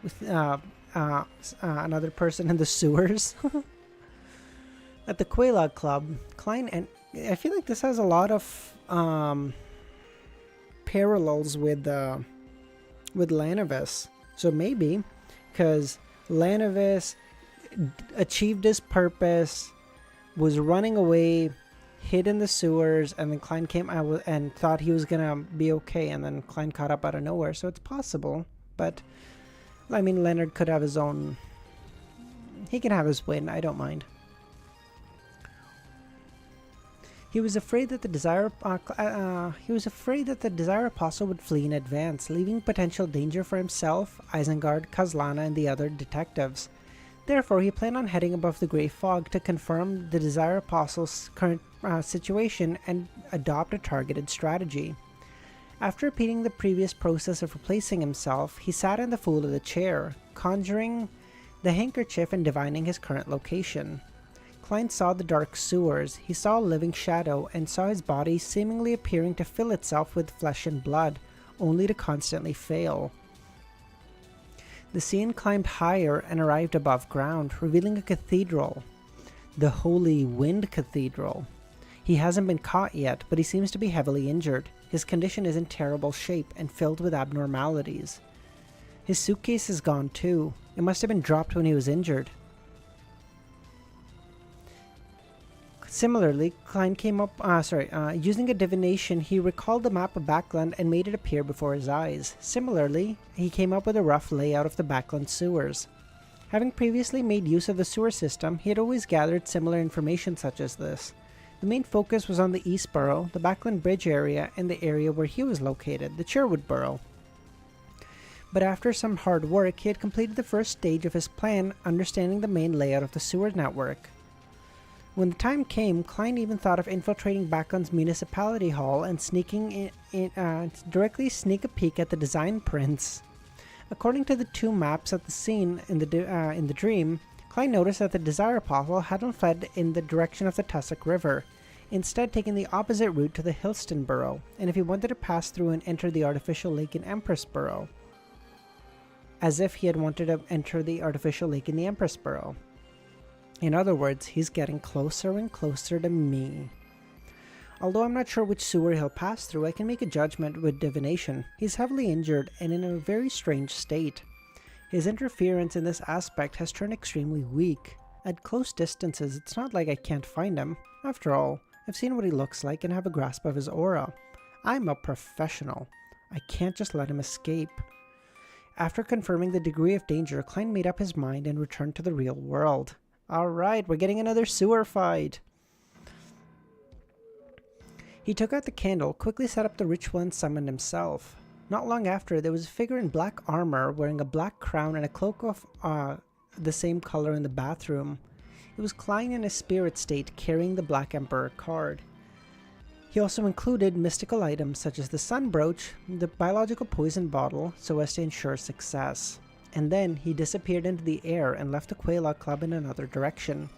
person in the sewers? At the Quelaag Club, Klein, and I feel like this has a lot of parallels with Lanavis. So maybe, because Lanavis achieved his purpose, was running away, hid in the sewers, and then Klein came out and thought he was gonna be okay, and then Klein caught up out of nowhere. So it's possible, but I mean, Leonard could have his own. He can have his win. I don't mind. He was afraid that the Desire Apostle would flee in advance, leaving potential danger for himself, Isengard, Kazlana, and the other detectives. Therefore, he planned on heading above the Grey Fog to confirm the Desire Apostle's current situation and adopt a targeted strategy. After repeating the previous process of replacing himself, he sat in the fold of the chair, conjuring the handkerchief and divining his current location. Klein saw the dark sewers, he saw a living shadow, and saw his body seemingly appearing to fill itself with flesh and blood, only to constantly fail. The scene climbed higher and arrived above ground, revealing a cathedral. The Holy Wind Cathedral. He hasn't been caught yet, but he seems to be heavily injured. His condition is in terrible shape and filled with abnormalities. His suitcase is gone too. It must have been dropped when he was injured. Similarly, Klein came up, using a divination, he recalled the map of Backland and made it appear before his eyes. Similarly, he came up with a rough layout of the Backland sewers. Having previously made use of the sewer system, he had always gathered similar information such as this. The main focus was on the East Borough, the Backland Bridge area, and the area where he was located, the Cherwood Borough. But after some hard work, he had completed the first stage of his plan, understanding the main layout of the sewer network. When the time came, Klein even thought of infiltrating Backland's municipality hall and directly sneak a peek at the design prints. According to the two maps at the scene in the dream, Klein noticed that the Desire Apostle hadn't fled in the direction of the Tussock River, instead taking the opposite route to the Hillston Borough, and if he wanted to pass through and enter the artificial lake in Empress Borough. As if he had wanted to enter the artificial lake in the Empress Borough. In other words, he's getting closer and closer to me. Although I'm not sure which sewer he'll pass through, I can make a judgment with divination. He's heavily injured and in a very strange state. His interference in this aspect has turned extremely weak. At close distances, it's not like I can't find him. After all, I've seen what he looks like and have a grasp of his aura. I'm a professional. I can't just let him escape. After confirming the degree of danger, Klein made up his mind and returned to the real world. Alright, we're getting another sewer fight. He took out the candle, quickly set up the ritual and summoned himself. Not long after, there was a figure in black armor wearing a black crown and a cloak of the same color in the bathroom. It was Klein in a spirit state carrying the Black Emperor card. He also included mystical items such as the sun brooch, the biological poison bottle, so as to ensure success. And then he disappeared into the air and left the Quelaag Club in another direction.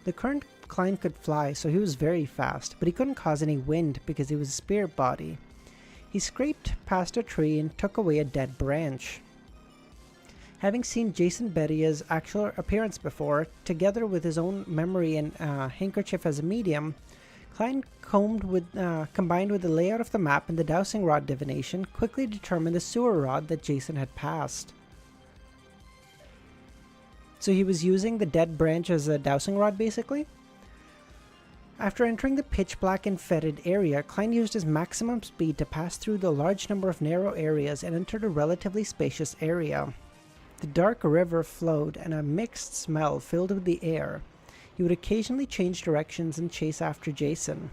The current Klein could fly, so he was very fast, but he couldn't cause any wind because he was a spirit body. He scraped past a tree and took away a dead branch. Having seen Jason Bedia's actual appearance before, together with his own memory and handkerchief as a medium, Klein combined with the layout of the map and the dowsing rod divination, quickly determined the sewer rod that Jason had passed. So he was using the dead branch as a dowsing rod, basically? After entering the pitch-black and fetid area, Klein used his maximum speed to pass through the large number of narrow areas and entered a relatively spacious area. The dark river flowed and a mixed smell filled with the air. He would occasionally change directions and chase after Jason.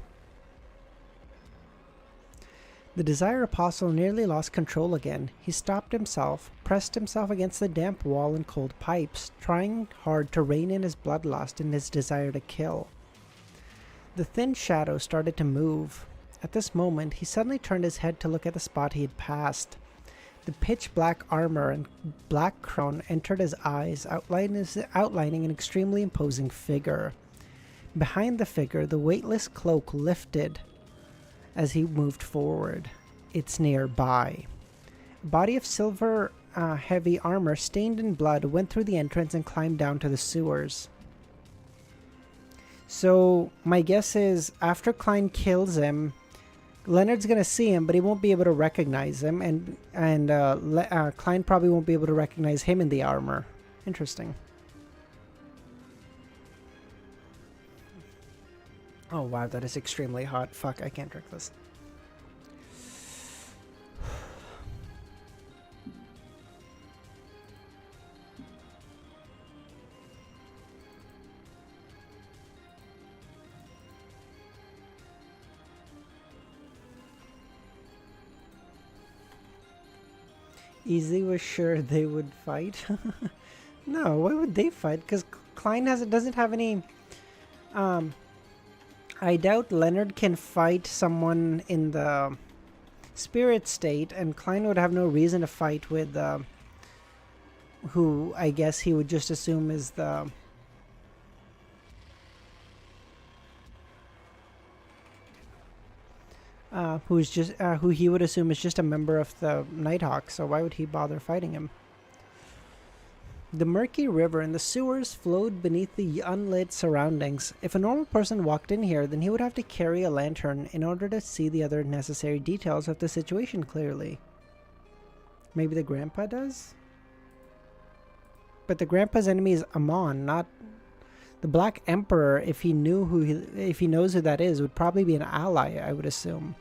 The Desire Apostle nearly lost control again. He stopped himself, pressed himself against the damp wall and cold pipes, trying hard to rein in his bloodlust and his desire to kill. The thin shadow started to move. At this moment, he suddenly turned his head to look at the spot he had passed. The pitch-black armor and black crown entered his eyes, outlining an extremely imposing figure. Behind the figure, the weightless cloak lifted as he moved forward. It's nearby. A body of silver heavy armor stained in blood went through the entrance and climbed down to the sewers. So my guess is after Klein kills him, Leonard's gonna see him, but he won't be able to recognize him, and Klein probably won't be able to recognize him in the armor. Interesting. Oh wow, that is extremely hot. Fuck, I can't drink this. Easy was sure they would fight. No, why would they fight? Because Klein doesn't have any. I doubt Leonard can fight someone in the spirit state, and Klein would have no reason to fight with who I guess he would just assume is the. Who he would assume is just a member of the Nighthawk, so why would he bother fighting him? The murky river and the sewers flowed beneath the unlit surroundings. If a normal person walked in here, then he would have to carry a lantern in order to see the other necessary details of the situation clearly. Maybe the grandpa does? But the grandpa's enemy is Amon, not the Black Emperor. If he knows who that is, would probably be an ally, I would assume.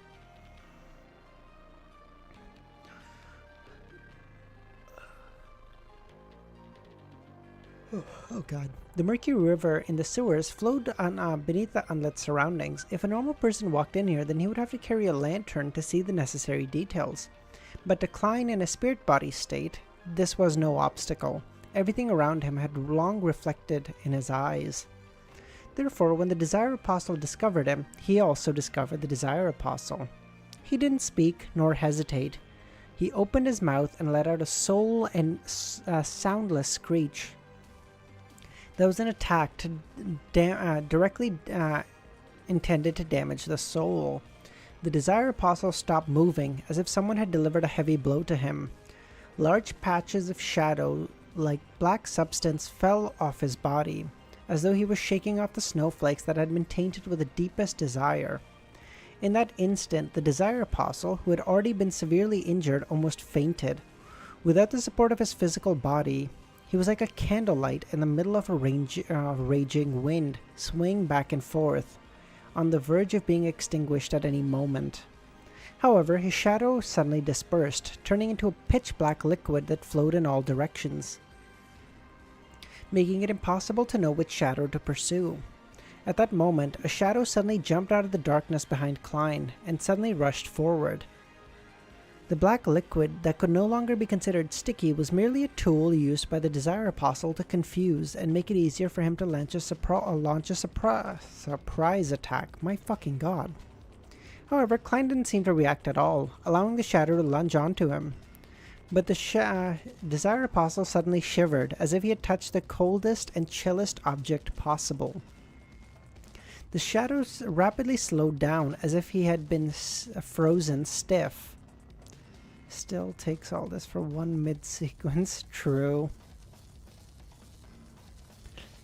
Oh god. The murky river in the sewers flowed on beneath the unlit surroundings. If a normal person walked in here, then he would have to carry a lantern to see the necessary details. But to Klein in a spirit body state, this was no obstacle. Everything around him had long reflected in his eyes. Therefore, when the Desire Apostle discovered him, he also discovered the Desire Apostle. He didn't speak nor hesitate. He opened his mouth and let out a soul and soundless screech. That was an attack directly intended to damage the soul. The Desire Apostle stopped moving, as if someone had delivered a heavy blow to him. Large patches of shadow, like black substance, fell off his body, as though he was shaking off the snowflakes that had been tainted with the deepest desire. In that instant, the Desire Apostle, who had already been severely injured, almost fainted. Without the support of his physical body, he was like a candlelight in the middle of a raging wind, swaying back and forth, on the verge of being extinguished at any moment. However, his shadow suddenly dispersed, turning into a pitch-black liquid that flowed in all directions, making it impossible to know which shadow to pursue. At that moment, a shadow suddenly jumped out of the darkness behind Klein, and suddenly rushed forward. The black liquid that could no longer be considered sticky was merely a tool used by the Desire Apostle to confuse and make it easier for him to launch a surprise attack. My fucking god. However, Klein didn't seem to react at all, allowing the shadow to lunge onto him. But the Desire Apostle suddenly shivered, as if he had touched the coldest and chillest object possible. The shadows rapidly slowed down, as if he had been frozen stiff. Still takes all this for one mid-sequence. True.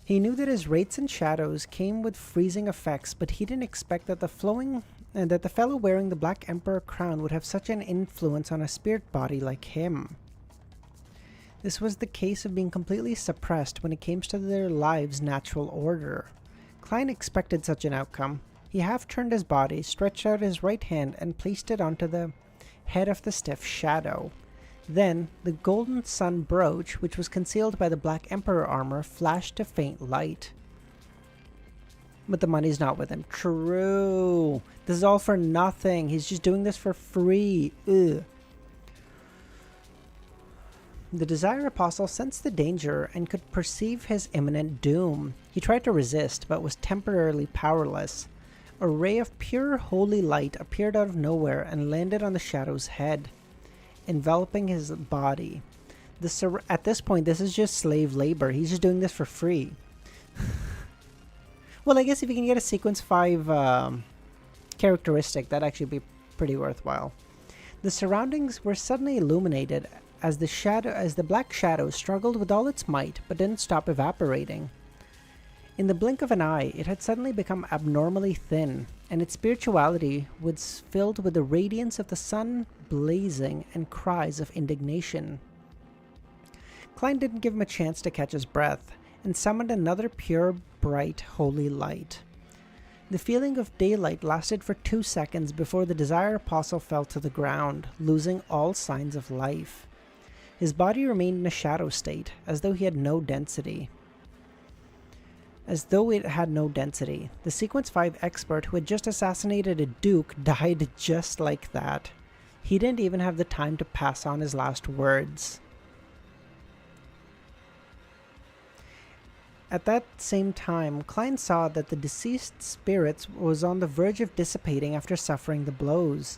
He knew that his rates and shadows came with freezing effects, but he didn't expect that the fellow wearing the Black Emperor crown would have such an influence on a spirit body like him. This was the case of being completely suppressed when it came to their lives' natural order. Klein expected such an outcome. He half turned his body, stretched out his right hand, and placed it onto the head of the stiff shadow. Then, the golden sun brooch, which was concealed by the Black Emperor armor, flashed a faint light. But the money's not with him. True. This is all for nothing. He's just doing this for free. Ugh. The Desire Apostle sensed the danger and could perceive his imminent doom. He tried to resist, but was temporarily powerless. A ray of pure holy light appeared out of nowhere and landed on the shadow's head, enveloping his body. At this point, this is just slave labor. He's just doing this for free. Well, I guess if you can get a sequence 5 characteristic, that'd actually be pretty worthwhile. The surroundings were suddenly illuminated as the black shadow struggled with all its might, but didn't stop evaporating. In the blink of an eye, it had suddenly become abnormally thin, and its spirituality was filled with the radiance of the sun blazing and cries of indignation. Klein didn't give him a chance to catch his breath, and summoned another pure, bright, holy light. The feeling of daylight lasted for 2 seconds before the Desire Apostle fell to the ground, losing all signs of life. His body remained in a shadow state, as though he had no density. As though it had no density. The Sequence 5 expert who had just assassinated a duke died just like that. He didn't even have the time to pass on his last words. At that same time, Klein saw that the deceased spirit was on the verge of dissipating after suffering the blows.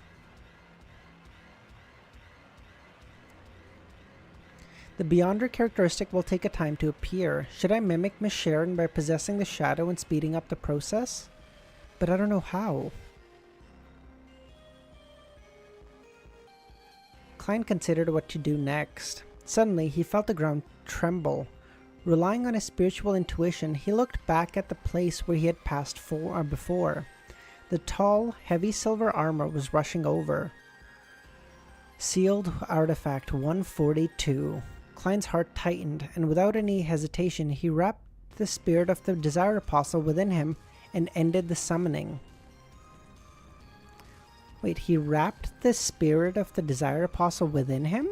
The Beyonder characteristic will take a time to appear. Should I mimic Miss Sharon by possessing the shadow and speeding up the process? But I don't know how. Klein considered what to do next. Suddenly, he felt the ground tremble. Relying on his spiritual intuition, he looked back at the place where he had passed before. The tall, heavy silver armor was rushing over. Sealed Artifact 142. Klein's heart tightened, and without any hesitation, he wrapped the spirit of the Desire Apostle within him and ended the summoning. Wait, he wrapped the spirit of the Desire Apostle within him?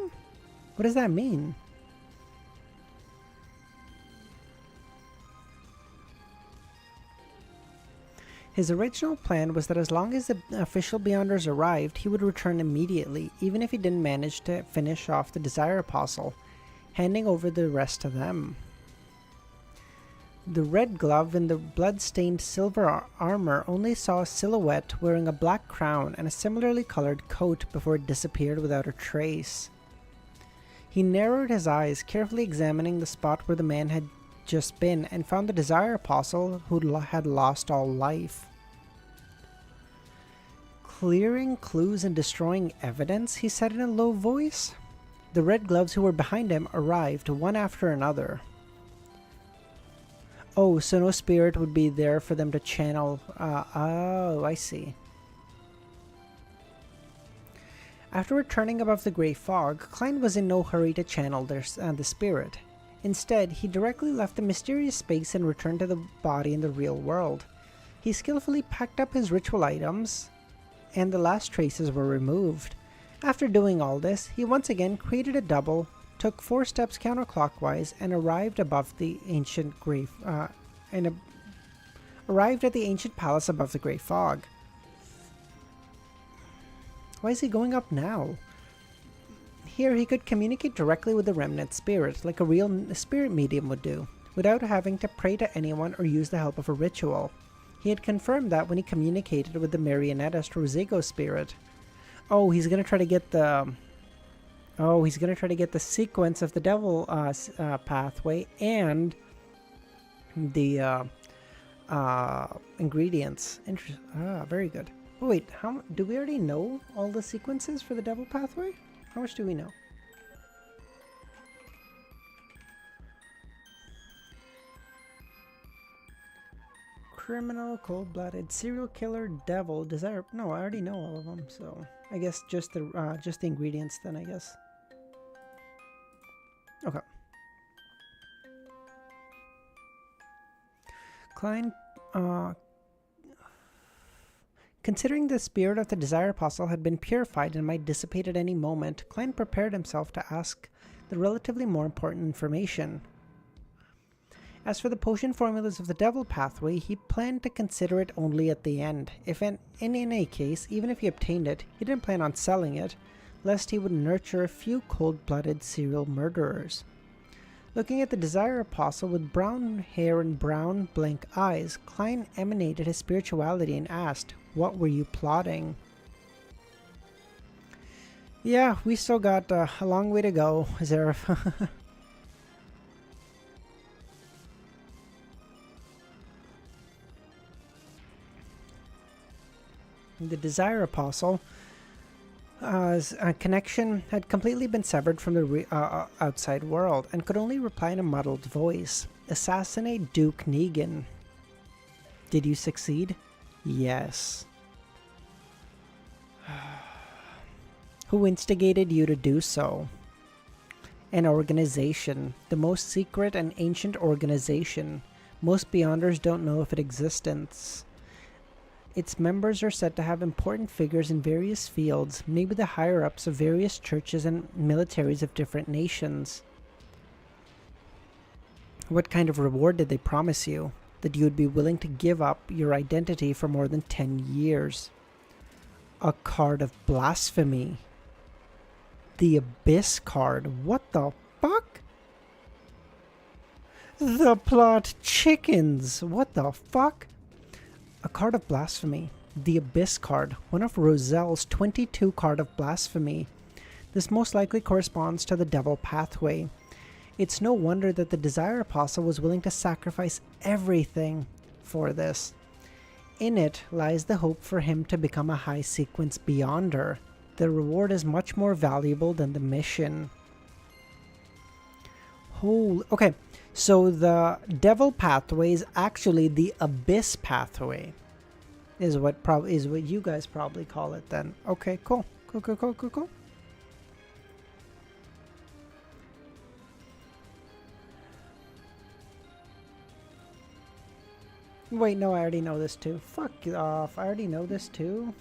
What does that mean? His original plan was that as long as the official Beyonders arrived, he would return immediately, even if he didn't manage to finish off the Desire Apostle, handing over the rest to them. The red glove in the blood-stained silver armor only saw a silhouette wearing a black crown and a similarly colored coat before it disappeared without a trace. He narrowed his eyes, carefully examining the spot where the man had just been, and found the Desire Apostle who had lost all life. Clearing clues and destroying evidence, he said in a low voice. The red gloves who were behind him arrived, one after another. Oh, so no spirit would be there for them to channel. Oh, I see. After returning above the grey fog, Klein was in no hurry to channel the spirit. Instead, he directly left the mysterious space and returned to the body in the real world. He skillfully packed up his ritual items, and the last traces were removed. After doing all this, he once again created a double, took 4 steps counterclockwise, and arrived above the ancient arrived at the ancient palace above the grey fog. Why is he going up now? Here he could communicate directly with the remnant spirit, like a real spirit medium would do, without having to pray to anyone or use the help of a ritual. He had confirmed that when he communicated with the marionettist Rosigo spirit. Oh, he's gonna try to get the... Oh, he's gonna try to get the sequence of the devil pathway and the ingredients. Very good. Oh wait, do we already know all the sequences for the devil pathway? How much do we know? Criminal, cold-blooded, serial killer, devil, desire. No, I already know all of them, so I guess just the ingredients then, I guess. Okay. Klein, considering the spirit of the Desire Apostle had been purified and might dissipate at any moment, Klein prepared himself to ask the relatively more important information. As for the potion formulas of the devil pathway, he planned to consider it only at the end. In any case, even if he obtained it, he didn't plan on selling it, lest he would nurture a few cold-blooded serial murderers. Looking at the Desire Apostle with brown hair and brown, blank eyes, Klein emanated his spirituality and asked, "What were you plotting?" Yeah, we still got a long way to go, Zareth. The Desire Apostle connection had completely been severed from the outside world and could only reply in a muddled voice. Assassinate Duke Negan. Did you succeed? Yes. Who instigated you to do so? An organization. The most secret and ancient organization. Most Beyonders don't know of its existence. Its members are said to have important figures in various fields, maybe the higher-ups of various churches and militaries of different nations. What kind of reward did they promise you? That you would be willing to give up your identity for more than 10 years. A card of blasphemy. The Abyss card. What the fuck? The plot chickens. What the fuck? A card of blasphemy. The Abyss card. One of Roselle's 22 card of blasphemy. This most likely corresponds to the Devil Pathway. It's no wonder that the Desire Apostle was willing to sacrifice everything for this. In it lies the hope for him to become a high sequence Beyonder. The reward is much more valuable than the mission. Okay, so the Devil Pathway is actually the Abyss Pathway. Is what you guys probably call it then. Okay, cool. Cool. Wait, no, I already know this too. Fuck off. I already know this too.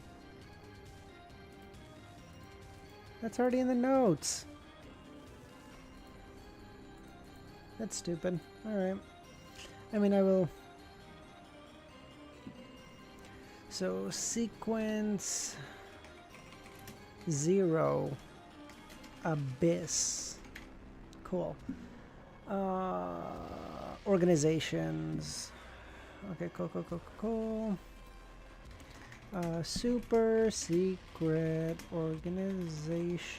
That's already in the notes. That's stupid. Alright. I mean, I will... So, sequence... 0. Abyss. Cool. Organizations... Okay, cool. Super secret organization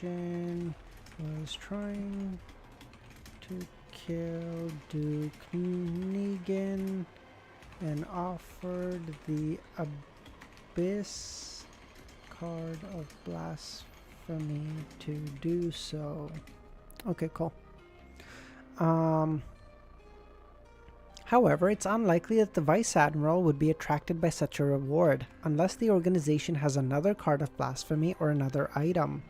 was trying to kill Duke Negan and offered the Abyss card of blasphemy to do so. Okay, cool. However, it's unlikely that the Vice Admiral would be attracted by such a reward, unless the organization has another card of blasphemy or another item.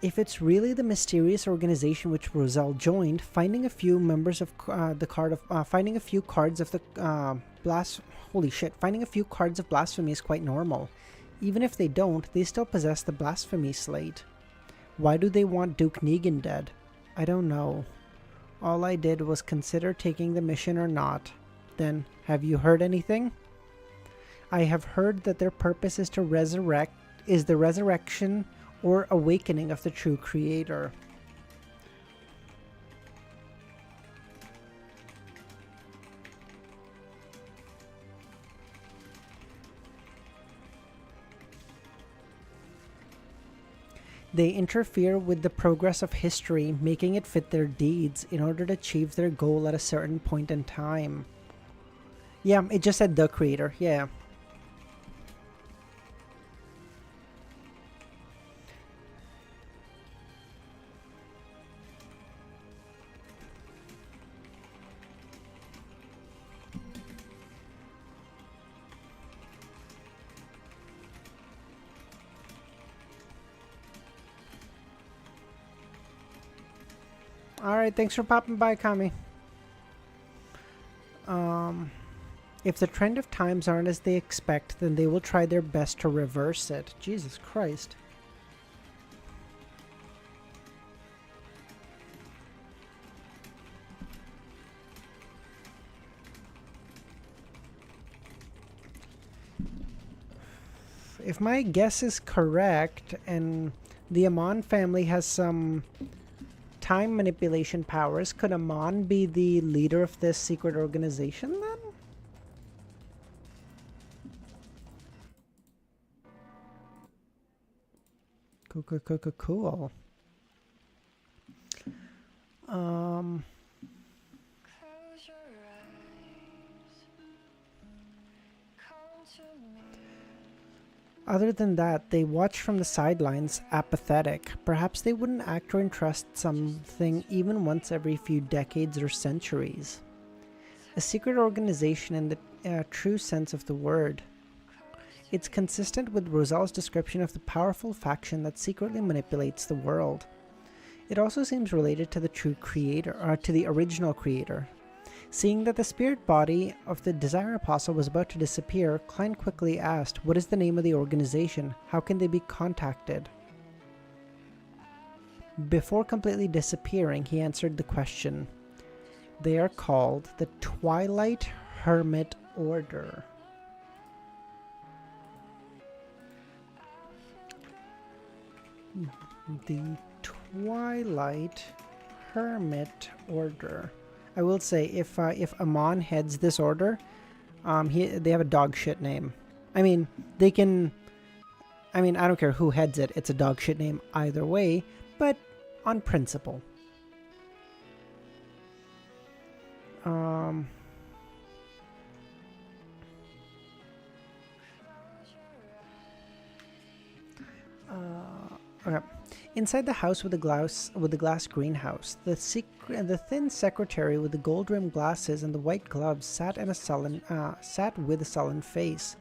If it's really the mysterious organization which Roselle joined, finding a few members of finding a few cards of blasphemy is quite normal. Even if they don't, they still possess the blasphemy slate. Why do they want Duke Negan dead? I don't know. All I did was consider taking the mission or not. Then, have you heard anything? I have heard that their purpose is the resurrection or awakening of the true creator. They interfere with the progress of history, making it fit their deeds in order to achieve their goal at a certain point in time. Yeah, it just said the creator, yeah. Alright, thanks for popping by, Kami. If the trend of times aren't as they expect, then they will try their best to reverse it. Jesus Christ. If my guess is correct, and the Amon family has some time manipulation powers, could Amon be the leader of this secret organization then? Cool. Close your eyes. Come to me. Other than that, they watch from the sidelines, apathetic. Perhaps they wouldn't act or entrust something even once every few decades or centuries. A secret organization in the true sense of the word. It's consistent with Roselle's description of the powerful faction that secretly manipulates the world. It also seems related to the true creator, or to the original creator. Seeing that the spirit body of the Desire Apostle was about to disappear, Klein quickly asked, "What is the name of the organization? How can they be contacted?" Before completely disappearing, he answered the question. They are called the Twilight Hermit Order. The Twilight Hermit Order. I will say, if Amon heads this order, they have a dog shit name. I mean, I don't care who heads it. It's a dog shit name either way, but on principle. Okay. Inside the house with the glass greenhouse, the thin secretary with the gold-rimmed glasses and the white gloves sat with a sullen face.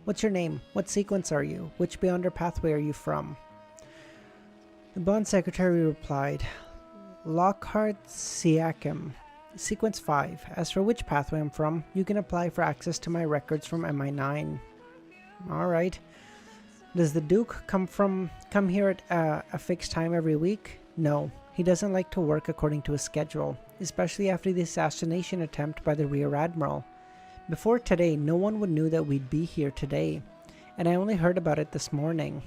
"What's your name? What sequence are you? Which Beyonder pathway are you from?" The bond secretary replied, "Lockhart Siakim, sequence 5. As for which pathway I'm from, you can apply for access to my records from MI9. Alright. Does the Duke come here at a fixed time every week? No, he doesn't like to work according to his schedule, especially after the assassination attempt by the Rear Admiral. Before today, no one would knew that we'd be here today, and I only heard about it this morning.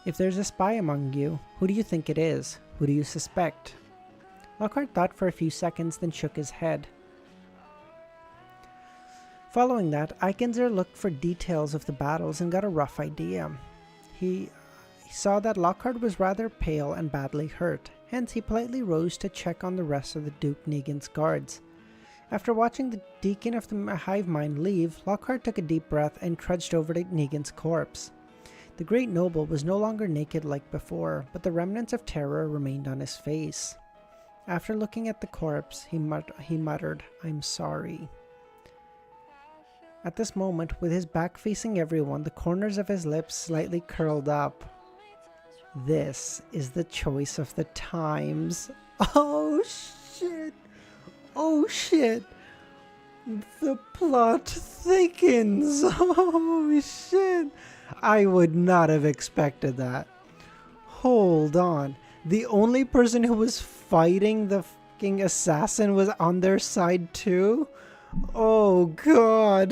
If there's a spy among you, who do you think it is? Who do you suspect?" Lockhart thought for a few seconds, then shook his head. Following that, Eikenzer looked for details of the battles and got a rough idea. He saw that Lockhart was rather pale and badly hurt, hence he politely rose to check on the rest of the Duke Negan's guards. After watching the deacon of the hive mind leave, Lockhart took a deep breath and trudged over to Negan's corpse. The great noble was no longer naked like before, but the remnants of terror remained on his face. After looking at the corpse, he muttered, "I'm sorry." At this moment, with his back facing everyone, the corners of his lips slightly curled up. This is the choice of the times. Oh shit! Oh shit! The plot thickens! Oh shit! I would not have expected that. Hold on. The only person who was fighting the fucking assassin was on their side too? Oh god.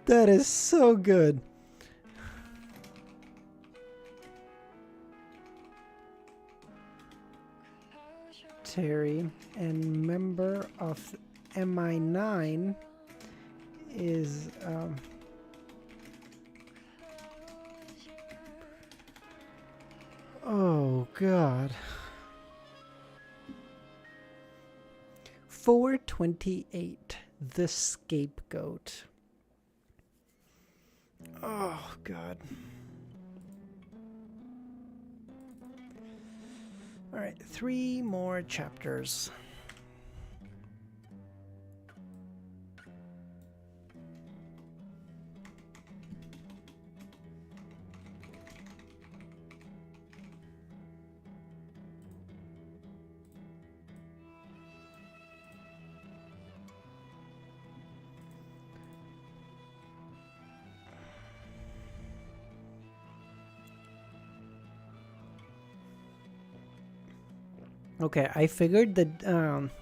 That is so good. Terry, and member of MI9 is oh god. 428, the scapegoat. Oh god. All right, 3 more chapters. Okay, I figured that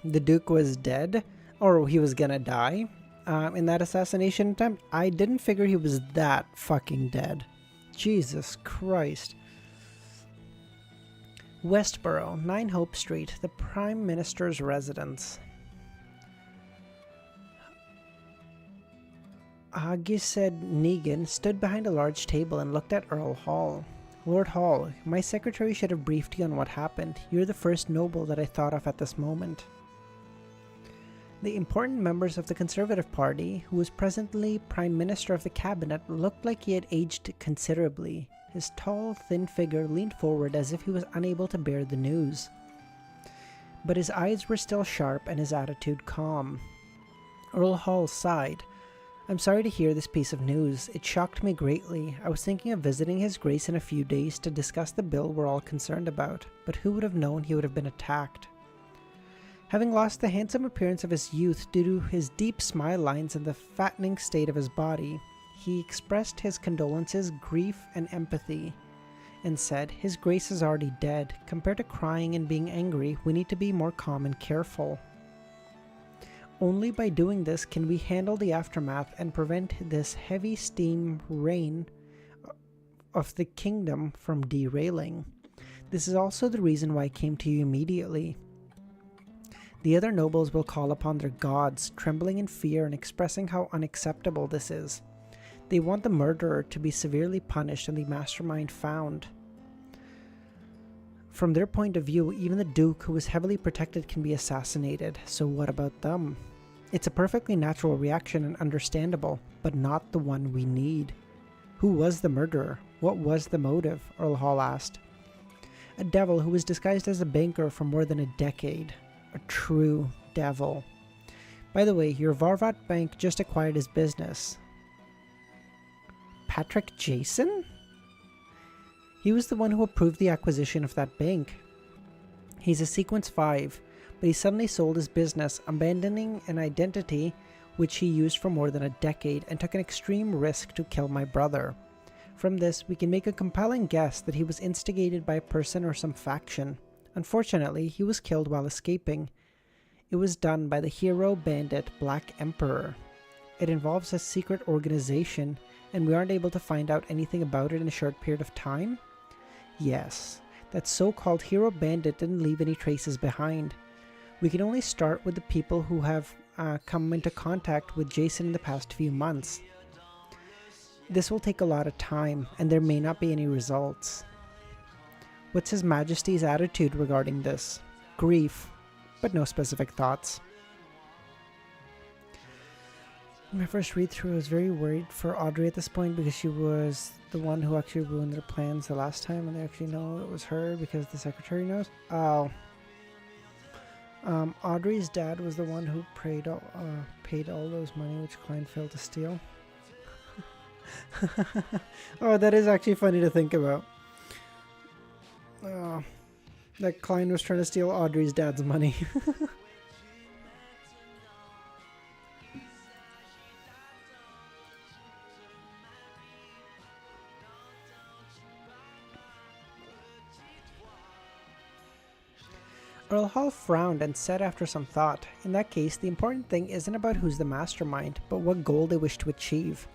the Duke was dead, or he was gonna die in that assassination attempt. I didn't figure he was that fucking dead. Jesus Christ. Westboro, 9 Hope Street, the Prime Minister's residence. Agised Negan stood behind a large table and looked at Earl Hall. "Lord Hall, my secretary should have briefed you on what happened. You're the first noble that I thought of at this moment." The important members of the Conservative Party, who was presently Prime Minister of the Cabinet, looked like he had aged considerably. His tall, thin figure leaned forward as if he was unable to bear the news. But his eyes were still sharp and his attitude calm. Earl Hall sighed. "I'm sorry to hear this piece of news. It shocked me greatly. I was thinking of visiting His Grace in a few days to discuss the bill we're all concerned about, but who would have known he would have been attacked?" Having lost the handsome appearance of his youth due to his deep smile lines and the fattening state of his body, he expressed his condolences, grief, and empathy, and said, "His Grace is already dead. Compared to crying and being angry, we need to be more calm and careful. Only by doing this can we handle the aftermath and prevent this heavy steam rain of the kingdom from derailing. This is also the reason why I came to you immediately. The other nobles will call upon their gods, trembling in fear and expressing how unacceptable this is. They want the murderer to be severely punished and the mastermind found. From their point of view, even the Duke, who is heavily protected, can be assassinated. So what about them? It's a perfectly natural reaction and understandable, but not the one we need." "Who was the murderer? What was the motive?" Earl Hall asked. "A devil who was disguised as a banker for more than a decade. A true devil. By the way, your Varvat bank just acquired his business." "Patrick Jason?" "He was the one who approved the acquisition of that bank. He's a Sequence 5, but he suddenly sold his business, abandoning an identity which he used for more than a decade, and took an extreme risk to kill my brother. From this, we can make a compelling guess that he was instigated by a person or some faction. Unfortunately, he was killed while escaping. It was done by the hero bandit Black Emperor. It involves a secret organization, and we aren't able to find out anything about it in a short period of time? Yes, that so-called hero bandit didn't leave any traces behind. We can only start with the people who have come into contact with Jason in the past few months. This will take a lot of time, and there may not be any results." "What's His Majesty's attitude regarding this?" "Grief, but no specific thoughts." In my first read through, I was very worried for Audrey at this point because she was the one who actually ruined their plans the last time, and they actually know it was her because the secretary knows. Oh. Audrey's dad was the one who paid all those money which Klein failed to steal. Oh, that is actually funny to think about. That Klein was trying to steal Audrey's dad's money. Earl Hall frowned and said after some thought, "In that case, the important thing isn't about who's the mastermind, but what goal they wish to achieve.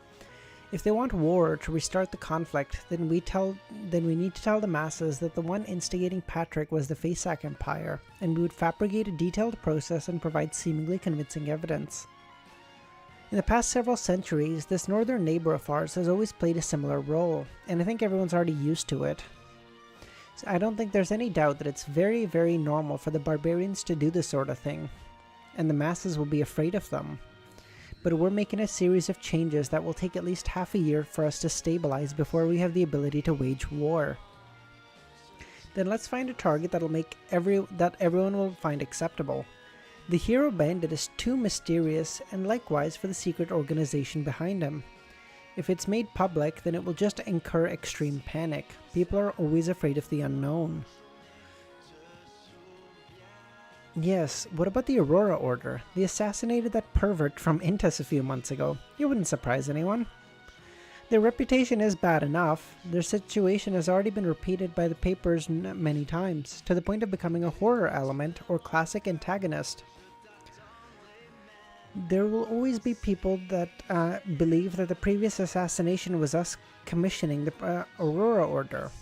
If they want war to restart the conflict, then we need to tell the masses that the one instigating Patrick was the Faceac Empire, and we would fabricate a detailed process and provide seemingly convincing evidence. In the past several centuries, this northern neighbor of ours has always played a similar role, and I think everyone's already used to it. So I don't think there's any doubt that it's very, very normal for the barbarians to do this sort of thing, and the masses will be afraid of them. But we're making a series of changes that will take at least half a year for us to stabilize before we have the ability to wage war. Then let's find a target that everyone will find acceptable. The hero bandit is too mysterious, and likewise for the secret organization behind him. If it's made public, then it will just incur extreme panic. People are always afraid of the unknown." "Yes, what about the Aurora Order? They assassinated that pervert from Intus a few months ago. It wouldn't surprise anyone. Their reputation is bad enough. Their situation has already been repeated by the papers many times, to the point of becoming a horror element or classic antagonist. There will always be people that believe that the previous assassination was us commissioning the Aurora Order.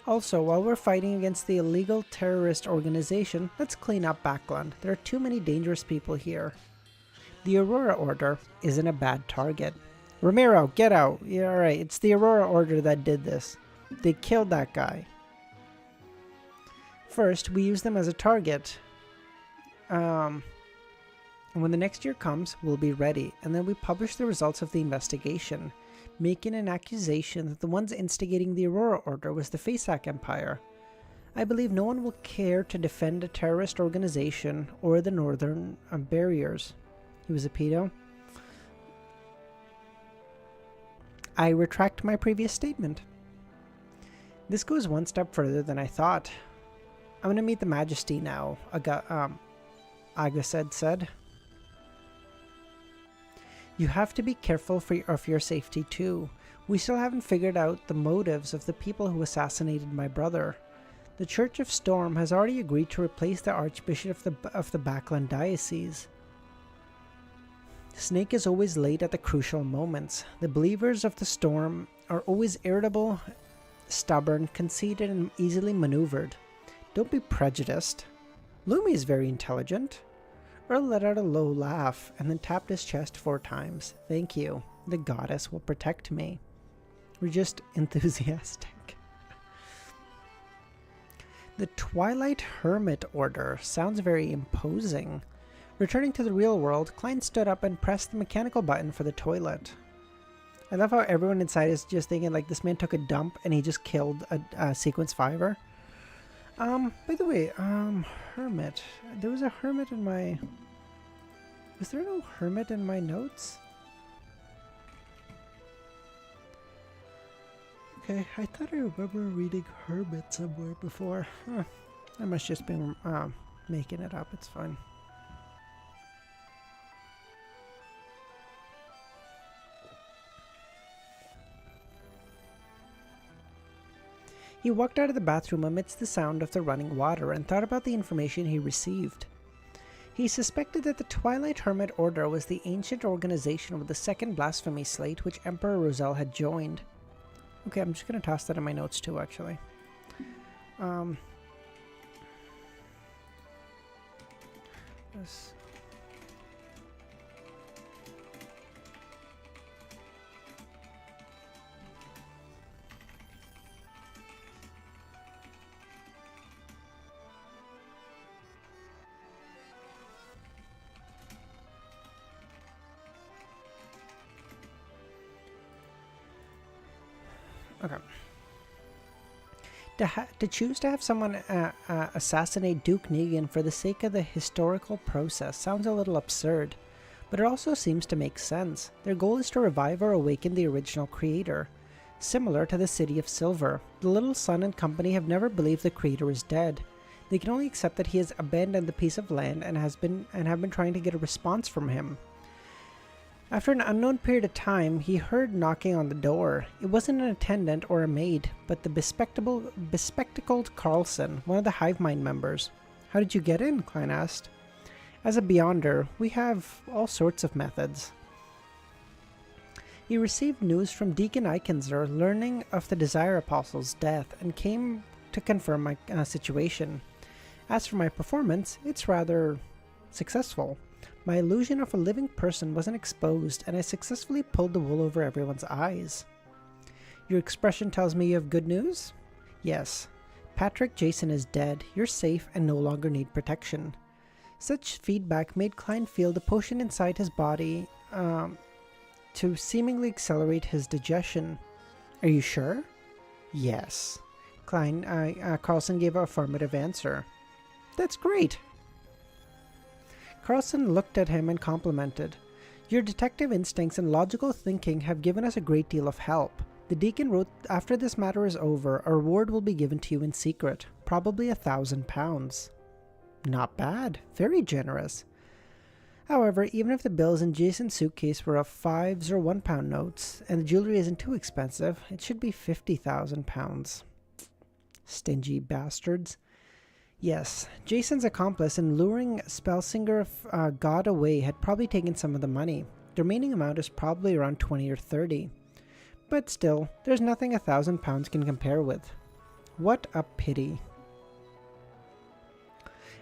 Also, while we're fighting against the illegal terrorist organization, let's clean up Backland. There are too many dangerous people here. The Aurora Order isn't a bad target." "Ramiro, get out!" "Yeah, alright, it's the Aurora Order that did this. They killed that guy. First, we use them as a target. When the next year comes, we'll be ready, and then we publish the results of the investigation, making an accusation that the ones instigating the Aurora Order was the Faceac Empire. I believe no one will care to defend a terrorist organization or the northern barriers. He was a pedo. I retract my previous statement. This goes one step further than I thought. I'm gonna meet the Majesty now, Agassed said. You have to be careful of your safety too. We still haven't figured out the motives of the people who assassinated my brother. The Church of Storm has already agreed to replace the Archbishop of the Backland Diocese. Snake is always late at the crucial moments. The believers of the Storm are always irritable, stubborn, conceited, and easily maneuvered. Don't be prejudiced. Lumi is very intelligent. Earl let out a low laugh and then tapped his chest 4 times. Thank you. The goddess will protect me. We're just enthusiastic. The Twilight Hermit Order sounds very imposing. Returning to the real world, Klein stood up and pressed the mechanical button for the toilet. I love how everyone inside is just thinking like this man took a dump and he just killed a sequence 5er. By the way, Hermit. There was a hermit in my... Was there no hermit in my notes? Okay, I thought I remember reading Hermit somewhere before. I must just be making it up, it's fine. He walked out of the bathroom amidst the sound of the running water and thought about the information he received. He suspected that the Twilight Hermit Order was the ancient organization with the second blasphemy slate which Emperor Roselle had joined. Okay, I'm just going to toss that in my notes too, actually. This. Okay. To choose to have someone assassinate Duke Negan for the sake of the historical process sounds a little absurd, but it also seems to make sense. Their goal is to revive or awaken the original creator. Similar to the City of Silver, the Little Sun and company have never believed the creator is dead. They can only accept that he has abandoned the piece of land and have been trying to get a response from him. After an unknown period of time, he heard knocking on the door. It wasn't an attendant or a maid, but the bespectacled Carlson, one of the Hive Mind members. How did you get in? Klein asked. As a Beyonder, we have all sorts of methods. He received news from Deacon Eikenser learning of the Desire Apostle's death and came to confirm my situation. As for my performance, it's rather successful. My illusion of a living person wasn't exposed, and I successfully pulled the wool over everyone's eyes. Your expression tells me you have good news? Yes. Patrick Jason is dead. You're safe and no longer need protection. Such feedback made Klein feel the potion inside his body to seemingly accelerate his digestion. Are you sure? Yes. Carlson gave an affirmative answer. That's great. Carlson looked at him and complimented. Your detective instincts and logical thinking have given us a great deal of help. The deacon wrote, after this matter is over, a reward will be given to you in secret, probably £1,000. Not bad. Very generous. However, even if the bills in Jason's suitcase were of £5s or £1 notes, and the jewelry isn't too expensive, it should be £50,000. Stingy bastards. Yes, Jason's accomplice in luring Spellsinger God away had probably taken some of the money. The remaining amount is probably around 20 or 30. But still, there's nothing £1,000 can compare with. What a pity.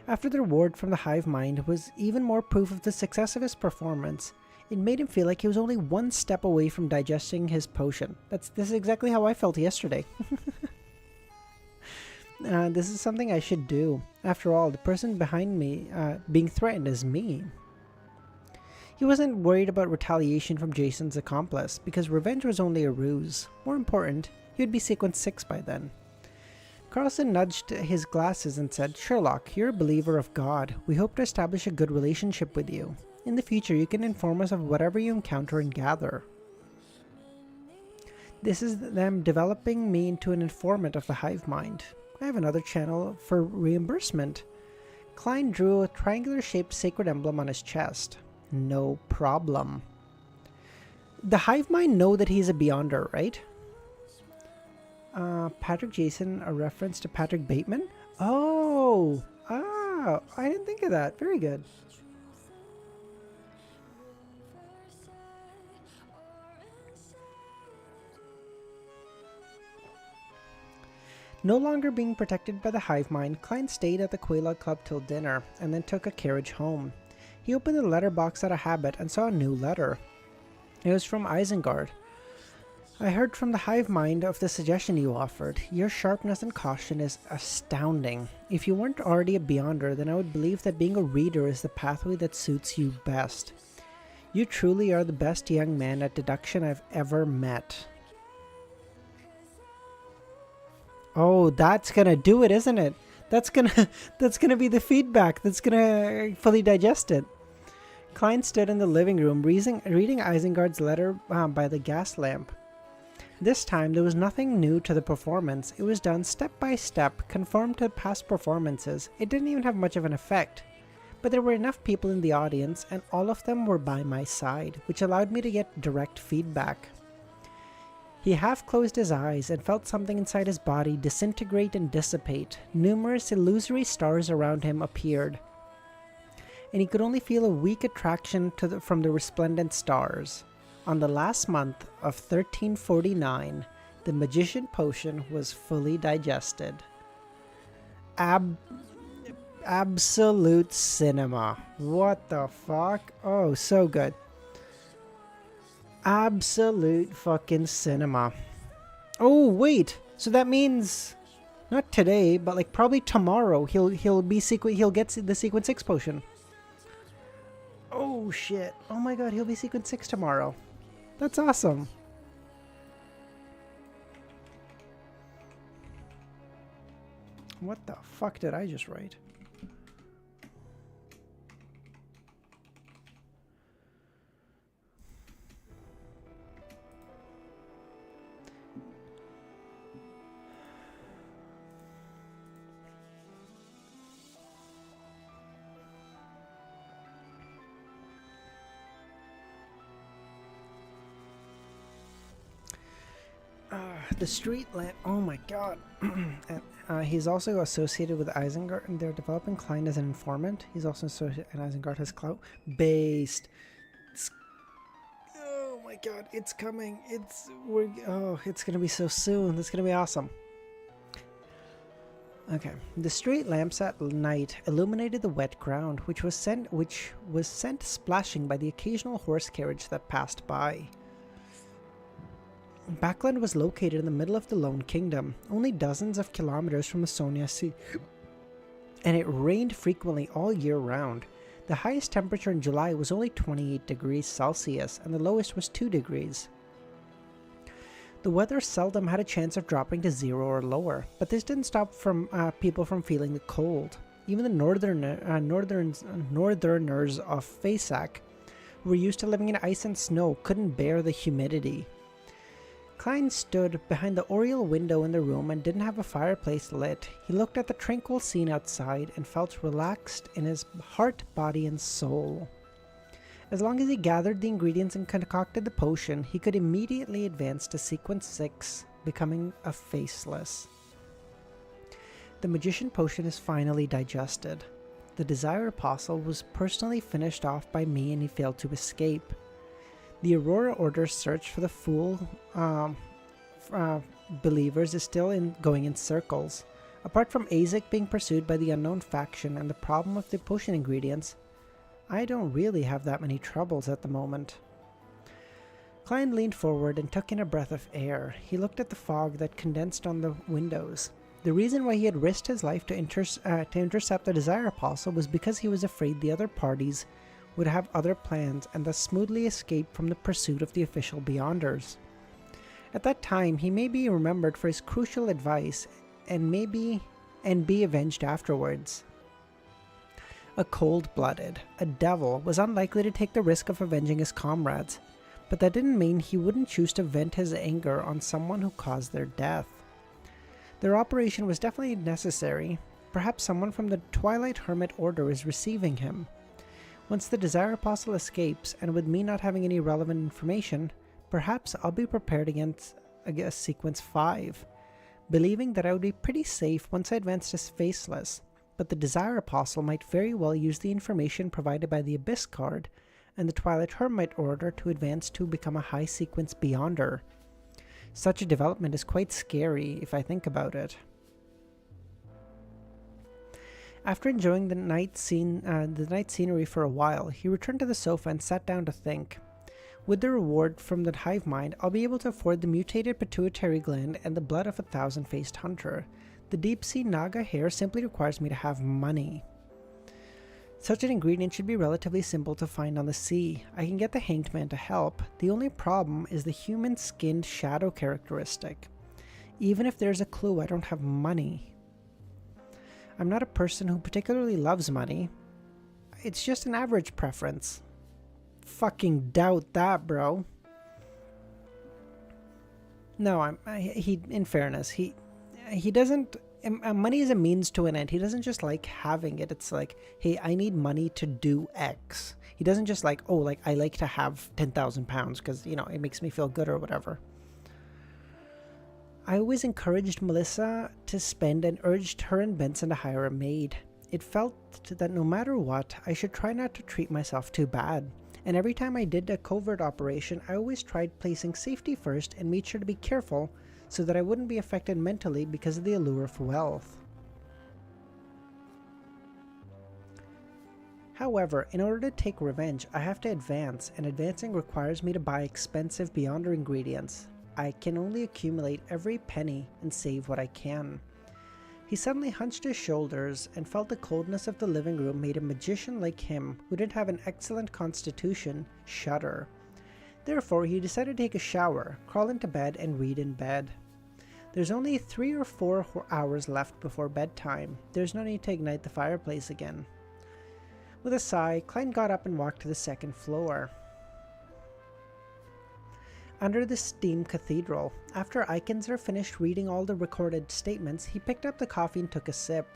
After the reward from the Hive Mind was even more proof of the success of his performance, it made him feel like he was only one step away from digesting his potion. This is exactly how I felt yesterday. This is something I should do. After all, the person behind me being threatened is me. He wasn't worried about retaliation from Jason's accomplice, because revenge was only a ruse. More important, he would be Sequence 6 by then. Carlson nudged his glasses and said, "Sherlock, you're a believer of God. We hope to establish a good relationship with you. In the future, you can inform us of whatever you encounter and gather." This is them developing me into an informant of the hive mind. I have another channel for reimbursement. Klein drew a triangular-shaped sacred emblem on his chest. No problem. The hive mind know that he's a Beyonder, right? Patrick Jason, a reference to Patrick Bateman? Oh! Ah! I didn't think of that. Very good. No longer being protected by the hive mind, Klein stayed at the Quelaag Club till dinner, and then took a carriage home. He opened the letterbox out of habit and saw a new letter. It was from Isengard. "I heard from the hive mind of the suggestion you offered. Your sharpness and caution is astounding. If you weren't already a Beyonder, then I would believe that being a reader is the pathway that suits you best. You truly are the best young man at deduction I've ever met." Oh, that's gonna do it, isn't it? That's gonna be the feedback. That's gonna fully digest it. Klein stood in the living room reading Isengard's letter by the gas lamp. This time, there was nothing new to the performance. It was done step by step, conformed to past performances. It didn't even have much of an effect. But there were enough people in the audience, and all of them were by my side, which allowed me to get direct feedback. He half closed his eyes and felt something inside his body disintegrate and dissipate. Numerous illusory stars around him appeared, and he could only feel a weak attraction from the resplendent stars. On the last month of 1349, the magician potion was fully digested. Absolute cinema. What the fuck? Oh, so good. Absolute fucking cinema. Oh, wait. So that means not today, but like probably tomorrow he'll get the Sequence 6 potion. Oh shit. Oh my god, he'll be Sequence 6 tomorrow. That's awesome. What the fuck did I just write? The street lamp. Oh my god. He's also associated with Isengard, and they're developing Klein as an informant. He's also associated, and Isengard has clout. Based. Oh my god, it's coming. It's gonna be so soon. It's gonna be awesome. Okay. The street lamps at night illuminated the wet ground, which was sent splashing by the occasional horse carriage that passed by. Backland was located in the middle of the Lone Kingdom, only dozens of kilometers from the Sonia Sea, and it rained frequently all year round. The highest temperature in July was only 28 degrees Celsius, and the lowest was 2 degrees. The weather seldom had a chance of dropping to 0 or lower, but this didn't stop people from feeling the cold. Even the northerners of Fasak, who were used to living in ice and snow, couldn't bear the humidity. Klein stood behind the oriel window in the room and didn't have a fireplace lit. He looked at the tranquil scene outside and felt relaxed in his heart, body, and soul. As long as he gathered the ingredients and concocted the potion, he could immediately advance to Sequence 6, becoming a faceless. The magician potion is finally digested. The desired apostle was personally finished off by me, and he failed to escape. The Aurora Order's search for the fool believers is still going in circles. Apart from Azek being pursued by the unknown faction and the problem with the potion ingredients, I don't really have that many troubles at the moment. Klein leaned forward and took in a breath of air. He looked at the fog that condensed on the windows. The reason why he had risked his life to intercept the Desire Apostle was because he was afraid the other parties would have other plans and thus smoothly escape from the pursuit of the official Beyonders. At that time, he may be remembered for his crucial advice and be avenged afterwards. A cold-blooded, a devil, was unlikely to take the risk of avenging his comrades, but that didn't mean he wouldn't choose to vent his anger on someone who caused their death. Their operation was definitely necessary. Perhaps someone from the Twilight Hermit Order is receiving him. Once the Desire Apostle escapes, and with me not having any relevant information, perhaps I'll be prepared against Sequence 5, believing that I would be pretty safe once I advanced as Faceless, but the Desire Apostle might very well use the information provided by the Abyss card and the Twilight Hermit Order to advance to become a high sequence Beyonder. Such a development is quite scary if I think about it. After enjoying the night scenery for a while, he returned to the sofa and sat down to think. With the reward from the hive mind, I'll be able to afford the mutated pituitary gland and the blood of a thousand-faced hunter. The deep-sea Naga hair simply requires me to have money. Such an ingredient should be relatively simple to find on the sea. I can get the Hanged Man to help. The only problem is the human-skinned shadow characteristic. Even if there's a clue, I don't have money. I'm not a person who particularly loves money. It's just an average preference. Fucking doubt that, bro. No, in fairness, he doesn't. Money is a means to an end. He doesn't just like having it. It's like, hey, I need money to do X. He doesn't just like, oh, like I like to have 10,000 pounds because, you know, it makes me feel good or whatever. I always encouraged Melissa to spend and urged her and Benson to hire a maid. It felt that no matter what, I should try not to treat myself too bad. And every time I did a covert operation, I always tried placing safety first and made sure to be careful so that I wouldn't be affected mentally because of the allure of wealth. However, in order to take revenge, I have to advance, and advancing requires me to buy expensive Beyonder ingredients. I can only accumulate every penny and save what I can. He suddenly hunched his shoulders and felt the coldness of the living room made a magician like him, who didn't have an excellent constitution, shudder. Therefore, he decided to take a shower, crawl into bed, and read in bed. There's only 3 or 4 hours left before bedtime. There's no need to ignite the fireplace again. With a sigh, Klein got up and walked to the second floor. Under the steam cathedral, after Eikenser finished reading all the recorded statements, he picked up the coffee and took a sip.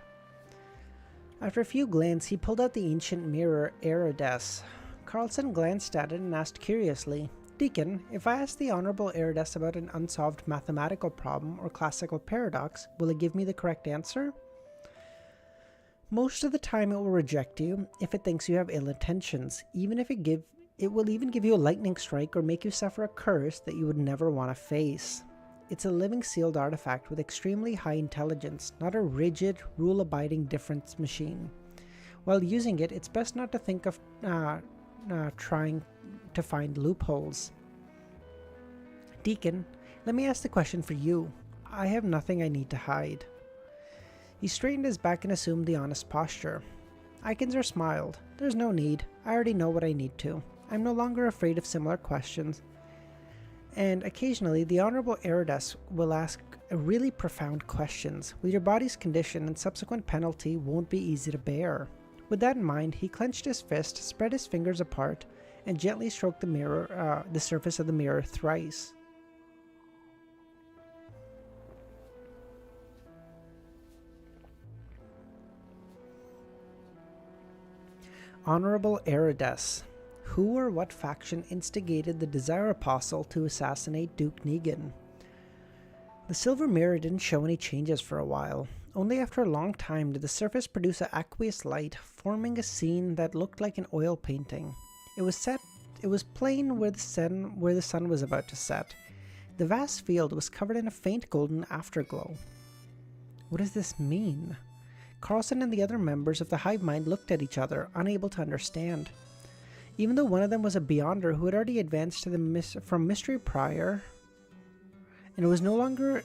After a few glances, he pulled out the ancient mirror Erides. Carlson glanced at it and asked curiously, Deacon, if I ask the Honorable Erides about an unsolved mathematical problem or classical paradox, will it give me the correct answer? Most of the time it will reject you if it thinks you have ill intentions, it will even give you a lightning strike or make you suffer a curse that you would never want to face. It's a living sealed artifact with extremely high intelligence, not a rigid, rule-abiding difference machine. While using it, it's best not to think of trying to find loopholes. Deacon, let me ask the question for you. I have nothing I need to hide. He straightened his back and assumed the honest posture. Eikenser smiled. There's no need. I already know what I need to. I'm no longer afraid of similar questions. And occasionally, the Honorable Erides will ask really profound questions, with your body's condition and subsequent penalty won't be easy to bear. With that in mind, he clenched his fist, spread his fingers apart, and gently stroked the surface of the mirror thrice. Honorable Erides, who or what faction instigated the Desire Apostle to assassinate Duke Negan? The silver mirror didn't show any changes for a while. Only after a long time did the surface produce an aqueous light, forming a scene that looked like an oil painting. It was plain where the sun was about to set. The vast field was covered in a faint golden afterglow. What does this mean? Carlson and the other members of the hive mind looked at each other, unable to understand. Even though one of them was a Beyonder who had already advanced from Mystery Prior and was no longer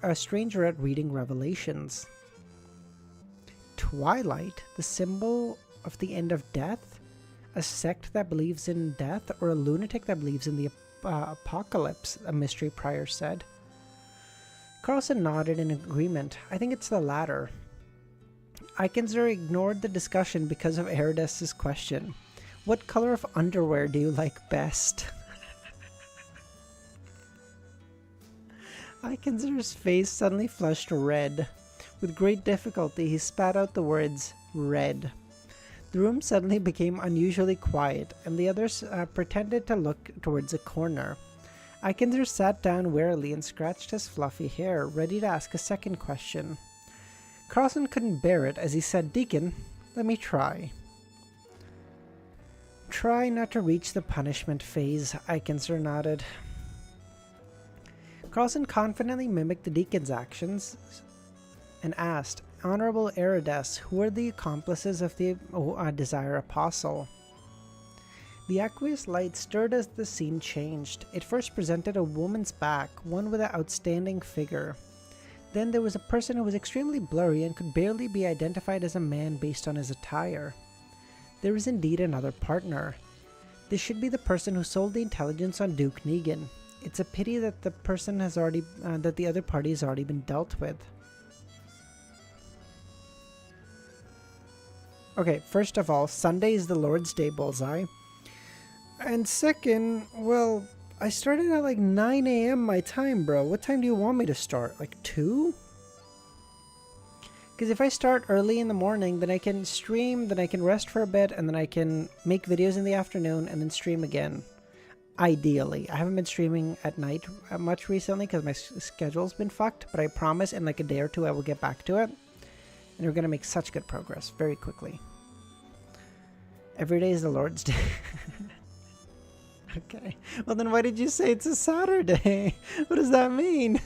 a stranger at reading Revelations. Twilight, the symbol of the end of death? A sect that believes in death, or a lunatic that believes in the apocalypse, a mystery prior said. Carlson nodded in agreement. I think it's the latter. Eikenser ignored the discussion because of Erides's question. What color of underwear do you like best? Eikenser's face suddenly flushed red. With great difficulty, he spat out the words, red. The room suddenly became unusually quiet, and the others pretended to look towards a corner. Eikenser sat down wearily and scratched his fluffy hair, ready to ask a second question. Carlson couldn't bear it as he said, Deacon, let me try. Try not to reach the punishment phase, Eikenser nodded. Carlson confidently mimicked the deacon's actions and asked, Honorable Erides, who are the accomplices of the Desire Apostle? The aqueous light stirred as the scene changed. It first presented a woman's back, one with an outstanding figure. Then there was a person who was extremely blurry and could barely be identified as a man based on his attire. There is indeed another partner. This should be the person who sold the intelligence on Duke Negan. It's a pity that the person has already, that the other party has already been dealt with. Okay, first of all, Sunday is the Lord's Day, Bullseye. And second, well, I started at like 9 a.m. my time, bro. What time do you want me to start? Like 2? Because if I start early in the morning, then I can stream, then I can rest for a bit, and then I can make videos in the afternoon and then stream again. Ideally. I haven't been streaming at night much recently because my schedule's been fucked, but I promise in like a day or two I will get back to it. And we're going to make such good progress very quickly. Every day is the Lord's Day. Okay. Well, then why did you say it's a Saturday? What does that mean?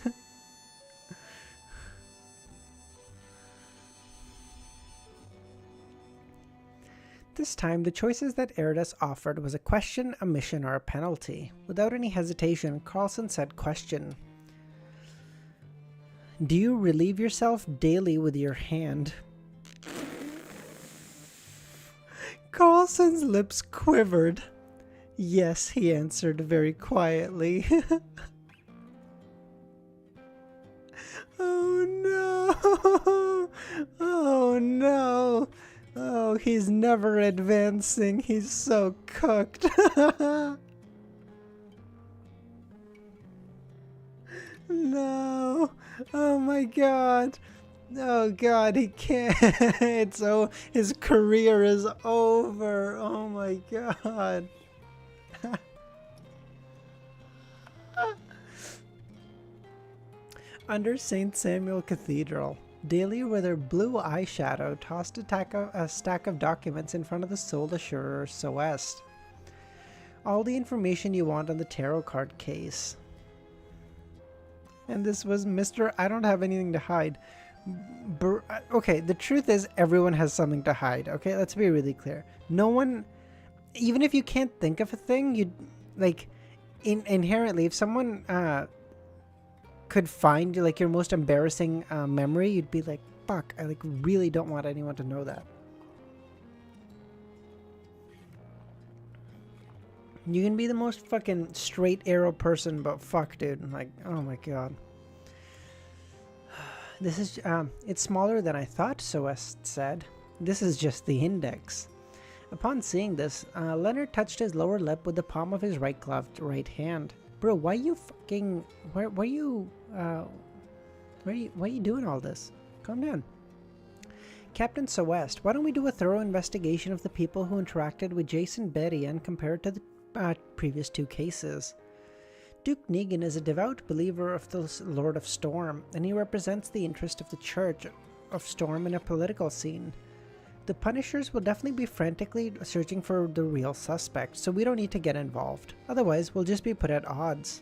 This time, the choices that Erides offered was a question, a mission, or a penalty. Without any hesitation, Carlson said question. Do you relieve yourself daily with your hand? Carlson's lips quivered. Yes, he answered very quietly. Oh no! Oh no! Oh, he's never advancing. He's so cooked. No! Oh my god! Oh god, he can't. It's his career is over. Oh my god. Under St. Samuel Cathedral, Daly with her blue eyeshadow tossed a stack of documents in front of the Soul Assurer Celeste. All the information you want on the tarot card case. And this was Mr. I don't have anything to hide. Okay, the truth is everyone has something to hide. Okay, let's be really clear. No one, even if you can't think of a thing, you'd like inherently, if someone could find like your most embarrassing memory, you'd be like, fuck, I like really don't want anyone to know that. You can be the most fucking straight arrow person, but fuck, dude, like, oh my god. This is, it's smaller than I thought, Celeste said. This is just the index. Upon seeing this, Leonard touched his lower lip with the palm of his right-gloved right hand. Bro, why you fucking... Why are you doing all this? Calm down. Captain Celeste, why don't we do a thorough investigation of the people who interacted with Jason Berrien compared to the previous 2 cases? Duke Negan is a devout believer of the Lord of Storm, and he represents the interest of the Church of Storm in a political scene. The Punishers will definitely be frantically searching for the real suspect, so we don't need to get involved. Otherwise, we'll just be put at odds.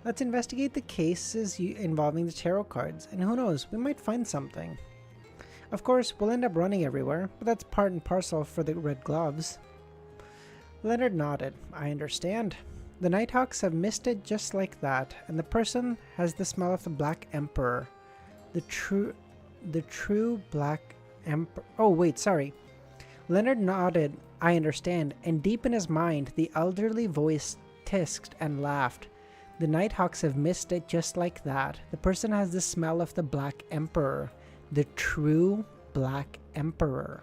Let's investigate the cases involving the tarot cards, and who knows, we might find something. Of course, we'll end up running everywhere, but that's part and parcel for the Red Gloves. Leonard nodded. I understand. The Nighthawks have missed it just like that, and the person has the smell of the Black Emperor. The true Black Emperor. Oh, wait, sorry. Leonard nodded, I understand, and deep in his mind, the elderly voice tisked and laughed. The Nighthawks have missed it just like that. The person has the smell of the Black Emperor. The true Black Emperor.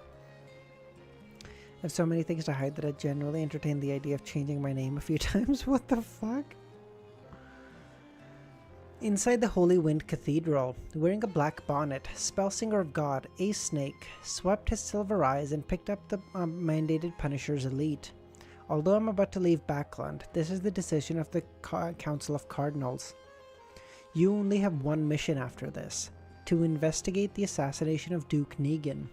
I have so many things to hide that I genuinely entertained the idea of changing my name a few times. What the fuck? Inside the Holy Wind Cathedral, wearing a black bonnet, Spellsinger of God, Ace Snake, swept his silver eyes and picked up the mandated Punisher's elite. Although I'm about to leave Backland, this is the decision of the Council of Cardinals. You only have one mission after this, to investigate the assassination of Duke Negan.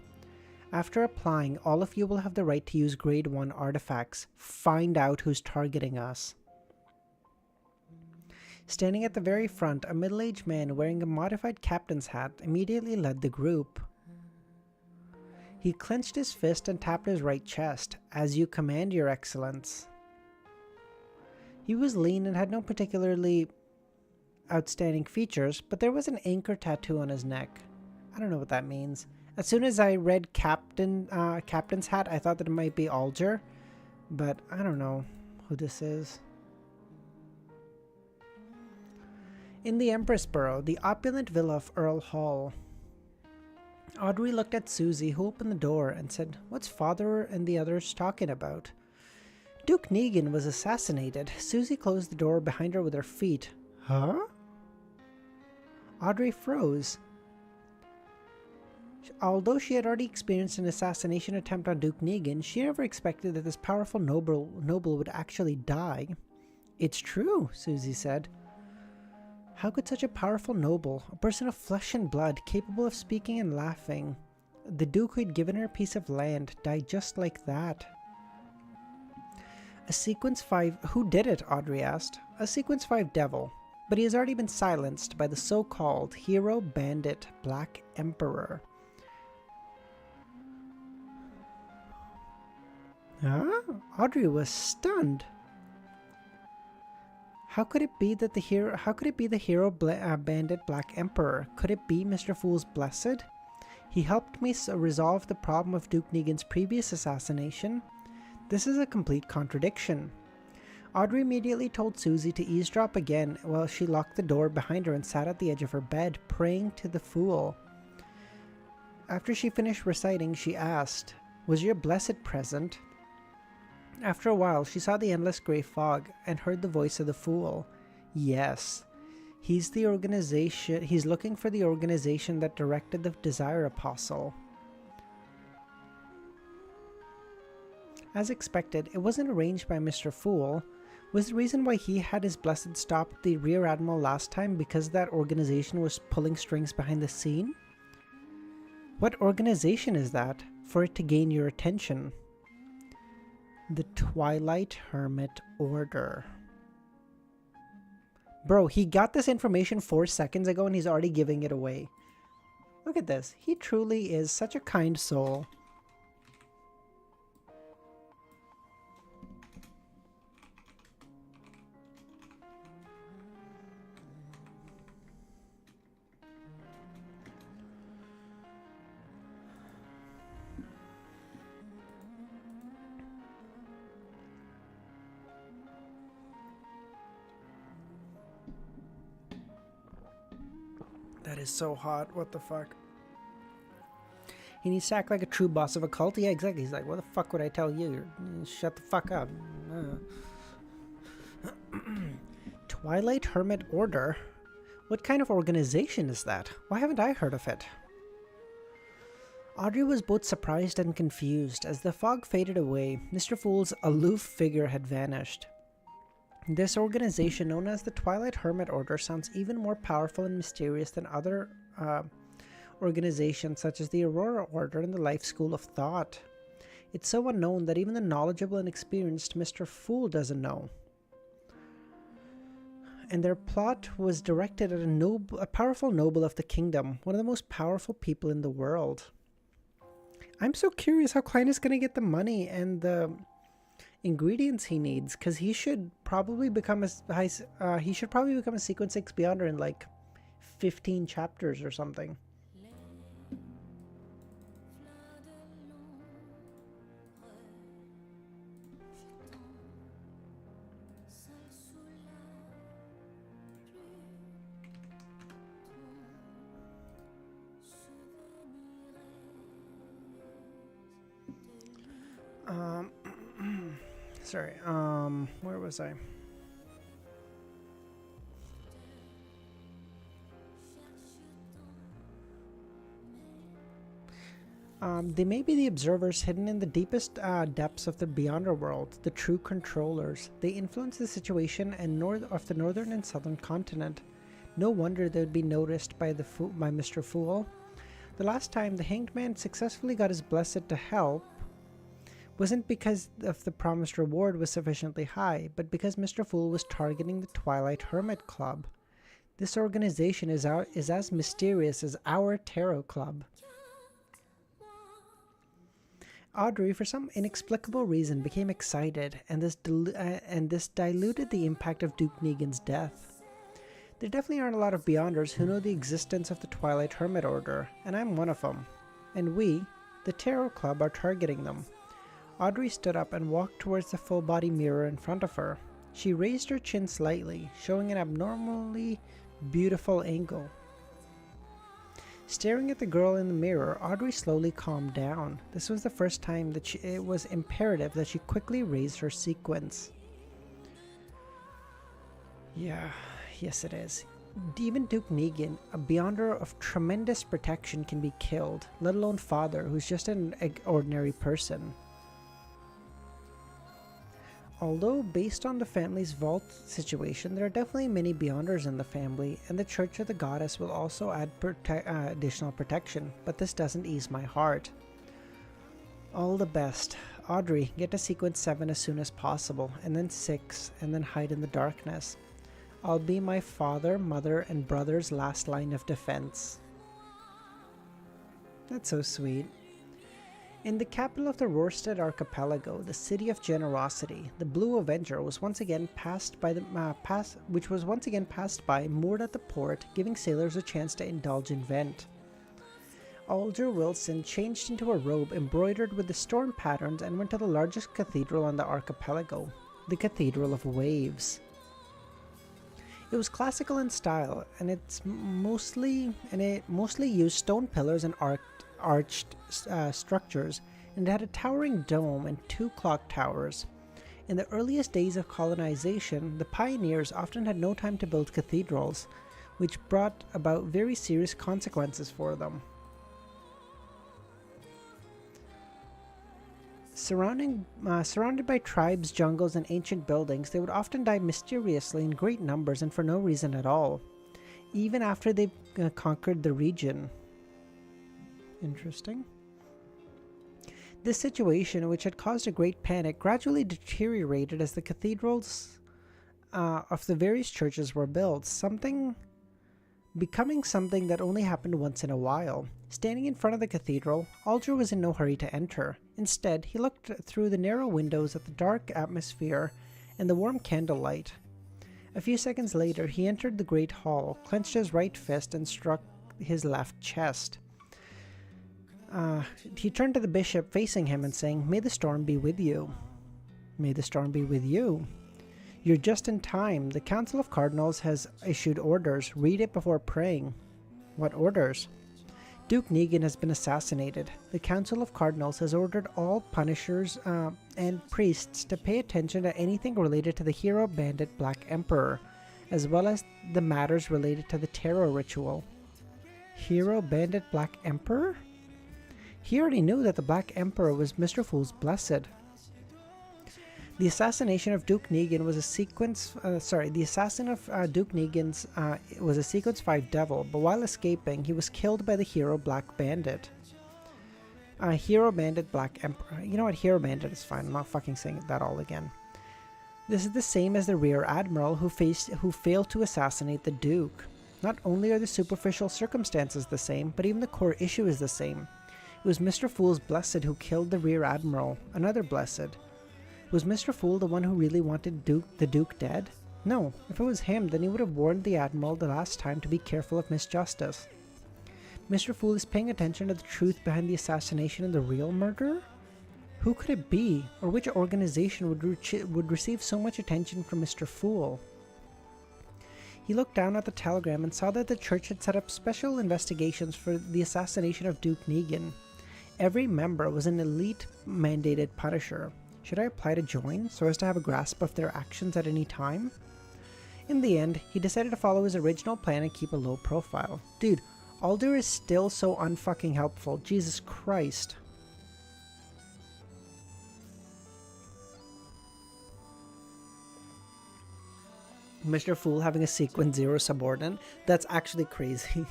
After applying, all of you will have the right to use Grade 1 artifacts. Find out who's targeting us. Standing at the very front, a middle-aged man wearing a modified captain's hat immediately led the group. He clenched his fist and tapped his right chest. As you command, Your Excellence. He was lean and had no particularly outstanding features, but there was an anchor tattoo on his neck. I don't know what that means. As soon as I read captain's hat, I thought that it might be Alger, but I don't know who this is. In the Empress Borough, the opulent villa of Earl Hall, Audrey looked at Susie, who opened the door, and said, "What's Father and the others talking about?" Duke Negan was assassinated. Susie closed the door behind her with her feet. Huh? Audrey froze. Although she had already experienced an assassination attempt on Duke Negan, she never expected that this powerful noble would actually die. "It's true," Susie said. How could such a powerful noble, a person of flesh and blood, capable of speaking and laughing, the Duke who had given her a piece of land, die just like that? A Sequence 5... Who did it? Audrey asked. A Sequence 5 devil, but he has already been silenced by the so-called hero bandit Black Emperor. Huh? Audrey was stunned. How could it be that the hero bandit Black Emperor? Could it be Mr. Fool's Blessed? He helped me resolve the problem of Duke Negan's previous assassination. This is a complete contradiction. Audrey immediately told Susie to eavesdrop again while she locked the door behind her and sat at the edge of her bed, praying to the Fool. After she finished reciting, she asked, "Was your blessed present?" After a while, she saw the endless grey fog and heard the voice of the Fool. Yes, he's looking for the organization that directed the Desire Apostle. As expected, it wasn't arranged by Mr. Fool. Was the reason why he had his blessed stop the Rear Admiral last time because that organization was pulling strings behind the scene? What organization is that, for it to gain your attention? The Twilight Hermit Order. Bro, he got this information 4 seconds ago and he's already giving it away. Look at this. He truly is such a kind soul. That is so hot. What the fuck? He needs to act like a true boss of a cult. Yeah, exactly. He's like, what the fuck would I tell you? Shut the fuck up. Twilight Hermit Order? What kind of organization is that? Why haven't I heard of it? Audrey was both surprised and confused. As the fog faded away, Mr. Fool's aloof figure had vanished. This organization, known as the Twilight Hermit Order, sounds even more powerful and mysterious than other organizations such as the Aurora Order and the Life School of Thought. It's so unknown that even the knowledgeable and experienced Mr. Fool doesn't know. And their plot was directed at a powerful noble of the kingdom, one of the most powerful people in the world. I'm so curious how Klein is going to get the money and the ingredients he needs, because he should probably become he should probably become a Sequence 6 Beyonder in like 15 chapters or something. Sorry, where was I? They may be the observers hidden in the deepest depths of the Beyonder world, the true controllers. They influence the situation of the northern and southern continent. No wonder they would be noticed by Mr. Fool. The last time the Hanged Man successfully got his blessed to help wasn't because of the promised reward was sufficiently high, but because Mr. Fool was targeting the Twilight Hermit Club. This organization is as mysterious as our Tarot Club. Audrey, for some inexplicable reason, became excited, and this diluted the impact of Duke Negan's death. There definitely aren't a lot of Beyonders who know the existence of the Twilight Hermit Order, and I'm one of them. And we, the Tarot Club, are targeting them. Audrey stood up and walked towards the full-body mirror in front of her. She raised her chin slightly, showing an abnormally beautiful angle. Staring at the girl in the mirror, Audrey slowly calmed down. This was the first time that it was imperative that she quickly raise her sequence. Yes it is. Even Duke Negan, a Beyonder of tremendous protection, can be killed, let alone Father, who's just an ordinary person. Although, based on the family's vault situation, there are definitely many Beyonders in the family, and the Church of the Goddess will also add additional protection, but this doesn't ease my heart. All the best. Audrey, get to Sequence 7 as soon as possible, and then 6, and then hide in the darkness. I'll be my father, mother, and brother's last line of defense. That's so sweet. In the capital of the Rorstad Archipelago, the city of generosity, the Blue Avenger was once again passed by moored at the port, giving sailors a chance to indulge in vent. Alger Wilson changed into a robe embroidered with the storm patterns and went to the largest cathedral on the archipelago, the Cathedral of Waves. It was classical in style, and it mostly used stone pillars and arched structures, and it had a towering dome and 2 clock towers. In the earliest days of colonization, the pioneers often had no time to build cathedrals, which brought about very serious consequences for them. Surrounded by tribes, jungles, and ancient buildings, they would often die mysteriously in great numbers and for no reason at all, even after they conquered the region. Interesting. This situation, which had caused a great panic, gradually deteriorated as the cathedrals of the various churches were built, becoming something that only happened once in a while. Standing in front of the cathedral, Alger was in no hurry to enter. Instead, he looked through the narrow windows at the dark atmosphere and the warm candlelight. A few seconds later, he entered the great hall, clenched his right fist, and struck his left chest. He turned to the bishop, facing him and saying, "May the storm be with you." "May the storm be with you." "You're just in time. The Council of Cardinals has issued orders. Read it before praying." "What orders?" "Duke Negan has been assassinated. The Council of Cardinals has ordered all punishers and priests to pay attention to anything related to the hero bandit Black Emperor, as well as the matters related to the Tarot ritual." Hero bandit Black Emperor? He already knew that the Black Emperor was Mr. Fool's blessed. The assassination of Duke Negan was a sequence. The assassin of Duke Negan's was a Sequence 5 devil, but while escaping, he was killed by the hero Black Bandit. Hero Bandit Black Emperor. You know what? Hero Bandit is fine. I'm not fucking saying that all again. This is the same as the Rear Admiral who failed to assassinate the Duke. Not only are the superficial circumstances the same, but even the core issue is the same. It was Mr. Fool's blessed who killed the Rear Admiral, another blessed. Was Mr. Fool the one who really wanted the Duke dead? No, if it was him, then he would have warned the Admiral the last time to be careful of Miss Justice. Mr. Fool is paying attention to the truth behind the assassination and the real murderer? Who could it be, or which organization would receive so much attention from Mr. Fool? He looked down at the telegram and saw that the church had set up special investigations for the assassination of Duke Negan. Every member was an elite mandated punisher. Should I apply to join, so as to have a grasp of their actions at any time? In the end, he decided to follow his original plan and keep a low profile. Dude, Alder is still so unfucking helpful. Jesus Christ. Mr. Fool having a sequence 0 subordinate? That's actually crazy.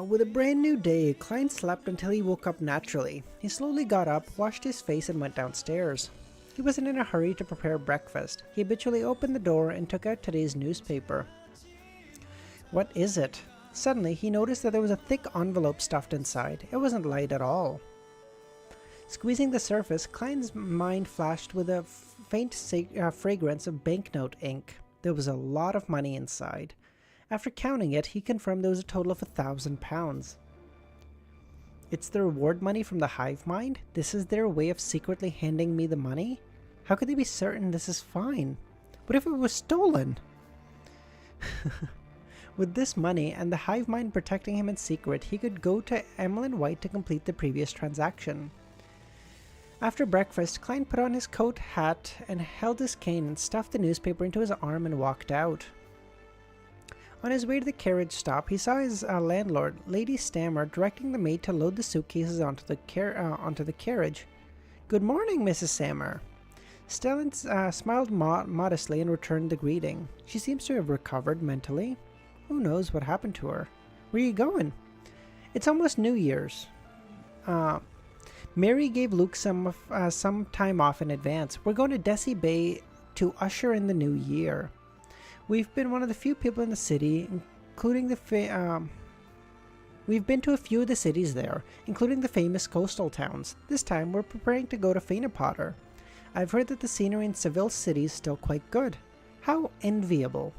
With a brand new day, Klein slept until he woke up naturally. He slowly got up, washed his face, and went downstairs. He wasn't in a hurry to prepare breakfast. He habitually opened the door and took out today's newspaper. What is it? Suddenly, he noticed that there was a thick envelope stuffed inside. It wasn't light at all. Squeezing the surface, Klein's mind flashed with a faint fragrance of banknote ink. There was a lot of money inside. After counting it, he confirmed there was a total of £1,000. It's the reward money from the hive mind? This is their way of secretly handing me the money? How could they be certain this is fine? What if it was stolen? With this money and the hive mind protecting him in secret, he could go to Emmeline White to complete the previous transaction. After breakfast, Klein put on his coat, hat, and held his cane and stuffed the newspaper into his arm and walked out. On his way to the carriage stop, he saw his landlord, Lady Stammer, directing the maid to load the suitcases onto the carriage. "Good morning, Mrs. Stammer." Stellan smiled modestly and returned the greeting. She seems to have recovered mentally. Who knows what happened to her? Where are you going? It's almost New Year's. Mary gave Luke some time off in advance. We're going to Desi Bay to usher in the new year. We've been one of the few people in the city, including we've been to a few of the cities there, including the famous coastal towns. This time, we're preparing to go to Fainapotter. I've heard that the scenery in Seville City is still quite good. How enviable.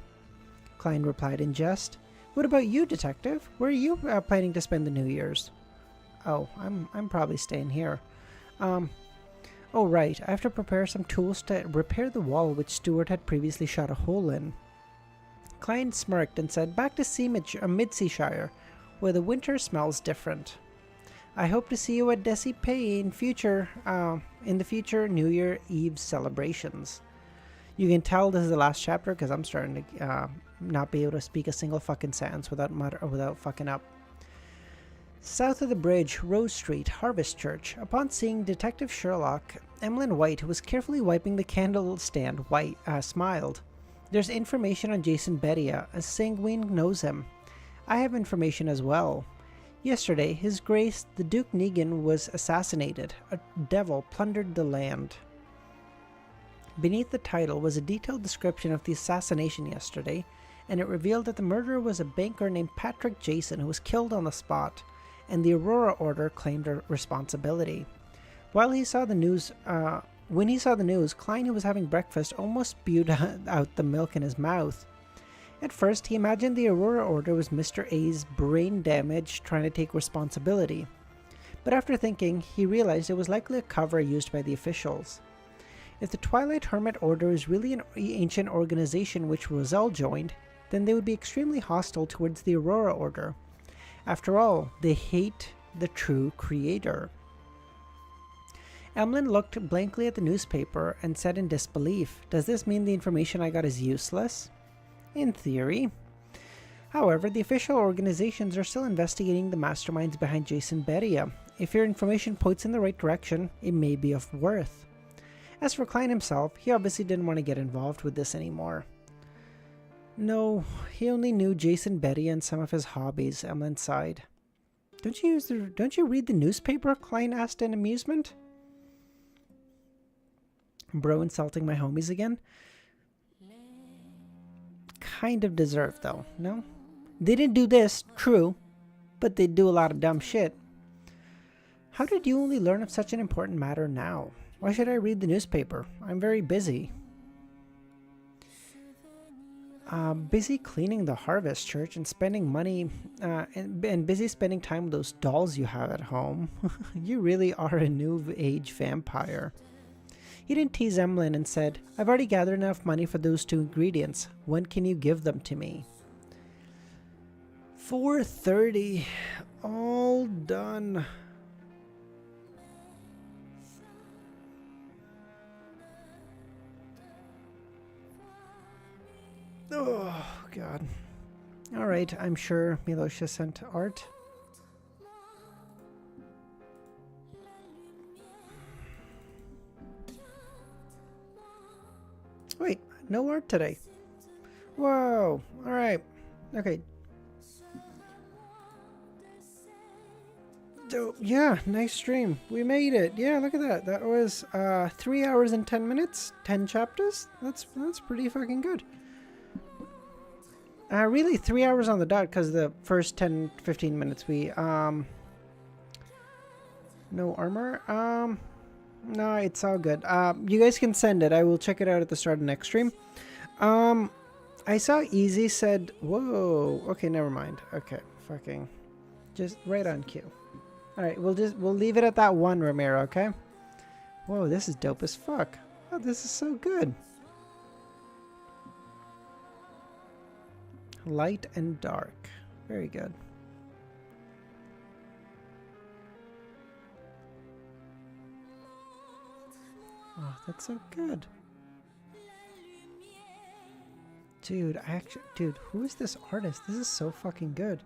Klein replied in jest. What about you, detective? Where are you planning to spend the New Year's? Oh, I'm probably staying here. Oh right, I have to prepare some tools to repair the wall which Stuart had previously shot a hole in. Klein smirked and said, back to Midseashire, where the winter smells different. I hope to see you at Desi Bay in the future New Year Eve celebrations. You can tell this is the last chapter because I'm starting to not be able to speak a single fucking sentence without fucking up. South of the bridge, Rose Street, Harvest Church. Upon seeing Detective Sherlock, Emmeline White, who was carefully wiping the candle stand, smiled. There's information on Jason Bedia, as Sanguine knows him. I have information as well. Yesterday, His Grace, the Duke Negan, was assassinated. A devil plundered the land. Beneath the title was a detailed description of the assassination yesterday, and it revealed that the murderer was a banker named Patrick Jason who was killed on the spot, and the Aurora Order claimed responsibility. When he saw the news, Klein, who was having breakfast, almost spewed out the milk in his mouth. At first, he imagined the Aurora Order was Mr. A's brain damage trying to take responsibility. But after thinking, he realized it was likely a cover used by the officials. If the Twilight Hermit Order is really an ancient organization which Roselle joined, then they would be extremely hostile towards the Aurora Order. After all, they hate the true creator. Emmeline looked blankly at the newspaper and said in disbelief, does this mean the information I got is useless? In theory. However, the official organizations are still investigating the masterminds behind Jason Bedia. If your information points in the right direction, it may be of worth. As for Klein himself, he obviously didn't want to get involved with this anymore. No, he only knew Jason Bedia and some of his hobbies, Emmeline sighed. Don't you read the newspaper? Klein asked in amusement. Bro insulting my homies again? Kind of deserved though, no? They didn't do this, true, but they do a lot of dumb shit. How did you only learn of such an important matter now? Why should I read the newspaper? I'm very busy. Busy cleaning the harvest church and spending money and busy spending time with those dolls you have at home. You really are a new age vampire. He didn't tease Emlyn and said, I've already gathered enough money for those 2 ingredients. When can you give them to me? 4:30. All done. Oh, God. Alright, I'm sure Milosha sent art. Wait, no art today. Whoa. Alright. Okay. So, yeah, nice stream. We made it. Yeah, look at that. That was 3 hours and 10 minutes. 10 chapters. That's pretty fucking good. Really 3 hours on the dot because the first 10-15 minutes we no armor. No, it's all good. You guys can send it. I will check it out at the start of next stream. I saw Easy said, whoa. Okay, never mind. Okay, fucking just right on cue. All right, we'll leave it at that one, Ramiro. Okay. Whoa, this is dope as fuck. Oh, this is so good. Light and dark. Very good. Oh, that's so good. Dude, dude, who is this artist? This is so fucking good.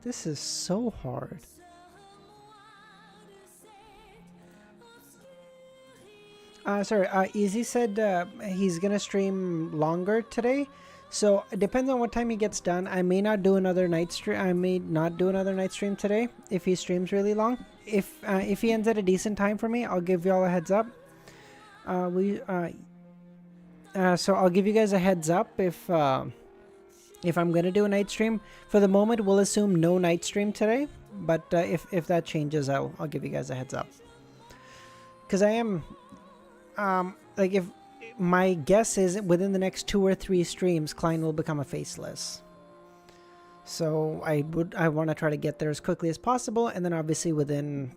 This is so hard. Sorry, Easy said he's gonna stream longer today. So it depends on what time he gets done. I may not do another night stream. I may not do another night stream today if he streams really long. If he ends at a decent time for me, I'll give y'all a heads up. So I'll give you guys a heads up if I'm gonna do a night stream. For the moment, we'll assume no night stream today. But if that changes, I'll give you guys a heads up. Because I am, like, if my guess is within the next 2 or 3 streams, Klein will become a faceless. So I want to try to get there as quickly as possible, and then obviously within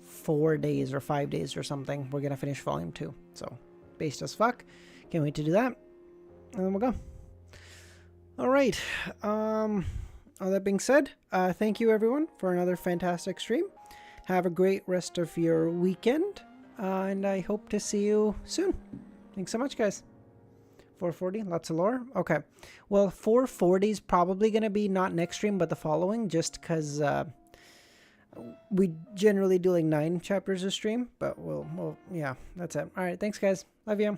4 days or 5 days or something, we're gonna finish volume 2. So based as fuck. Can't wait to do that, and then we'll go. All right. All that being said, thank you everyone for another fantastic stream. Have a great rest of your weekend, and I hope to see you soon. Thanks so much, guys. 440, lots of lore. Okay. Well, 440 is probably going to be not next stream, but the following, just because we generally do like 9 chapters a stream, but we'll, yeah, that's it. All right. Thanks, guys. Love you.